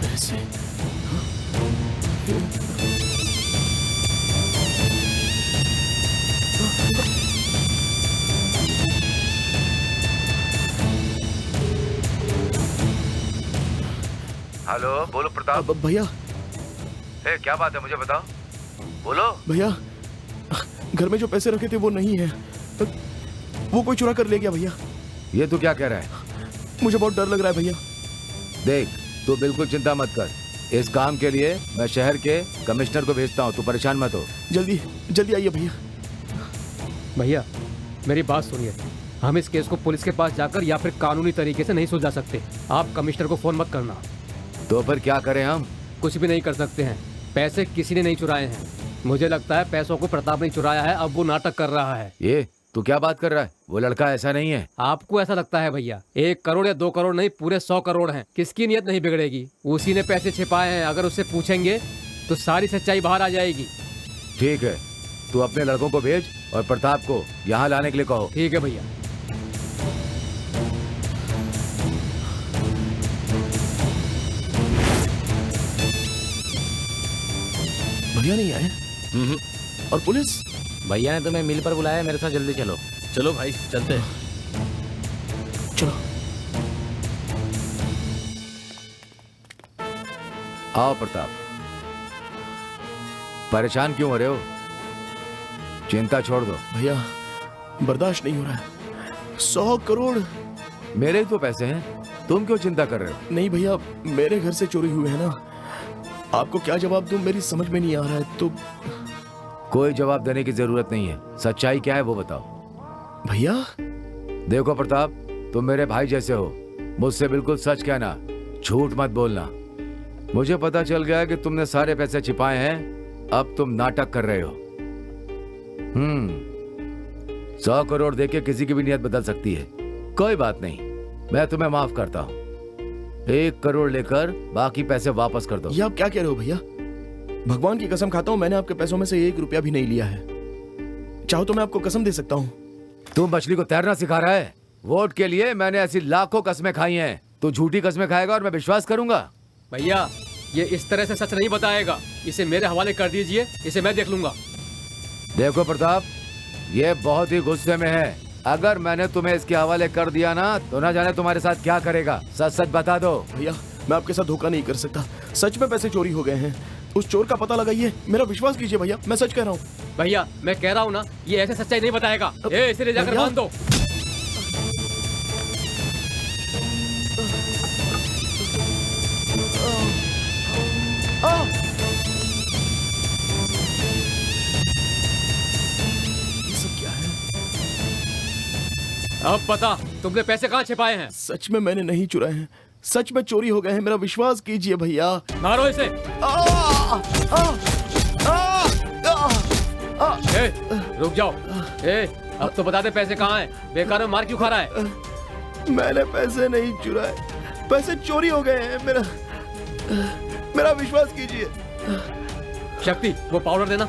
Speaker 1: पैसे
Speaker 5: हेलो, बोलो प्रताप।
Speaker 1: भैया।
Speaker 5: ए, क्या बात है, मुझे बताओ, बोलो।
Speaker 1: भैया, घर में जो पैसे रखे थे वो नहीं है, वो कोई चुरा कर ले गया भैया।
Speaker 5: ये तू क्या कह रहा है?
Speaker 1: मुझे बहुत डर लग रहा है भैया।
Speaker 5: देख, तू बिल्कुल चिंता मत कर। इस काम के लिए मैं शहर के कमिश्नर को भेजता हूँ, तू परेशान मत हो।
Speaker 1: जल्दी जल्दी आइए भैया।
Speaker 10: भैया मेरी बात सुनिए, हम इस केस को पुलिस के पास जाकर या फिर कानूनी तरीके से नहीं सुलझा सकते। आप कमिश्नर को फोन मत करना।
Speaker 5: तो फिर क्या करें हम?
Speaker 10: कुछ भी नहीं कर सकते हैं। पैसे किसी ने नहीं चुराए हैं। मुझे लगता है पैसों को प्रताप ने चुराया है, अब वो नाटक कर रहा है।
Speaker 5: ये तू क्या बात कर रहा है? वो लड़का ऐसा नहीं है।
Speaker 10: आपको ऐसा लगता है भैया? 1 करोड़ या 2 करोड़ नहीं, पूरे 100 करोड़ हैं। किसकी नीयत नहीं बिगड़ेगी? उसी ने पैसे छिपाए हैं। अगर उससे पूछेंगे तो सारी सच्चाई बाहर आ जाएगी।
Speaker 5: ठीक है, तू अपने लड़कों को भेज और प्रताप को यहाँ लाने के लिए कहो।
Speaker 10: ठीक है भैया।
Speaker 1: भैया नहीं आए और पुलिस?
Speaker 8: भैया ने तुम्हें मिल पर बुलाया, मेरे साथ जल्दी चलो।
Speaker 13: चलो भाई, चलते हैं।
Speaker 1: चलो।
Speaker 5: आओ प्रताप। परेशान क्यों हो रहे हो? चिंता छोड़ दो।
Speaker 1: भैया बर्दाश्त नहीं हो रहा है। 100 करोड़
Speaker 5: मेरे ही तो पैसे हैं, तुम क्यों चिंता कर रहे हो?
Speaker 1: नहीं भैया, मेरे घर से चोरी हुए हैं ना। आपको क्या जवाब दूं, मेरी समझ में नहीं आ रहा है। तो
Speaker 5: कोई जवाब देने की जरूरत नहीं है। सच्चाई क्या है वो बताओ।
Speaker 1: भैया
Speaker 5: देखो प्रताप, तुम मेरे भाई जैसे हो, मुझसे बिल्कुल सच कहना, झूठ मत बोलना। मुझे पता चल गया कि तुमने सारे पैसे छिपाए हैं, अब तुम नाटक कर रहे हो। 100 करोड़ देके किसी की भी नियत बदल सकती है। कोई बात नहीं, मैं तुम्हें माफ करता हूँ। 1 करोड़ लेकर बाकी पैसे वापस कर दो।
Speaker 1: ये आप क्या कह रहे हो भैया? भगवान की कसम खाता हूँ, मैंने आपके पैसों में से 1 रुपया भी नहीं लिया है। चाहो तो मैं आपको कसम दे सकता हूँ।
Speaker 5: तू मछली को तैरना सिखा रहा है? वोट के लिए मैंने ऐसी लाखों कस्में खाई हैं। तू झूठी कस्में खाएगा और मैं विश्वास करूंगा?
Speaker 10: भैया ये इस तरह से सच नहीं बताएगा। इसे मेरे हवाले कर दीजिए, इसे मैं देख लूंगा।
Speaker 5: देखो प्रताप, ये बहुत ही गुस्से में है। अगर मैंने तुम्हें इसके हवाले कर दिया ना, तो ना जाने तुम्हारे साथ क्या करेगा। सच सच बता दो।
Speaker 1: भैया मैं आपके साथ धोखा नहीं कर सकता। सच में पैसे चोरी हो गए हैं। उस चोर का पता लगाइए, मेरा विश्वास कीजिए भैया, मैं सच कह रहा हूँ।
Speaker 10: भैया मैं कह रहा हूँ ना, ये ऐसे सच्चाई नहीं बताएगा। इसे ले जाकर बांध दो।
Speaker 1: ये सब क्या है?
Speaker 10: अब बता, तुमने पैसे कहाँ छिपाए हैं?
Speaker 1: सच में मैंने नहीं चुराए हैं। सच में चोरी हो गए हैं, मेरा विश्वास कीजिए भैया।
Speaker 10: मारो इसे। रुक जाओ। अब तो बता दे पैसे कहाँ हैं? बेकार में मार क्यों खा रहा है?
Speaker 1: मैंने पैसे नहीं चुराए, पैसे चोरी हो गए हैं। मेरा विश्वास कीजिए।
Speaker 10: शक्ति, वो पाउडर देना।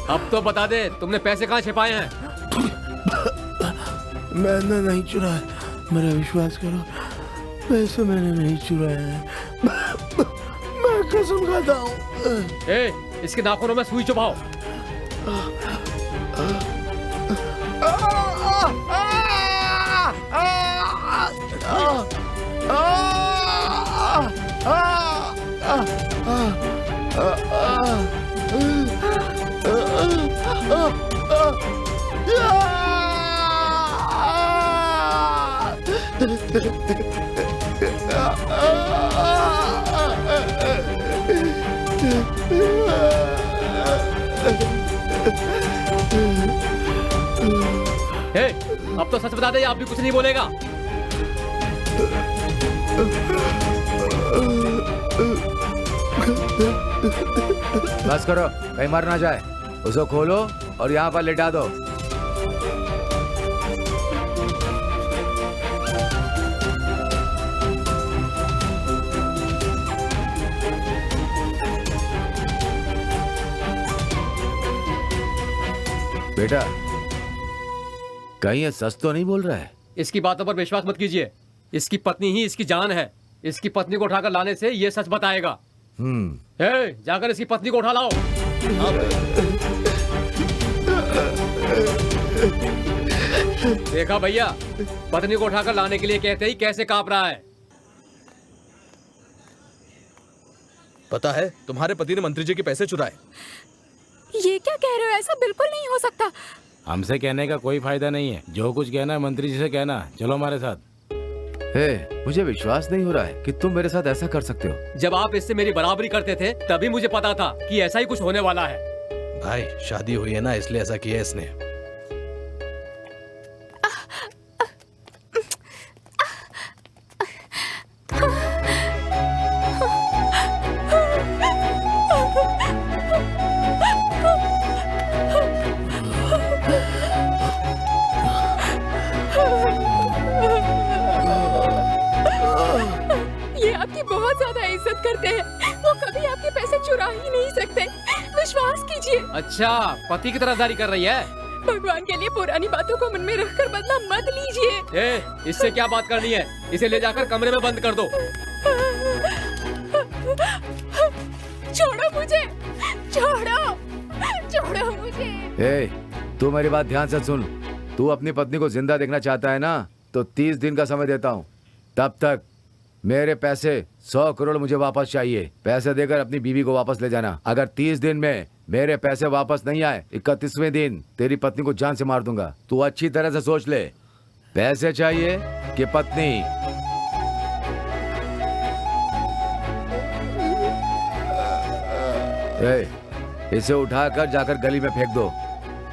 Speaker 10: अब तो बता दे, तुमने पैसे कहाँ छिपाए हैं?
Speaker 1: मैंने नहीं चुराया, मेरा विश्वास करो। पैसे मैंने नहीं चुराए हैं। मैं कसम खाता हूँ।
Speaker 10: इसके नाखूनों में सुई चुभाओ। अब तो सच बता दे, आप भी कुछ नहीं बोलेगा।
Speaker 5: बस करो, कहीं मर ना जाए। उसको खोलो और यहाँ पर लेटा दो। बेटा, कहीं ये सच तो नहीं बोल रहा है?
Speaker 10: इसकी बातों पर विश्वास मत कीजिए। इसकी पत्नी ही इसकी जान है। इसकी पत्नी को उठाकर लाने से ये सच बताएगा। जाकर इसकी पत्नी को उठा लाओ। देखा भैया, पत्नी को उठाकर लाने के लिए कहते ही कैसे कांप रहा है।
Speaker 11: पता है तुम्हारे पति ने मंत्री जी के पैसे चुराए।
Speaker 12: ये क्या कह रहे हो? ऐसा बिल्कुल नहीं हो सकता।
Speaker 19: हमसे कहने का कोई फायदा नहीं है। जो कुछ कहना है मंत्री जी से कहना। चलो हमारे साथ।
Speaker 5: मुझे विश्वास नहीं हो रहा है कि तुम मेरे साथ ऐसा कर सकते हो।
Speaker 10: जब आप इससे मेरी बराबरी करते थे तभी मुझे पता था कि ऐसा ही कुछ होने वाला है।
Speaker 11: भाई शादी हुई है ना, इसलिए ऐसा किया इसने।
Speaker 12: बहुत ज्यादा इज्जत करते हैं। वो कभी आपके पैसे चुरा ही नहीं सकते। विश्वास कीजिए।
Speaker 10: अच्छा, पति की तरफदारी कर रही है।
Speaker 12: भगवान के लिए पुरानी बातों को मन में रखकर बदला मत लीजिए।
Speaker 10: इससे क्या बात करनी है? इसे ले जाकर कमरे में बंद कर दो।
Speaker 12: छोड़ो मुझे, छोड़ो मुझे।
Speaker 5: तू मेरी बात ध्यान से सुन। तू अपनी पत्नी को जिंदा देखना चाहता है ना, तो 30 दिन का समय देता हूँ। तब तक मेरे पैसे 100 करोड़ मुझे वापस चाहिए। पैसे देकर अपनी बीवी को वापस ले जाना। अगर 30 दिन में मेरे पैसे वापस नहीं आए, 31वें दिन तेरी पत्नी को जान से मार दूंगा। तू अच्छी तरह से सोच ले, पैसे चाहिए कि पत्नी? इसे उठाकर जाकर गली में फेंक दो।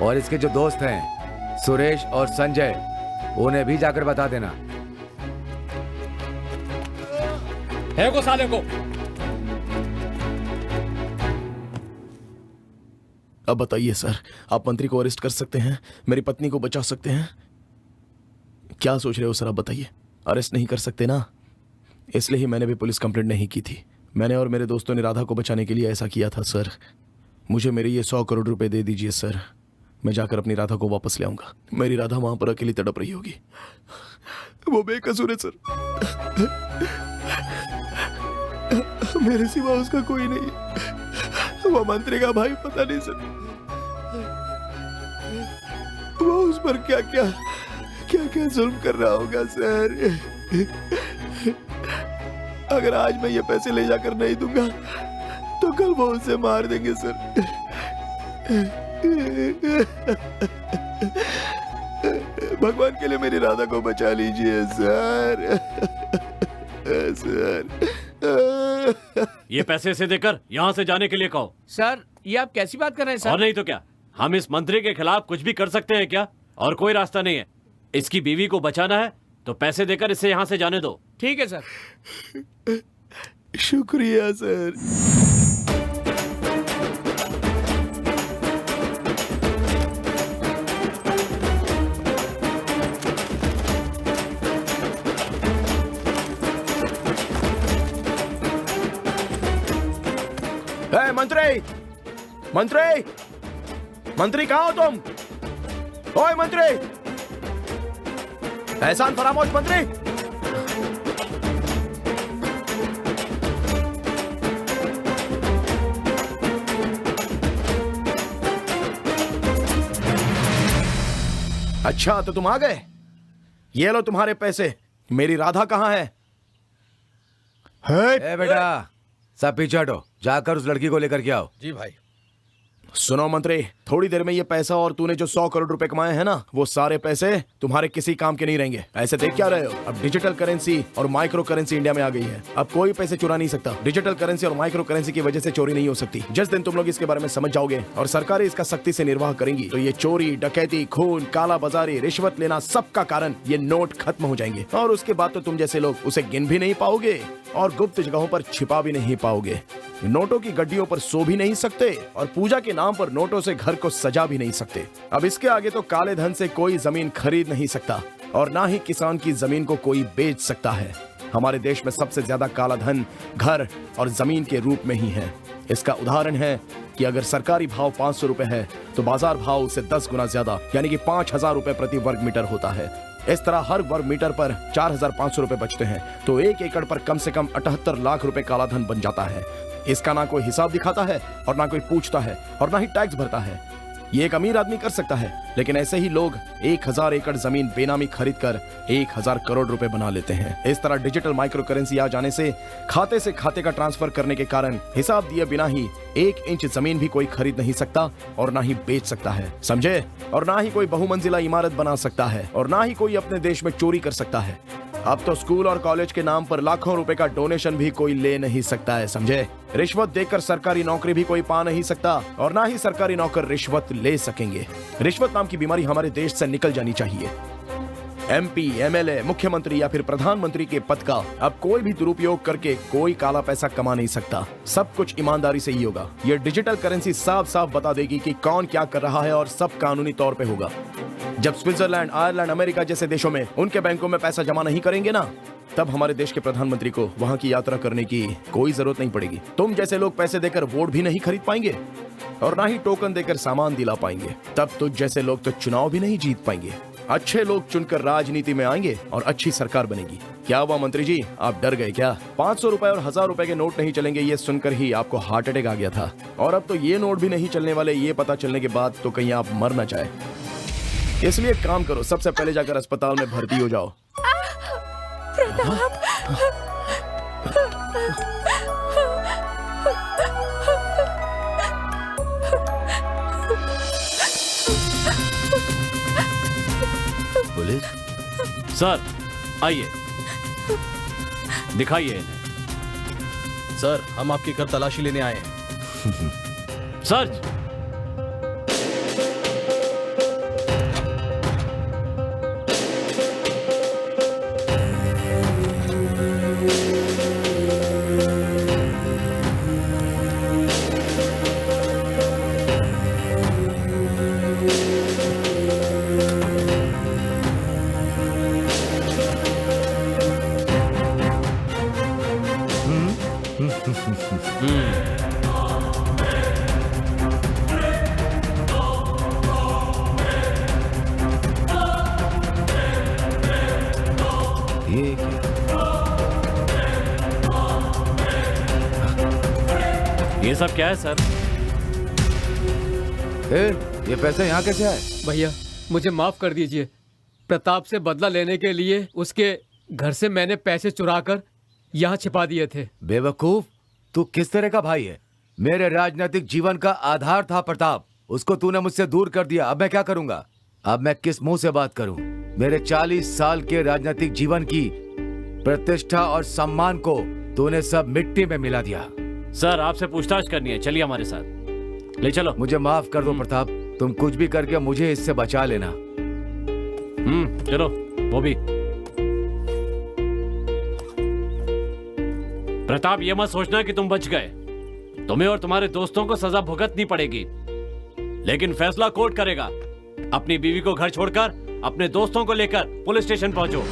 Speaker 5: और इसके जो दोस्त हैं सुरेश और संजय, उन्हें भी जाकर बता देना।
Speaker 10: है को साले को।
Speaker 1: अब बताइए सर, आप मंत्री को अरेस्ट कर सकते हैं, मेरी पत्नी को बचा सकते हैं? क्या सोच रहे हो सर, आप बताइए। अरेस्ट नहीं कर सकते ना, इसलिए ही मैंने भी पुलिस कंप्लेंट नहीं की थी। मैंने और मेरे दोस्तों ने राधा को बचाने के लिए ऐसा किया था सर। मुझे मेरे ये 100 करोड़ रुपए दे दीजिए सर, मैं जाकर अपनी राधा को वापस ले आऊंगा। मेरी राधा वहां पर अकेली तड़प रही होगी। वो बेकसूर है सर, मेरे सिवा उसका कोई नहीं। वो मंत्री का भाई पता नहीं सर, वो उस पर क्या क्या जुल्म कर रहा होगा सर। अगर आज मैं ये पैसे ले जाकर नहीं दूंगा तो कल वो उसे मार देंगे सर। भगवान के लिए मेरी राधा को बचा लीजिए सर।
Speaker 2: ये पैसे इसे देकर यहाँ से जाने के लिए कहो।
Speaker 9: सर, ये आप कैसी बात कर रहे हैं सर?
Speaker 2: और नहीं तो क्या, हम इस मंत्री के खिलाफ कुछ भी कर सकते हैं क्या? और कोई रास्ता नहीं है। इसकी बीवी को बचाना है तो पैसे देकर इसे यहाँ से जाने दो।
Speaker 9: ठीक है सर।
Speaker 1: शुक्रिया सर। मंत्री, मंत्री, मंत्री कहाँ हो तुम? ओए मंत्री, एहसान फरामोश मंत्री। अच्छा तो तुम आ गए। ये लो तुम्हारे पैसे। मेरी राधा कहाँ है?
Speaker 5: बेटा, सब पीछे हटो, जाकर उस लड़की को लेकर के आओ।
Speaker 11: जी भाई।
Speaker 1: सुनो मंत्री, थोड़ी देर में ये पैसा और तूने जो 100 करोड़ रुपए कमाए हैं ना, वो सारे पैसे तुम्हारे किसी काम के नहीं रहेंगे। ऐसे देख क्या रहे हो? अब डिजिटल करेंसी और माइक्रो करेंसी इंडिया में आ गई है। अब कोई पैसे चुरा नहीं सकता। डिजिटल करेंसी और माइक्रो करेंसी की वजह से चोरी नहीं हो सकती। जिस दिन तुम लोग इसके बारे में समझ जाओगे और सरकारें इसका सख्ती से निर्वाह करेंगी तो ये चोरी, डकैती, खून, काला बाजारी, रिश्वत लेना, सबका कारण ये नोट खत्म हो जाएंगे। और उसके बाद तो तुम जैसे लोग उसे गिन भी नहीं पाओगे और गुप्त जगहों पर छिपा भी नहीं पाओगे। नोटों की गड्डियों पर सो भी नहीं सकते और पूजा के नाम पर नोटों से घर को सजा भी नहीं सकते। अब इसके आगे तो काले धन से कोई जमीन खरीद नहीं सकता और ना ही किसान की जमीन को कोई बेच सकता है। हमारे देश में सबसे ज्यादा काला धन घर और जमीन के रूप में ही है। इसका उदाहरण है कि अगर सरकारी भाव 500 रुपए है तो बाजार भाव उससे 10 गुना ज्यादा यानी कि 5000 रुपए प्रति वर्ग मीटर होता है। इस तरह हर वर्ग मीटर पर 4500 रुपए बचते हैं तो 1 एकड़ पर कम से कम 78 लाख रुपए काला धन बन जाता है। इसका ना कोई हिसाब दिखाता है और ना कोई पूछता है और ना ही टैक्स भरता है। ये एक अमीर आदमी कर सकता है, लेकिन ऐसे ही लोग 1000 एकड़ जमीन बेनामी खरीद कर 1000 करोड़ रुपए बना लेते हैं। इस तरह डिजिटल माइक्रो करेंसी आ जाने से खाते का ट्रांसफर करने के कारण हिसाब दिए बिना ही 1 इंच जमीन भी कोई खरीद नहीं सकता और ना ही बेच सकता है, समझे? और ना ही कोई बहुमंजिला इमारत बना सकता है और ना ही कोई अपने देश में चोरी कर सकता है। अब तो स्कूल और कॉलेज के नाम पर लाखों रुपए का डोनेशन भी कोई ले नहीं सकता है, समझे? रिश्वत देकर सरकारी नौकरी भी कोई पा नहीं सकता और ना ही सरकारी नौकर रिश्वत ले सकेंगे। रिश्वत नाम की बीमारी हमारे देश से निकल जानी चाहिए। MP, MLA, मुख्यमंत्री या फिर प्रधानमंत्री के पद का अब कोई भी दुरुपयोग करके कोई काला पैसा कमा नहीं सकता। सब कुछ ईमानदारी से ही होगा। ये डिजिटल करेंसी साफ साफ बता देगी कि कौन क्या कर रहा है और सब कानूनी तौर पे होगा। जब स्विट्जरलैंड, आयरलैंड, अमेरिका जैसे देशों में उनके बैंकों में पैसा जमा नहीं करेंगे ना, तब हमारे देश के प्रधानमंत्री को वहां की यात्रा करने की कोई जरूरत नहीं पड़ेगी। तुम जैसे लोग पैसे देकर वोट भी नहीं खरीद पाएंगे और ना ही टोकन देकर सामान दिला पाएंगे। तब तुझ जैसे लोग तो चुनाव भी नहीं जीत पाएंगे। अच्छे लोग चुनकर राजनीति में आएंगे और अच्छी सरकार बनेगी। क्या हुआ मंत्री जी, आप डर गए क्या? 500 रुपए और 1000 रुपए के नोट नहीं चलेंगे ये सुनकर ही आपको हार्ट अटैक आ गया था, और अब तो ये नोट भी नहीं चलने वाले ये पता चलने के बाद तो कहीं आप मर ना जाए। इसलिए एक काम करो, सबसे पहले जाकर अस्पताल में भर्ती हो जाओ।
Speaker 6: प्रताप,
Speaker 2: पुलिस सर, आइए, दिखाइए इन्हें।
Speaker 11: सर, हम आपके घर तलाशी लेने आए हैं।
Speaker 2: सर, ये सब क्या है सर?
Speaker 5: ये पैसे यहाँ कैसे आए?
Speaker 10: भैया मुझे माफ कर दीजिए। प्रताप से बदला लेने के लिए उसके घर से मैंने पैसे चुराकर यहाँ छिपा दिए थे।
Speaker 5: बेवकूफ, तू किस तरह का भाई है? मेरे राजनीतिक जीवन का आधार था प्रताप, उसको तूने मुझसे दूर कर दिया। अब मैं क्या करूंगा? अब मैं किस मुंह से बात करूं? मेरे 40 साल के राजनीतिक जीवन की प्रतिष्ठा और सम्मान को तूने सब मिट्टी में मिला दिया।
Speaker 2: सर, आपसे पूछताछ करनी है, चलिए हमारे साथ। ले चलो।
Speaker 5: मुझे माफ कर दो प्रताप, तुम कुछ भी करके मुझे इससे बचा लेना।
Speaker 2: चलो। वो भी प्रताप, ये मत सोचना कि तुम बच गए। तुम्हें और तुम्हारे दोस्तों को सजा भुगतनी पड़ेगी, लेकिन फैसला कोर्ट करेगा। अपनी बीवी को घर छोड़कर अपने दोस्तों को लेकर पुलिस स्टेशन पहुंचो।